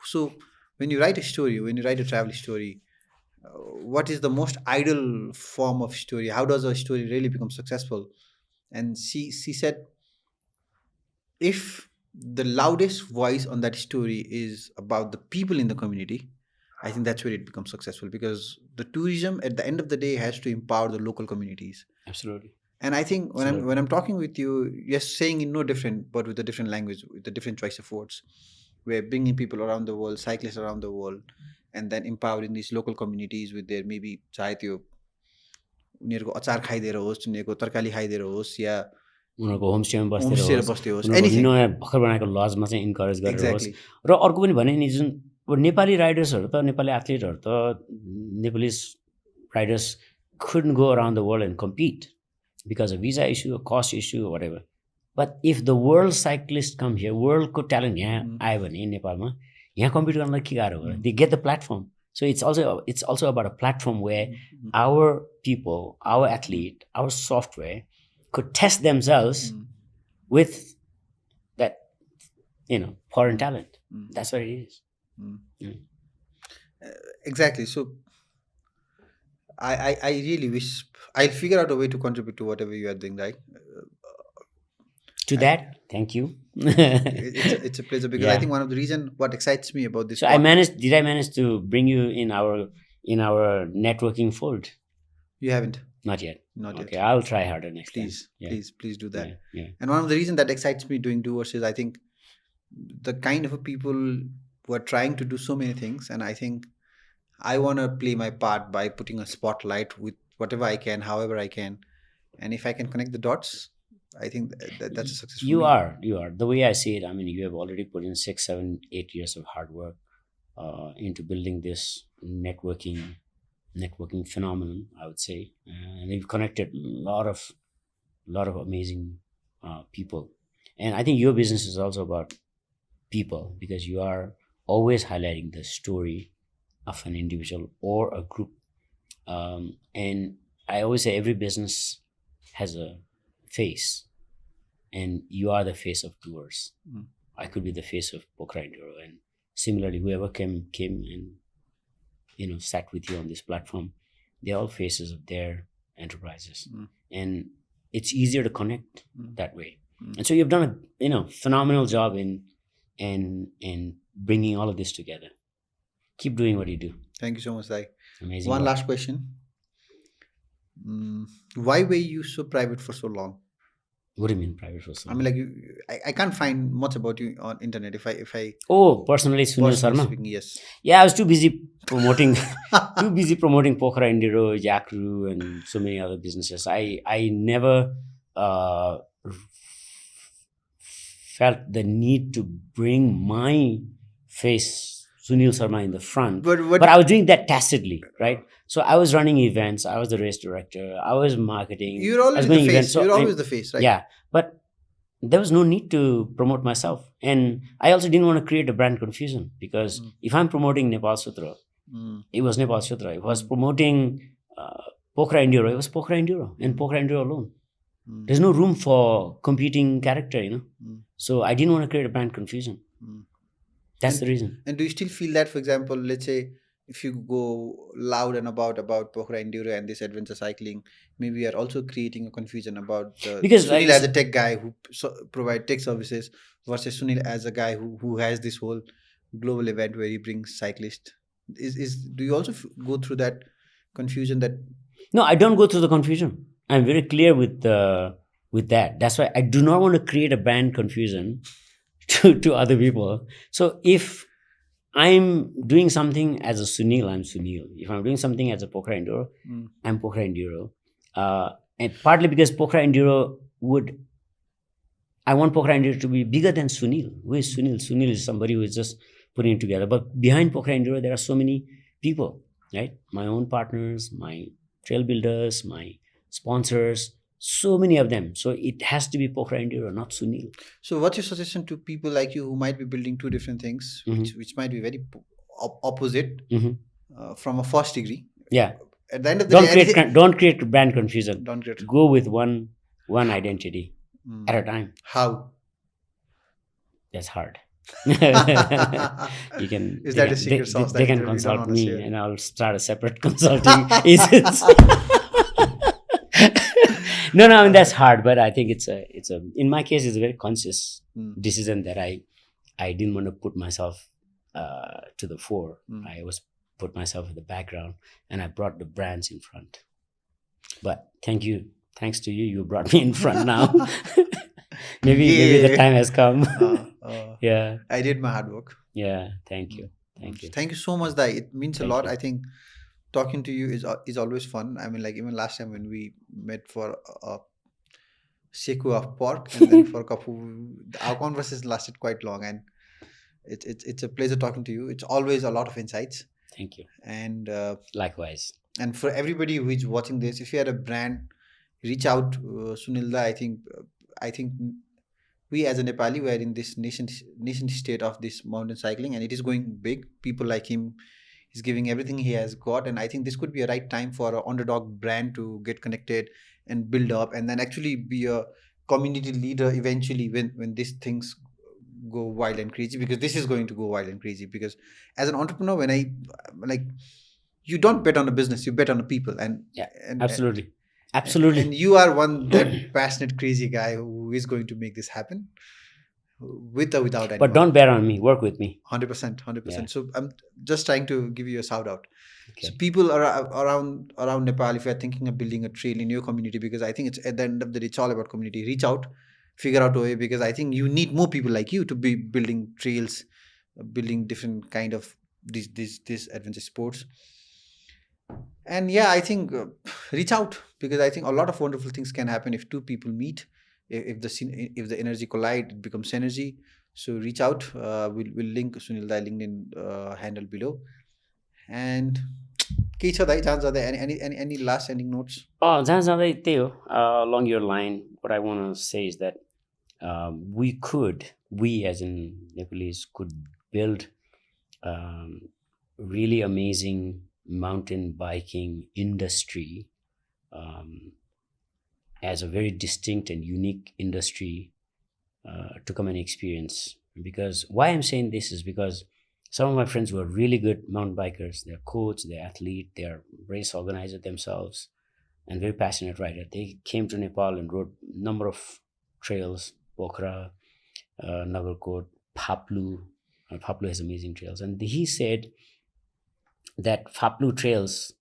Speaker 1: so when you write a story, when you write a travel story, what is the most ideal form of story? How does a story really become successful? And she said, if the loudest voice on that story is about the people in the community, I think that's where it becomes successful, because the tourism at the end of the day has to empower the local communities.
Speaker 2: Absolutely.
Speaker 1: And I think when I'm talking with you, you're saying in no different, but with a different language, with a different choice of words. We're bringing people around the world, cyclists around the world, and then empowering these local communities with their maybe चाहे त्यो उनीहरूको अचार खाइदिएर होस्, उनीहरूको तरकारी खाइदिएर होस्, या
Speaker 2: उनीहरूको होमस्टेमा
Speaker 1: होमस्टेमा बस्दै होस्, anything.
Speaker 2: नयाँ भर्खर बनाएको लजमा चाहिँ इन्करेज गरेर होस्.
Speaker 1: Exactly.
Speaker 2: र अर्को पनि भने नि जुन नेपाली राइडर्सहरू त नेपाली एथलिटहरू त Nepali Riders couldn't go around the world and compete because of visa issue, a cost issue, or whatever. But if the world cyclists come here, world को talent यहाँ आयो भने नेपालमा यहाँ compete गर्नलाई के गाह्रो हो? They get the platform. So it's also about a platform where our people, our athlete, our software could test themselves with that, foreign talent. That's what it is.
Speaker 1: Exactly. So I really wish I'll figure out a way to contribute to whatever you are doing, right?
Speaker 2: To that, thank you.
Speaker 1: It's a pleasure, because I think one of the reason what excites me about this.
Speaker 2: So did I manage to bring you in our networking fold?
Speaker 1: You haven't.
Speaker 2: Not yet.
Speaker 1: Not yet.
Speaker 2: Okay, I'll try harder next time.
Speaker 1: Please do that.
Speaker 2: Yeah.
Speaker 1: And one of the reasons that excites me doing Doers is I think the kind of people who are trying to do so many things, and I think I want to play my part by putting a spotlight with whatever I can, however I can, and if I can connect the dots, I think that's a successful.
Speaker 2: You are. The way I see it, I mean, you have already put in 6, 7, 8 years of hard work into building this networking phenomenon, I would say, and you've connected a lot of amazing people. And I think your business is also about people, because you are always highlighting the story of an individual or a group. And I always say every business has a face, and you are the face of Doers. I could be the face of Pokhara Enduro, and similarly, whoever came and sat with you on this platform, they're all faces of their enterprises, and it's easier to connect that way. And so you've done a phenomenal job in bringing all of this together. Keep doing what you do.
Speaker 1: Thank you so much, Sai.
Speaker 2: Amazing.
Speaker 1: One
Speaker 2: work.
Speaker 1: last question. Why were you so private for so long?
Speaker 2: What do you mean private for so
Speaker 1: I mean,
Speaker 2: long?
Speaker 1: like, I can't find much about you on internet. If I
Speaker 2: Oh, personally, Sunil
Speaker 1: personally
Speaker 2: Sharma.
Speaker 1: speaking, yes.
Speaker 2: Yeah, I was too busy promoting, too busy promoting Pokhara Enduro, Yak Ru, and so many other businesses. I never uh, felt the need to bring my face, Sunil Sharma, in the front.
Speaker 1: But what?
Speaker 2: But I was doing that tacitly, right? So I was running events. I was the race director. I was marketing.
Speaker 1: You're
Speaker 2: I was
Speaker 1: already the
Speaker 2: going events.
Speaker 1: face.
Speaker 2: So
Speaker 1: You're always the face, right?
Speaker 2: yeah, but there was no need to promote myself, and I also didn't want to create a brand confusion, because
Speaker 1: Mm,
Speaker 2: if I'm promoting Nepal Sutra,
Speaker 1: mm,
Speaker 2: it was Nepal Sutra. It was
Speaker 1: mm,
Speaker 2: promoting Pokhara Enduro. It was Pokhara Enduro and
Speaker 1: mm,
Speaker 2: Pokhara Enduro alone.
Speaker 1: mm,
Speaker 2: There's no room for competing character,
Speaker 1: mm,
Speaker 2: So I didn't want to create a brand confusion.
Speaker 1: mm.
Speaker 2: That's the
Speaker 1: And
Speaker 2: reason.
Speaker 1: and do you still feel that, for example, let's say if you go loud and about Pokhara Enduro and this adventure cycling, maybe you are also creating a confusion about
Speaker 2: Because
Speaker 1: Sunil as a tech guy who provide tech services versus Sunil as a guy who has this whole global event where he brings cyclists. Is do you also go through that confusion that?
Speaker 2: no, I don't go through the confusion. I'm very clear with that. That's why I do not want to create a brand confusion to other people. So if I'm doing something as a Sunil, I'm Sunil. If I'm doing something as a Pokhara Enduro,
Speaker 1: Mm,
Speaker 2: I'm Pokhara Enduro. And partly because Pokhara Enduro I want Pokhara Enduro to be bigger than Sunil. Who is Sunil? Sunil is somebody who is just putting it together. But behind Pokhara Enduro, there are so many people, right? My own partners, my trail builders, my sponsors, so many of them. So it has to be Pokhara Enduro, not Sunil.
Speaker 1: so what's your suggestion to people like you who might be building two different things,
Speaker 2: Mhm.
Speaker 1: which might be very opposite
Speaker 2: Mhm.
Speaker 1: from a first degree?
Speaker 2: Yeah.
Speaker 1: At the end of the day, anything.
Speaker 2: Don't create brand confusion.
Speaker 1: Don't get.
Speaker 2: Go with one identity
Speaker 1: Mm.
Speaker 2: at a time.
Speaker 1: How?
Speaker 2: That's hard. You can
Speaker 1: Is
Speaker 2: they
Speaker 1: that a
Speaker 2: can
Speaker 1: secret sauce
Speaker 2: they
Speaker 1: that you
Speaker 2: can
Speaker 1: don't
Speaker 2: consult
Speaker 1: want to
Speaker 2: me,
Speaker 1: share?
Speaker 2: and I'll start a separate consulting agency. No, I mean that's hard, but I think it's a in my case it's a very conscious
Speaker 1: Mm,
Speaker 2: decision that I didn't want to put myself to the fore.
Speaker 1: mm.
Speaker 2: I was put myself in the background, and I brought the brands in front. But thanks to you, you brought me in front now. Maybe the
Speaker 1: Yeah.
Speaker 2: time has come. Yeah,
Speaker 1: I did my hard work.
Speaker 2: yeah. Thank
Speaker 1: Mm,
Speaker 2: you, thank you,
Speaker 1: Thank you so much, Dai. It means a
Speaker 2: thank
Speaker 1: lot.
Speaker 2: you.
Speaker 1: I think talking to you is always fun. I mean, like even last time when we met for a seku of pork and then for kapu, our conversation lasted quite long, and it's a pleasure talking to you. It's always a lot of insights,
Speaker 2: Thank you.
Speaker 1: and
Speaker 2: Likewise.
Speaker 1: for everybody who is watching this, if you had a brand, reach out, Sunilda. I think we as a Nepali, we are in this nation state of this mountain cycling, and it is going big. People like him, he's giving everything he has got, and I think this could be a right time for an underdog brand to get connected and build up, and then actually be a community leader eventually when these things go wild and crazy, because this is going to go wild and crazy. Because as an entrepreneur, when I like, you don't bet on a business, you bet on the people,
Speaker 2: Yeah,
Speaker 1: and
Speaker 2: absolutely,
Speaker 1: and
Speaker 2: absolutely.
Speaker 1: you are one that passionate crazy guy who is going to make this happen with or without
Speaker 2: But
Speaker 1: anyone.
Speaker 2: don't bet on me. Work with me.
Speaker 1: 100%,
Speaker 2: Yeah.
Speaker 1: 100%. So I'm just trying to give you a shout out. So
Speaker 2: Okay.
Speaker 1: people around Nepal, if you're thinking of building a trail in your community, because I think it's at the end of the day, it's all about community. Reach out, figure out a way, because I think you need more people like you to be building trails, building different kind of these adventure sports. And yeah, I think reach out, because I think a lot of wonderful things can happen if two people meet. If the energy collide, it becomes synergy. So reach out. We'll link Sunil Dai LinkedIn handle below. And के छ दाइ जहाँ जाँदै any last ending notes?
Speaker 2: Oh, जहाँ जाँदै त्यही हो. Along your line, what I want to say is that we as in Nepalese could build really amazing mountain biking industry as a very distinct and unique industry to come and experience. Because why I'm saying this is because some of my friends who are really good mountain bikers, they're coach, they're athlete, they're race organizer themselves, and very passionate rider. They came to Nepal and rode a number of trails, Pokhara, Nagarkot, Phaplu. Phaplu has amazing trails. And he said that Phaplu trails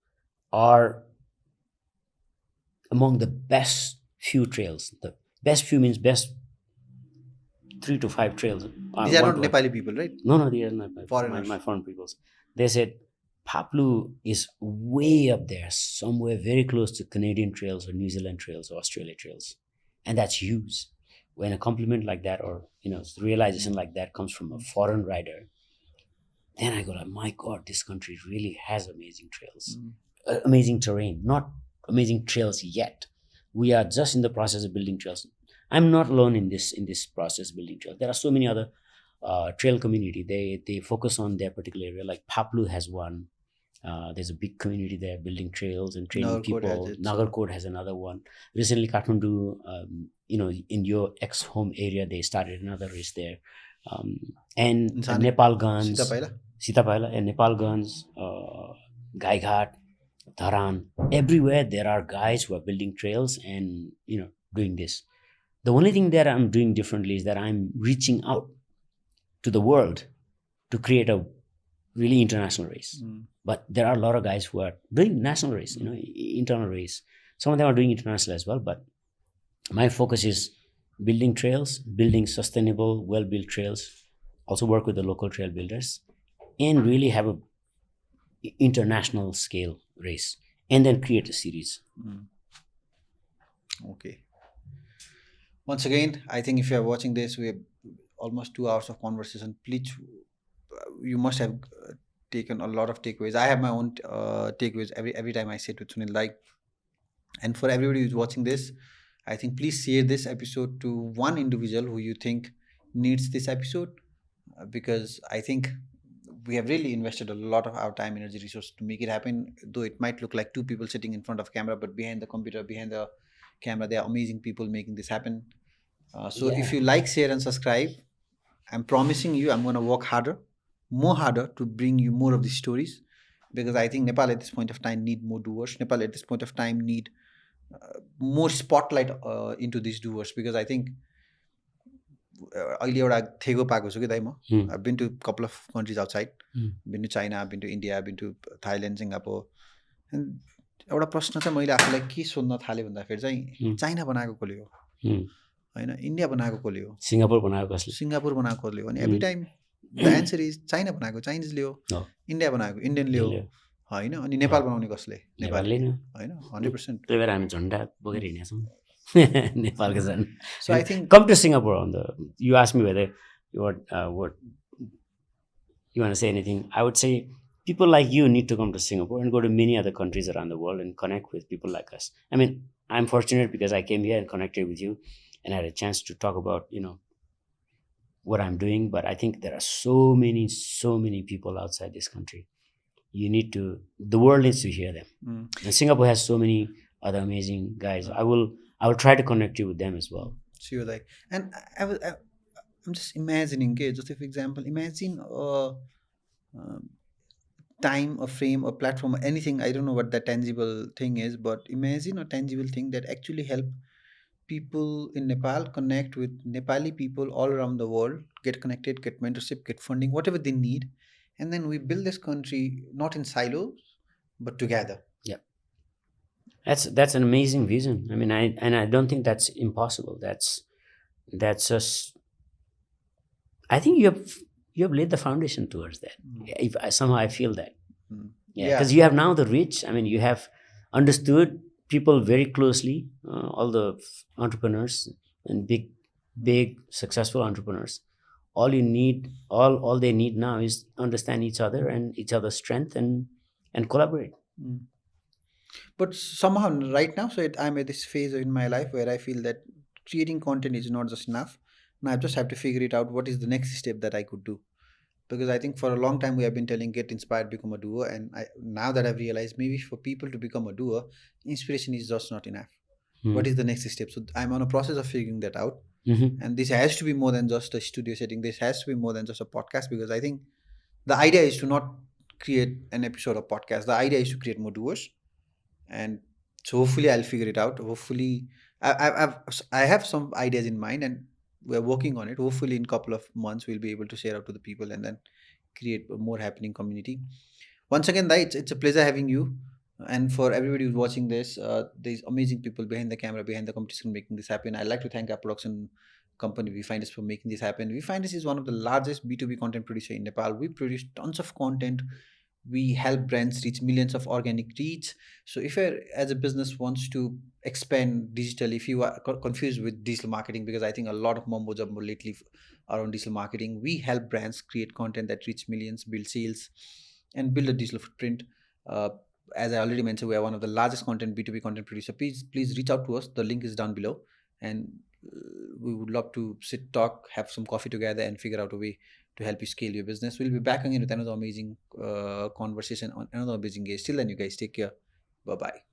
Speaker 2: are among the best few trails. The best few means best 3 to 5 trails.
Speaker 1: These are
Speaker 2: One
Speaker 1: not
Speaker 2: to
Speaker 1: Nepali people, right?
Speaker 2: No, they are not
Speaker 1: Foreigners.
Speaker 2: my foreign peoples. They said Paplu is way up there, somewhere very close to Canadian trails or New Zealand trails or Australia trails, and that's huge. When a compliment like that, or realization like that, comes from a foreign rider, then I go like, my God, this country really has amazing trails, amazing terrain. Not amazing trails yet. We are just in the process of building trails. I'm not alone in this process of building trails. There are so many other trail community. They focus on their particular area. Like Paplu has one. There's a big community there building trails and training
Speaker 1: Nagarkot has
Speaker 2: people.
Speaker 1: its,
Speaker 2: Nagarkot has another one. Recently, Kathmandu, in your ex-home area, they started another race there. And
Speaker 1: Insane.
Speaker 2: Nepal Guns,
Speaker 1: Sitapaila.
Speaker 2: Sitapaila, and Nepal Guns, Gai Ghat, Dharan. Everywhere there are guys who are building trails and doing this. The only thing that I'm doing differently is that I'm reaching out to the world to create a really international race. But there are a lot of guys who are doing national race, internal race. Some of them are doing international as well. But my focus is building trails, building sustainable, well-built trails. Also work with the local trail builders, and really have a international scale race, and then create a series.
Speaker 1: Okay. Once again, I think if you are watching this, we have almost 2 hours of conversation. Please, you must have taken a lot of takeaways. I have my own takeaways every time I sit with Sunil. Like, and for everybody who's watching this, I think please share this episode to one individual who you think needs this episode, because I think we have really invested a lot of our time, energy, resources to make it happen. Though it might look like two people sitting in front of camera, but behind the computer, behind the camera, there are amazing people making this happen. So if you like, share, and subscribe, I'm promising you, I'm going to work harder, more harder, to bring you more of these stories, because I think Nepal at this point of time need more doers. Nepal at this point of time need more spotlight into these doers, because I think अहिले एउटा थेगो पाएको छु कि दाइ म I've been to a couple of countries outside. Been to China, been to India, been to Thailand, Singapore. And एउटा प्रश्न चाहिँ मैले आफूलाई के सोध्न थालेँ भन्दाखेरि चाहिँ चाइना बनाएको कसले हो होइन, इन्डिया बनाएको कसले हो,
Speaker 2: सिङ्गापुर बनाएको कसले,
Speaker 1: सिङ्गापुर बनाएको कसले हो, अनि every time the answer is China बनाएको चाइनिजले हो, इन्डिया बनाएको इन्डियनले हो होइन, अनि नेपाल बनाउने कसले, नेपालले होइन, 100%.
Speaker 2: त्यही भएर हामी झन्डा बोकेर हिँडेका छौँ नेपालको झन्डा.
Speaker 1: So I think
Speaker 2: Come to Singapore on the. You asked me whether what you want to say anything. I would say people like you need to come to Singapore and go to many other countries around the world and connect with people like us. I mean, I'm fortunate because I came here and connected with you and had a chance to talk about what I'm doing. But I think there are so many people outside this country. You need to. The world needs to hear them. And Singapore has so many other amazing guys. I will try to connect you with them as well.
Speaker 1: So you're like, and I'm just imagining, okay, just for example, imagine time, a frame, a platform, anything. I don't know what that tangible thing is, but imagine a tangible thing that actually help people in Nepal connect with Nepali people all around the world, get connected, get mentorship, get funding, whatever they need, and then we build this country not in silos but together.
Speaker 2: That's an amazing vision. I mean, I don't think that's impossible. That's just. I think you have laid the foundation towards that. If somehow I feel that, because you have now the reach. I mean, you have understood people very closely, all the entrepreneurs and big successful entrepreneurs. All you need, all they need now is understand each other and each other's strength and collaborate.
Speaker 1: But somehow right now, so I'm at this phase in my life where I feel that creating content is not just enough. Now I just have to figure it out. What is the next step that I could do? Because I think for a long time we have been telling get inspired, become a doer, and now that I've realized maybe for people to become a doer, inspiration is just not enough. What is the next step? So I'm on a process of figuring that out, and this has to be more than just a studio setting. This has to be more than just a podcast, because I think the idea is to not create an episode of podcast. The idea is to create more doers. And so hopefully I'll figure it out. Hopefully I have some ideas in mind and we're working on it. Hopefully in a couple of months we'll be able to share out to the people and then create a more happening community. Once again, it's a pleasure having you. And for everybody who's watching this, there's amazing people behind the camera, behind the competition, making this happen. I'd like to thank our production company, We Find Us, for making this happen. We Find Us is one of the largest B2B content producer in Nepal. We produce tons of content. We help brands reach millions of organic reach. So if you're, as a business, wants to expand digital, if you are confused with digital marketing, because I think a lot of mumbo jumbo lately around digital marketing, we help brands create content that reach millions, build sales, and build a digital footprint. uh, as I already mentioned, we are one of the largest content B2B content producer. Please reach out to us. The link is down below, and we would love to sit, talk, have some coffee together, and figure out a way to help you scale your business. We'll be back again with another amazing conversation on another amazing guest. Till then, you guys take care. Bye bye.